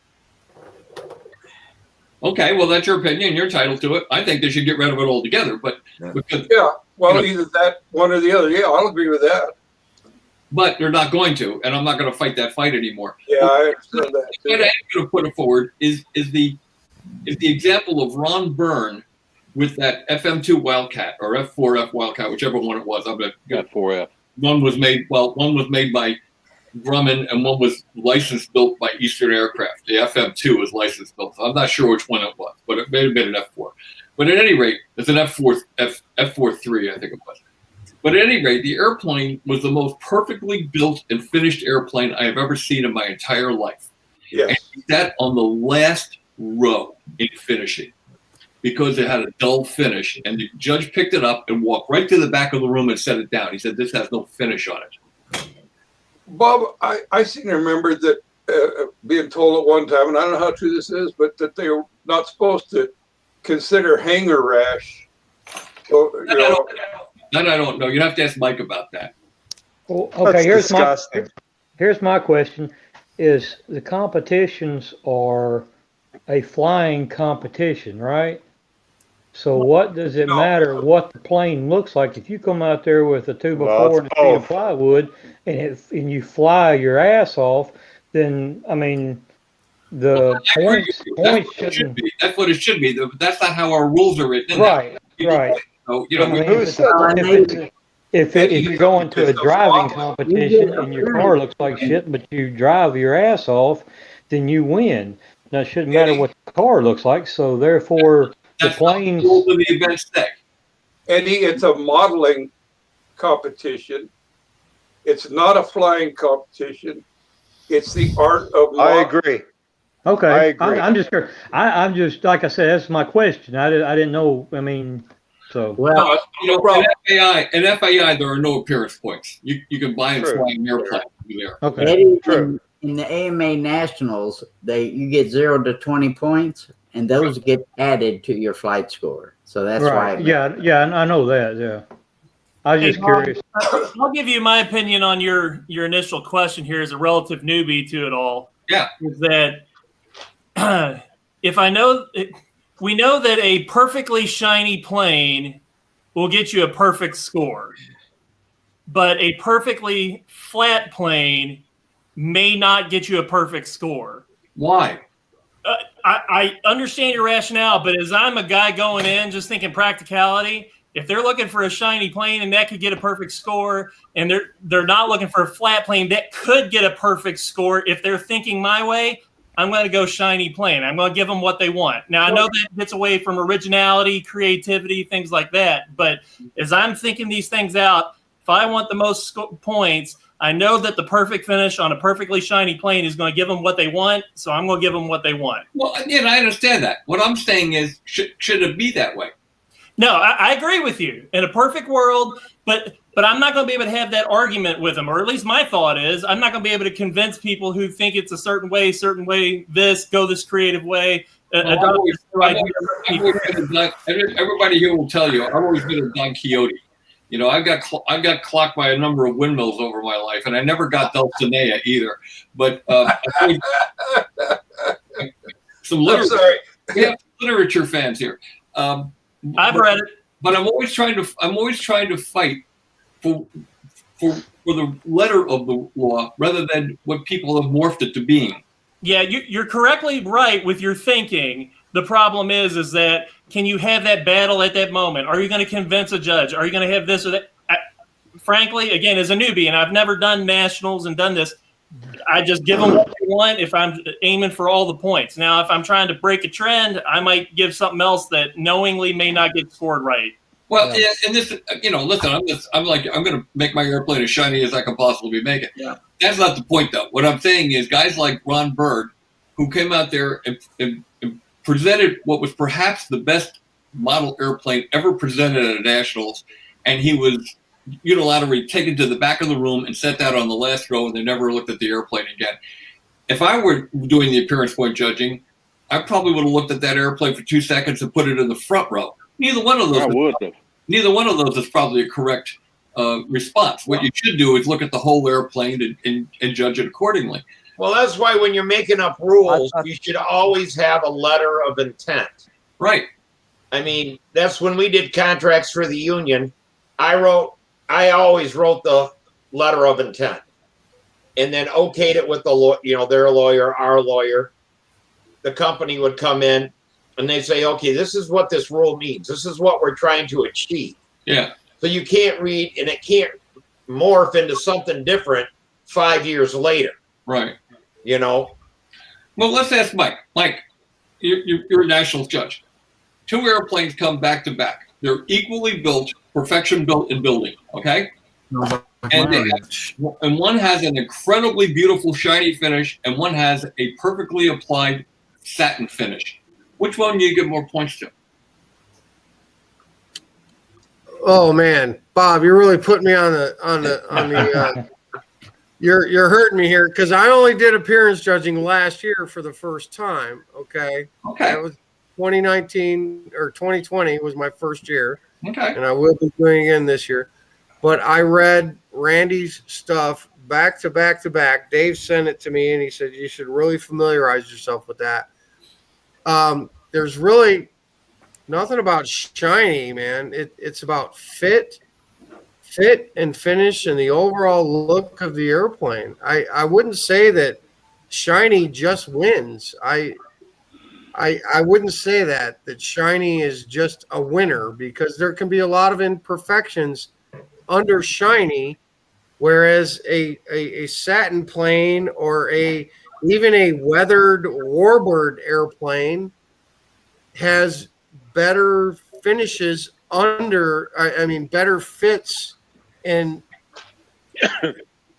Okay, well, that's your opinion. You're entitled to it. I think they should get rid of it altogether. But because, well, either that, one or the other. Yeah, I'll agree with that. But they're not going to, and I'm not going to fight that fight anymore. Yeah, I understand that. What I am going to put it forward is the example of Ron Byrne with that FM2 Wildcat or F4F Wildcat, whichever one it was. F4F. One was made by Grumman, and one was licensed built by Eastern Aircraft. The FM2 was licensed built. So I'm not sure which one it was, but it may have been an F4. But at any rate, it's an F4-3, I think it was. But at any rate, the airplane was the most perfectly built and finished airplane I have ever seen in my entire life. Yes. And he sat on the last row in finishing because it had a dull finish. And the judge picked it up and walked right to the back of the room and set it down. He said, "This has no finish on it." Bob, I seem to remember that being told at one time, and I don't know how true this is, but that they were not supposed to consider hanger rash. So, That I don't know. You'd have to ask Mike about that. Well, okay, here's my question: is the competitions are a flying competition, right? So what does it matter what the plane looks like if you come out there with a 2x4 and a sheet of plywood and you fly your ass off? Then I mean, the points shouldn't be. That's what it should be. That's not how our rules are written. Right, right. So, you I mean, if you're going to a driving competition and your car looks like shit, but you drive your ass off, then you win. Now it shouldn't matter what the car looks like. So therefore, the planes. The events day. Eddie, it's a modeling competition. It's not a flying competition. It's the art of modeling. I agree. Okay, I agree. I'm just curious. I'm just like I said. That's my question. I didn't know. I mean, so well, no problem. In FAI, there are no appearance points. You can buy and fly an airplane there. Okay, Eddie, in the AMA Nationals, you get 0 to 20 points, and those get added to your flight score. So that's why. Yeah, I know that. Yeah, I was just curious. I'll give you my opinion on your initial question here as a relative newbie to it all. Yeah, is that we know that a perfectly shiny plane will get you a perfect score, but a perfectly flat plane may not get you a perfect score. Why? I understand your rationale, but as I'm a guy going in just thinking practicality, if they're looking for a shiny plane and that could get a perfect score, and they're not looking for a flat plane that could get a perfect score, if they're thinking my way, I'm going to go shiny plane. I'm going to give them what they want. Now, I know that gets away from originality, creativity, things like that. But as I'm thinking these things out, if I want the most points, I know that the perfect finish on a perfectly shiny plane is going to give them what they want. So I'm going to give them what they want. Well, again, I understand that. What I'm saying is, should it be that way? No, I agree with you. In a perfect world, but I'm not going to be able to have that argument with them, or at least my thought is I'm not going to be able to convince people who think it's a certain way, go this creative way. Everybody here will tell you I've always been a Don Quixote. You know, I've got clocked by a number of windmills over my life, and I never got Dulcinea either. But some literature fans here. I've read it, but I'm always trying to fight for the letter of the law rather than what people have morphed it to being. Yeah, you're correctly right with your thinking. The problem is that can you have that battle at that moment? Are you going to convince a judge? Are you going to have this or that? Frankly, again, as a newbie, and I've never done nationals and done this, I just give them what they want if I'm aiming for all the points. Now, if I'm trying to break a trend, I might give something else that knowingly may not get scored right. Well, yeah. And this, listen, I'm going to make my airplane as shiny as I can possibly make it. Yeah. That's not the point, though. What I'm saying is guys like Ron Bird, who came out there and presented what was perhaps the best model airplane ever presented at a nationals, and he was unilaterally taken to the back of the room and sat down on the last row, and they never looked at the airplane again. If I were doing the appearance point judging, I probably would have looked at that airplane for 2 seconds and put it in the front row. Neither one of those is probably a correct response. What you should do is look at the whole airplane and judge it accordingly. Well, that's why when you're making up rules, you should always have a letter of intent. Right. I mean, that's when we did contracts for the union. I always wrote the letter of intent, and then okayed it with their lawyer, our lawyer. The company would come in, and they say, "Okay, this is what this rule means. This is what we're trying to achieve." Yeah. So you can't read, and it can't morph into something different 5 years later. Right. You know. Well, let's ask Mike. Mike, you're a nationals judge. 2 airplanes come back to back. They're equally built, perfection built in building. Okay. And one has an incredibly beautiful shiny finish, and one has a perfectly applied satin finish. Which one do you give more points to? Oh man, Bob, you're really putting me on the you're hurting me here because I only did appearance judging last year for the first time. Okay. That was 2019 or 2020 was my first year. Okay. And I will be doing it again this year. But I read Randy's stuff back to back to back. Dave sent it to me and he said you should really familiarize yourself with that. There's really nothing about shiny, man. It's about fit and finish and the overall look of the airplane. I wouldn't say that shiny just wins. I wouldn't say that shiny is just a winner because there can be a lot of imperfections under shiny, whereas a satin plane or even a weathered warbird airplane has better finishes better fits and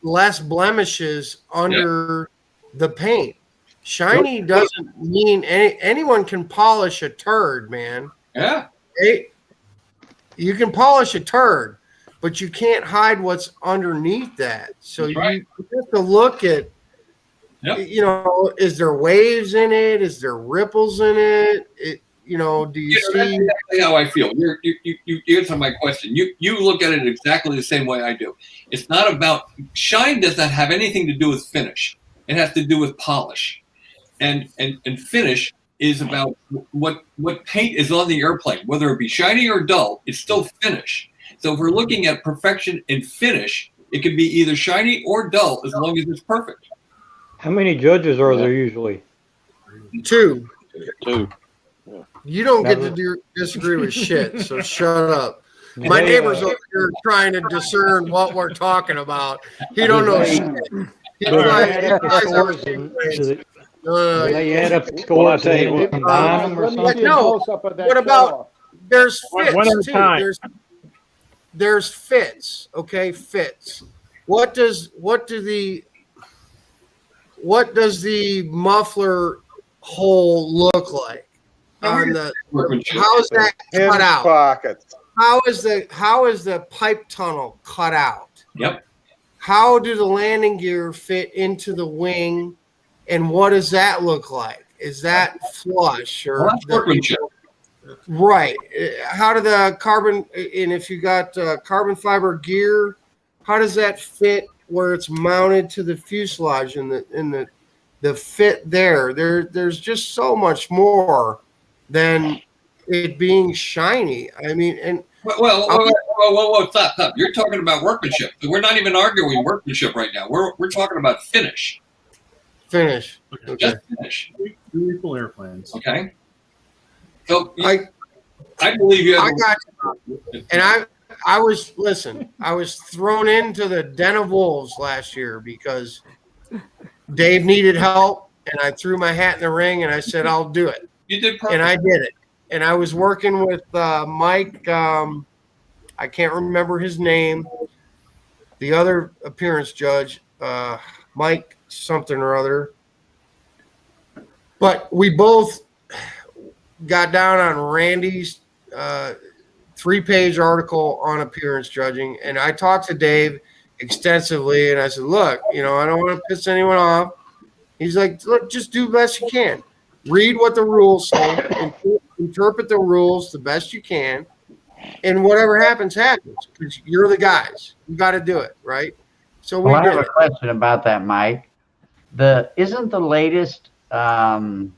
less blemishes under the paint. Shiny doesn't mean anyone can polish a turd, man. Yeah. You can polish a turd, but you can't hide what's underneath that. So you have to look at, is there waves in it? Is there ripples in it? Do you see? That's exactly how I feel. You answer my question. You look at it exactly the same way I do. It's not about shine. Does not have anything to do with finish. It has to do with polish, and finish is about what paint is on the airplane. Whether it be shiny or dull, it's still finish. So if we're looking at perfection and finish, it can be either shiny or dull as long as it's perfect. How many judges are there usually? 2. You don't get to disagree with shit, so shut up. My neighbor's over here trying to discern what we're talking about. He don't know shit. They add up the scores and then combine them or Let me something. see a close-up of that What about cutoff. there's One fits at a too. time. There's fits. Okay, fits. What does the muffler hole look like on the? How is that cut out? Pockets. How is the pipe tunnel cut out? Yep. How do the landing gear fit into the wing, and what does that look like? Is that flush or Well, that's workmanship. right? How do the carbon and if you got carbon fiber gear, how does that fit where it's mounted to the fuselage and the fit there? There's just so much more than it being shiny. I mean, and Well, stop. You're talking about workmanship. We're not even arguing workmanship right now. We're talking about finish. Finish. Okay. Just finish. Beautiful airplanes. Okay. So I believe you. I got you. And I was thrown into the den of wolves last year because Dave needed help, and I threw my hat in the ring and I said I'll do it. You did perfect. And I did it. And I was working with Mike. I can't remember his name. The other appearance judge, Mike something or other. But we both got down on Randy's 3-page article on appearance judging, and I talked to Dave extensively, and I said, look, I don't want to piss anyone off. He's like, look, just do the best you can. Read what the rules say, interpret the rules the best you can, and whatever happens, happens, because you're the guys. You got to do it, right? So we I did have a it. question about that, Mike. Isn't the latest AMA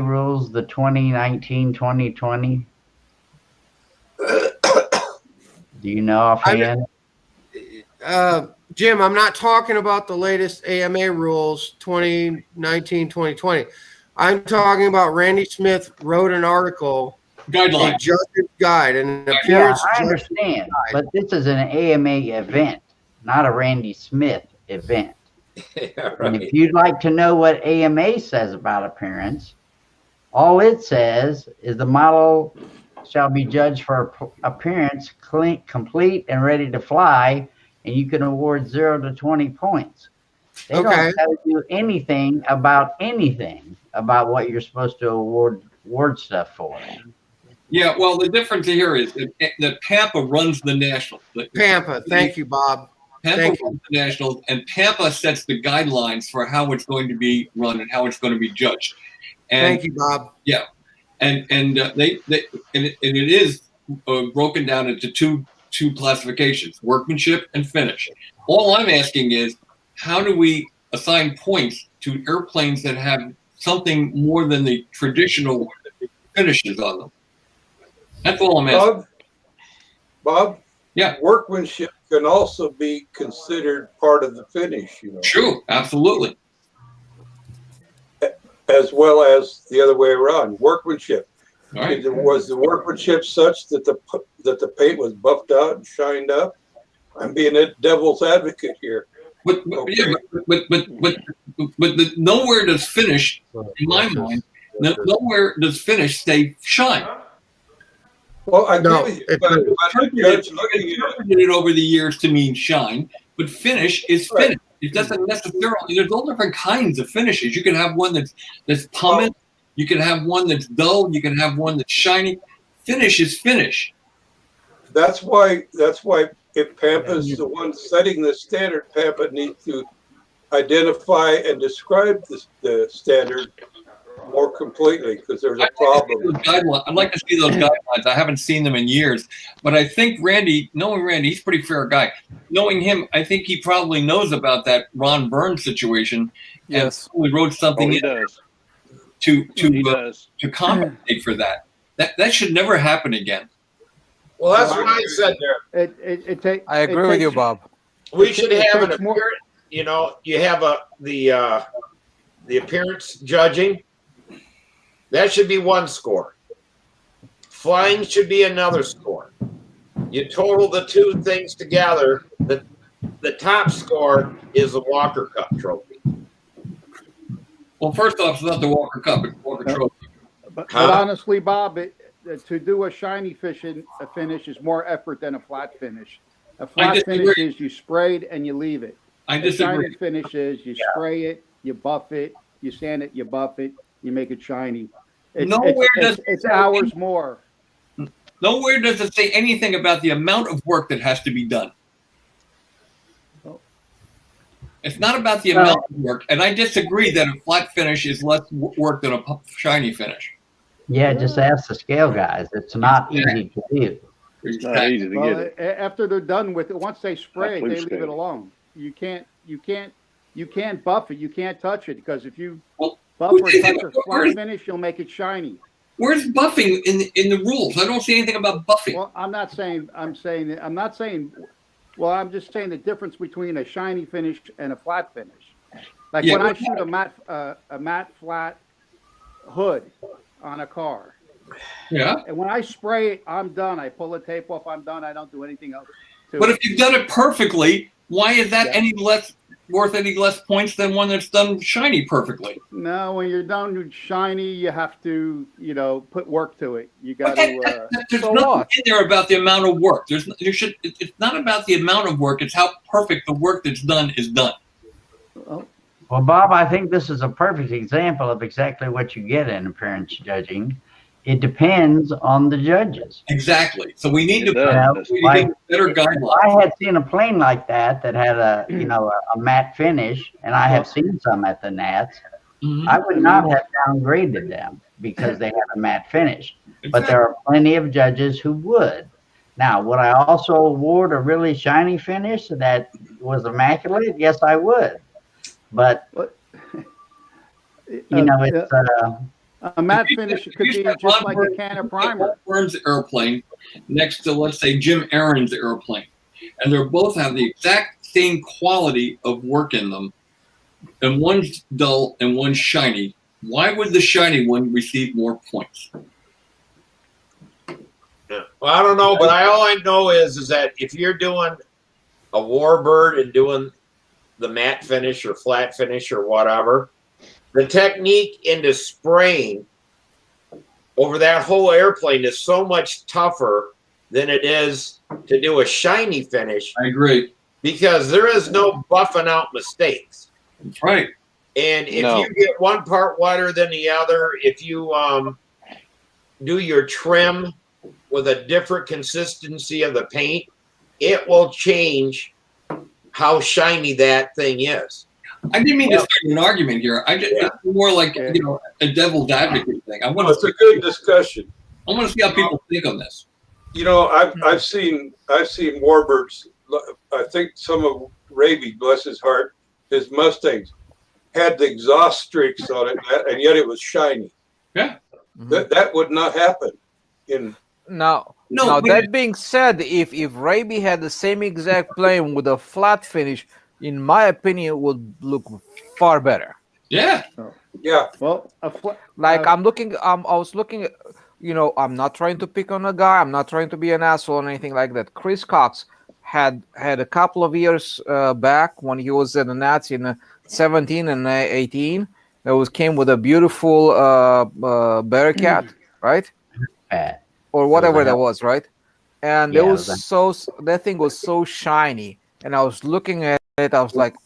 rules the 2019-2020? Do you know offhand? Jim, I'm not talking about the latest AMA rules 2019-2020. I'm talking about Randy Smith wrote an article, guideline, a judge's guide, and an Yeah, appearance. I understand, but this is an AMA event, not a Randy Smith event. And if you'd like to know what AMA says about appearance, all it says is the model shall be judged for appearance complete and ready to fly, and you can award 0 to 20 points. They don't tell you anything about what you're supposed to award stuff for. Yeah, well, the difference here is that Pampa runs the national. Pampa, thank you, Bob. Pampa runs the nationals, and Pampa sets the guidelines for how it's going to be run and how it's going to be judged. And, thank you, Bob. Yeah, and it is broken down into two classifications: workmanship and finish. All I'm asking is, how do we assign points to airplanes that have something more than the traditional finishes on them? That's all I'm asking. Bob? Yeah. Workmanship can also be considered part of the finish, True, absolutely. As well as the other way around, workmanship. Right. Was the workmanship such that the paint was buffed out and shined up? I'm being a devil's advocate here. But nowhere does finish, in my mind, nowhere does finish say shine. Well, I know interpreted it over the years to mean shine, but finish is finish. It doesn't necessarily. There's all different kinds of finishes. You can have one that's pumice. You can have one that's dull. You can have one that's shiny. Finish is finish. That's why if Pampa is the one setting the standard, Pampa needs to identify and describe the standard more completely, because there's a problem. I'd like to see those guidelines. I haven't seen them in years, but I think knowing Randy, he's a pretty fair guy. Knowing him, I think he probably knows about that Ron Burns situation. Yes, and we wrote something to compensate for that. That should never happen again. Well, that's what I said there. I agree with you, Bob. We should have an appearance. You have the appearance judging. That should be one score. Flying should be another score. You total the two things together, the the top score is the Walker Cup trophy. Well, first off, it's not the Walker Cup; it's Walker Trophy. But honestly, Bob, to do a shiny finish is more effort than a flat finish. A flat finish is you spray it and you leave it. I A disagree. shiny finish is you spray it, you buff it, you sand it, you buff it, you make it shiny. It's hours more. Nowhere does it say anything about the amount of work that has to be done. It's not about the amount of work, and I disagree that a flat finish is less work than a shiny finish. Yeah, just ask the scale guys. It's not easy to do. It's not easy to get it. After they're done with it, once they spray it, they leave it alone. You can't buff it. You can't touch it because if you buff or touch a flat finish, you'll make it shiny. Where's buffing in the rules? I don't see anything about buffing. Well, I'm just saying the difference between a shiny finish and a flat finish. Like when I shoot a matte flat hood on a car. Yeah. And when I spray it, I'm done. I pull the tape off. I'm done. I don't do anything else. But if you've done it perfectly, why is that worth any less points than one that's done shiny perfectly? No, when you're done with shiny, you have to, put work to it. You got to. There's nothing in there about the amount of work. It's not about the amount of work. It's how perfect the work that's done is done. Well, Bob, I think this is a perfect example of exactly what you get in appearance judging. It depends on the judges. Exactly. So we need to like, get better guidelines. I had seen a plane like that had a a matte finish, and I have seen some at the Nats. I would not have downgraded them because they had a matte finish, but there are plenty of judges who would. Now, would I also award a really shiny finish that was immaculate? Yes, I would. But it's a matte finish could be just like a can of primer. Burns airplane next to, let's say, Jim Aaron's airplane, and they both have the exact same quality of work in them, and one's dull and one's shiny. Why would the shiny one receive more points? Well, I don't know, but all I know is that if you're doing a warbird and doing the matte finish or flat finish or whatever, the technique into spraying over that whole airplane is so much tougher than it is to do a shiny finish. I agree. Because there is no buffing out mistakes. That's right. And if you get one part wetter than the other, if you do your trim with a different consistency of the paint, it will change how shiny that thing is. I didn't mean to start an argument here. It's more like a devil's advocate thing. It's a good discussion. I want to see how people think on this. I've seen warbirds. I think some of Raby, bless his heart, his Mustangs had the exhaust streaks on it, and yet it was shiny. Yeah, that would not happen. Now, that being said, if Raby had the same exact plane with a flat finish, in my opinion, it would look far better. Yeah. Yeah. Well, I was looking at, I'm not trying to pick on a guy. I'm not trying to be an asshole or anything like that. Chris Cox had a couple of years back when he was at the Nats in 17 and 18. That came with a beautiful Bearcat, right? Or whatever that was, right? And that thing was so shiny. And I was looking at it, I was like,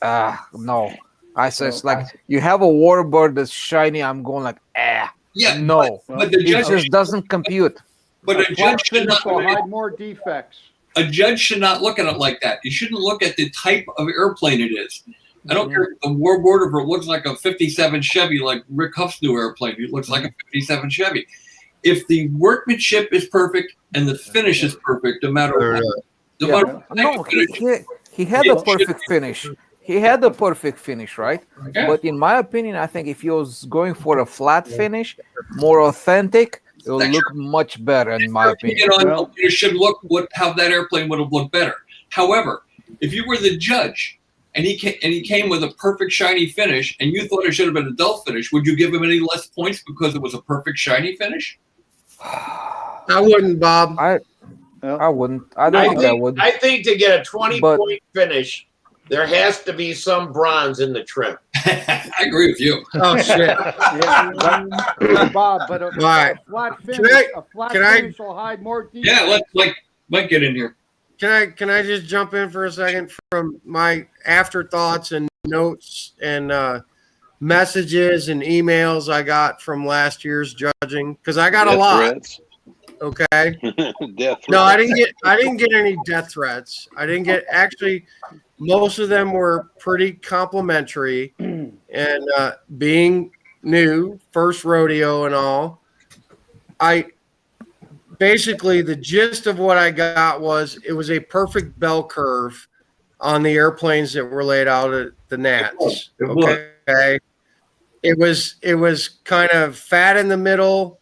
no. I said, it's like, you have a warbird that's shiny, I'm going like, Yeah, no. But the judge just doesn't compute. But a judge should not hide more defects. A judge should not look at it like that. You shouldn't look at the type of airplane it is. I don't care if the warbird, if it looks like a 57 Chevy, like Rick Huff's new airplane, it looks like a 57 Chevy. If the workmanship is perfect and the finish is perfect, no matter what. He had a perfect finish. He had the perfect finish, right? Yeah. But in my opinion, I think if he was going for a flat finish, more authentic, it will look much better, in my opinion. It should look how that airplane would have looked better. However, if you were the judge and he came with a perfect shiny finish and you thought it should have been a dull finish, would you give him any less points because it was a perfect shiny finish? I wouldn't, Bob. I wouldn't. I don't think I would. I think to get a 20-point finish There has to be some bronze in the trim. I agree with you. Oh shit! Yeah, Bob, but a flat finish will hide more detail. Yeah, let's Mike get in here. Can I just jump in for a second from my afterthoughts and notes and messages and emails I got from last year's judging, because I got a lot. Threats. Okay. Death No, I threats. didn't get any death threats. I didn't get, actually, most of them were pretty complimentary, and being new, first rodeo and all, basically the gist of what I got was it was a perfect bell curve on the airplanes that were laid out at the Nats. Okay. It was kind of fat in the middle,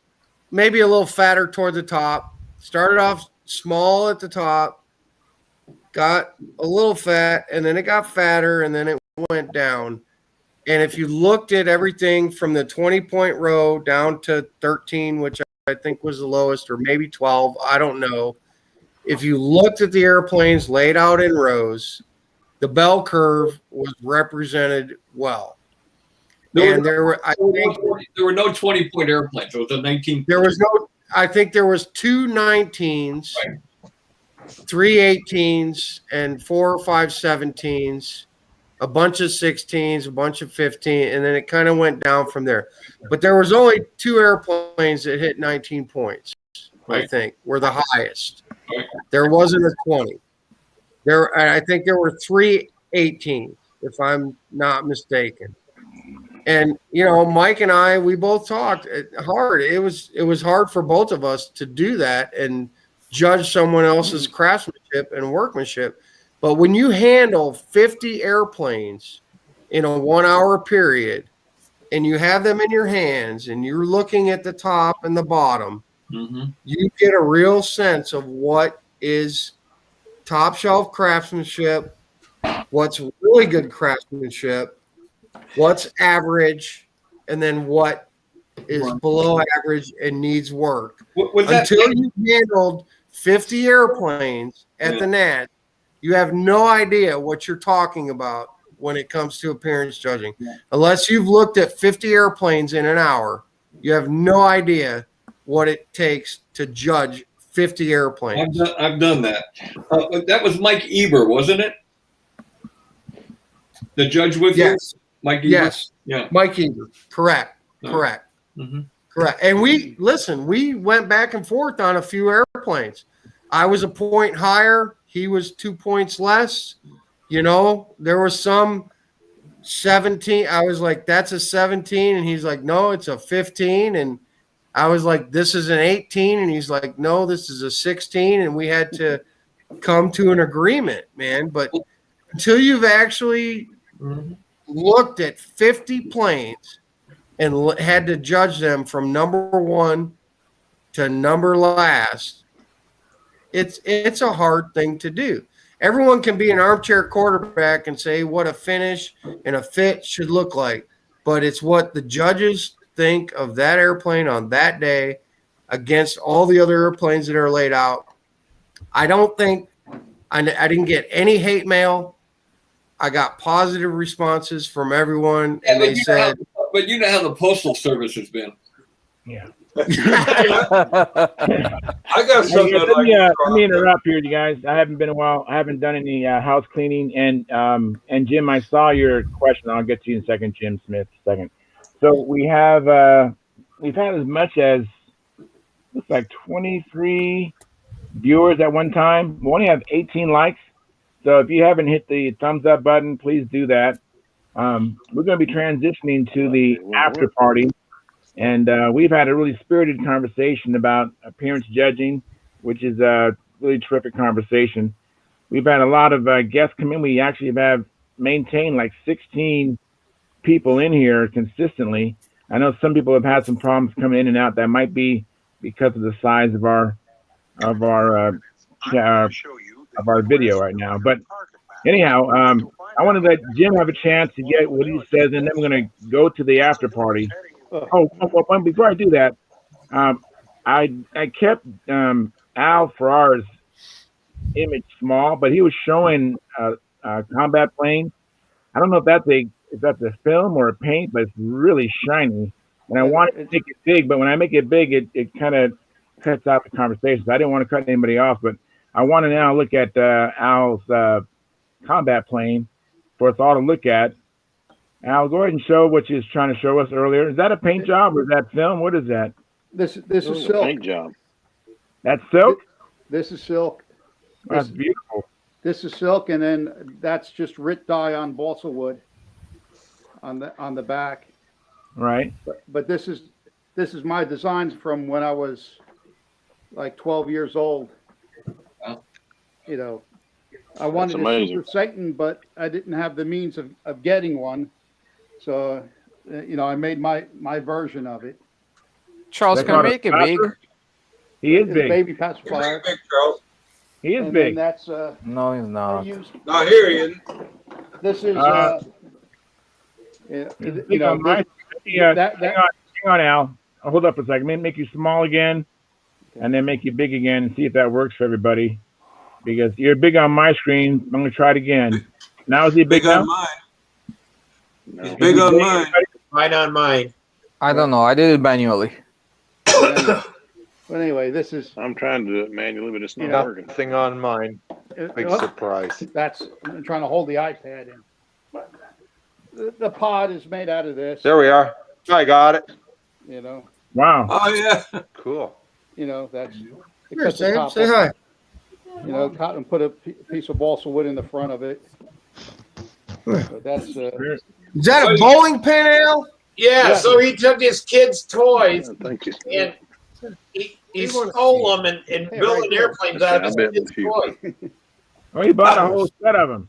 maybe a little fatter toward the top. Started off small at the top, got a little fat, and then it got fatter, and then it went down. And if you looked at everything from the 20-point row down to 13, which I think was the lowest, or maybe 12, I don't know. If you looked at the airplanes laid out in rows, the bell curve was represented well. There were no 20-point airplanes. It was a 19. There was no. I think there was 2 19s, 3 18s, and 4 or 5 17s, a bunch of 16s, a bunch of 15, and then it kind of went down from there. But there was only 2 airplanes that hit 19 points. I think were the highest. There wasn't a 20. I think there were 3 18s, if I'm not mistaken. And Mike and I, we both talked hard. It was hard for both of us to do that and judge someone else's craftsmanship and workmanship. But when you handle 50 airplanes in a 1-hour period, and you have them in your hands, and you're looking at the top and the bottom, you get a real sense of what is top shelf craftsmanship, what's really good craftsmanship, what's average, and then what is below average and needs work. Until you handled 50 airplanes at the Nat, you have no idea what you're talking about when it comes to appearance judging. Unless you've looked at 50 airplanes in an hour, you have no idea what it takes to judge 50 airplanes. I've done that. That was Mike Eber, wasn't it? The judge with you? Mike Eber? Yes. Yeah. Mike Eber. Correct. Correct. Correct. And we went back and forth on a few airplanes. I was a point higher. He was 2 points less. There was some 17. I was like, that's a 17. And he's like, no, it's a 15. And I was like, this is an 18. And he's like, no, this is a 16. And we had to come to an agreement, man. But until you've actually looked at 50 planes and had to judge them from number 1 to number last, it's a hard thing to do. Everyone can be an armchair quarterback and say what a finish and a fit should look like, but it's what the judges think of that airplane on that day against all the other airplanes that are laid out. I don't think I didn't get any hate mail. I got positive responses from everyone, and they said. But you know how the Postal Service has been. Yeah. I got something. Let me interrupt here, you guys. I haven't been a while. I haven't done any house cleaning, and Jim, I saw your question. I'll get to you in a second, Jim Smith. Second. So we've had as much as looks like 23 viewers at one time. We only have 18 likes. So if you haven't hit the thumbs up button, please do that. We're going to be transitioning to the after party. And we've had a really spirited conversation about appearance judging, which is a really terrific conversation. We've had a lot of guests come in. We actually have maintained like 16 people in here consistently. I know some people have had some problems coming in and out. That might be because of the size of our video right now. But anyhow, I want to let Jim have a chance to get what he says, and then we're going to go to the after party. Before I do that, I kept Al Farrar's image small, but he was showing a combat plane. I don't know if that's a film or a paint, but it's really shiny. And I want to make it big, but when I make it big, it kind of cuts out the conversations. I didn't want to cut anybody off, but I want to now look at Al's combat plane for us all to look at. Al, go ahead and show what you was trying to show us earlier. Is that a paint job or is that film? What is that? This is silk. Paint job. That's silk? This is silk. That's beautiful. This is silk, and then that's just Rit dye on balsa wood on the back. Right. But this is my designs from when I was like 12 years old. You know, I wanted a Super Satan, but I didn't have the means of getting one. So, you know, I made my version of it. Charles, can I make it big? He is big. Baby pacifier. Big, Charles. He is And big. then that's No, he's not. Not here, he isn't. This is you know, hang on, Al. Hold up a second. Make you small again, and then make you big again, and see if that works for everybody. Because you're big on my screen. I'm gonna try it again. Now is he big on now? mine? He's big on mine. Right on mine. I don't know. I did it manually. But anyway, this is. I'm trying to do it manually, but it's not working. Nothing on mine. Big surprise. I'm trying to hold the iPad in. The pod is made out of this. There we are. I got it. You know. Wow. Oh yeah. Cool. You know that's. Here, Sam, say hi. You know, cut and put a piece of balsa wood in the front of it. So that's. Is that a bowling pin, Al? Yeah, so he took his kids' toys Thank you. and he stole them and built airplanes out of his kids' toys. Oh, he bought a whole set of them.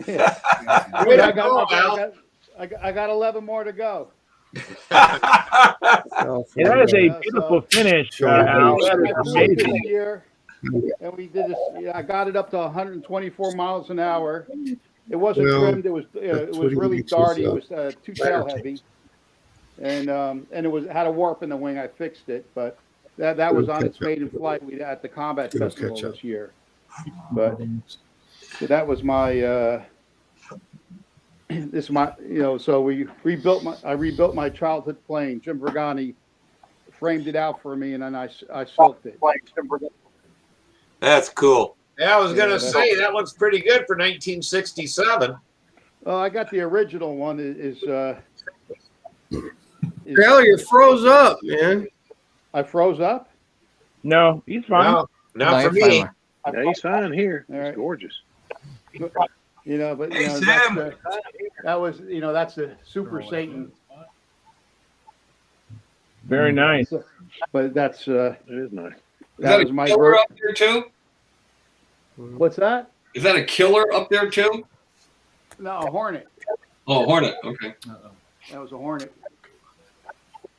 Yeah. Way to I go, Al. got 11 more to go. Yeah, that is a beautiful finish, Al. That is amazing. Year, and we did this. Yeah, I got it up to 124 miles an hour. It wasn't trimmed. It was really darty. It was too tail heavy, and it had a warp in the wing. I fixed it, but that was on its maiden flight. We at the combat festival this year. But so that was my. This is my, you know. So I rebuilt my childhood plane. Jim Vergani framed it out for me, and then I silked it. That's cool. Yeah, I was going to say, that looks pretty good for 1967. I got the original one. Al, you froze up, man. I froze up? No, he's fine. No, not for me. Yeah, he's fine here. All right. It's gorgeous. You know, but you know, that was, you know, that's a Super Satan. Very nice. But that's it is nice. That was my killer up there too? What's that? Is that a killer up there too? No, a Hornet. Oh, Hornet. Okay. That was a Hornet.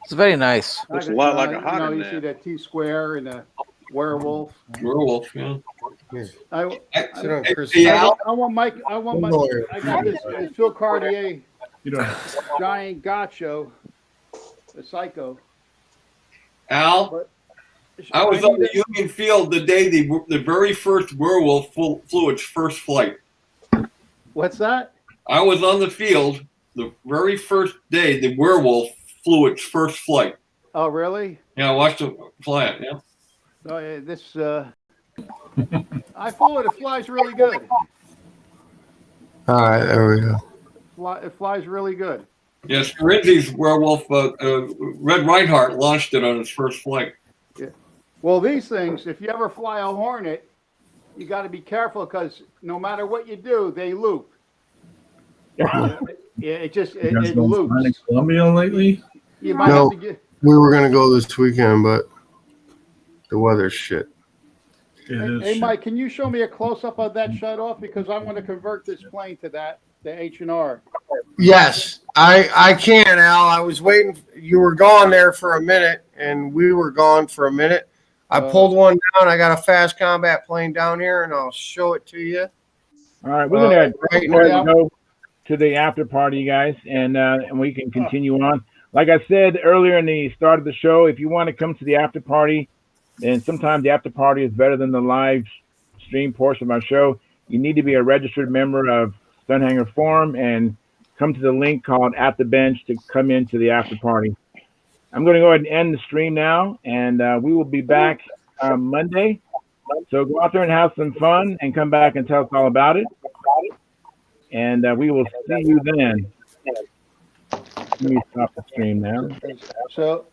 It's very nice. Looks a lot like a Hawk. You know, you in see that T-square and a werewolf. Werewolf, yeah. I want Mike. I got this Phil Cartier giant gotcho, a psycho. Al, I was on the Union Field the day the very first werewolf flew its first flight. What's that? I was on the field the very first day the werewolf flew its first flight. Oh, really? Yeah, I watched it fly it. Yeah. Oh, yeah, this. I flew it. It flies really good. All right, there we go. It flies really good. Yes, Rinzi's werewolf, Red Reinhardt, launched it on its first flight. Yeah. Well, these things, if you ever fly a Hornet, you got to be careful because no matter what you do, they loop. It loops. Columbia lately? You might have to get. We were gonna go this weekend, but the weather's shit. Hey, Mike, can you show me a close up of that shut off because I want to convert this plane to the H&R. Yes, I can, Al. I was waiting. You were gone there for a minute, and we were gone for a minute. I pulled one down. I got a fast combat plane down here, and I'll show it to you. All right, we're gonna go to the after party, you guys, and we can continue on. Like I said earlier in the start of the show, if you want to come to the after party, and sometimes the after party is better than the live stream portion of our show, You need to be a registered member of Stunthangar Forum and come to the link called At the Bench to come into the after party. I'm going to go ahead and end the stream now, and we will be back Monday. So go out there and have some fun and come back and tell us all about it. And we will see you then. Let me stop the stream now. So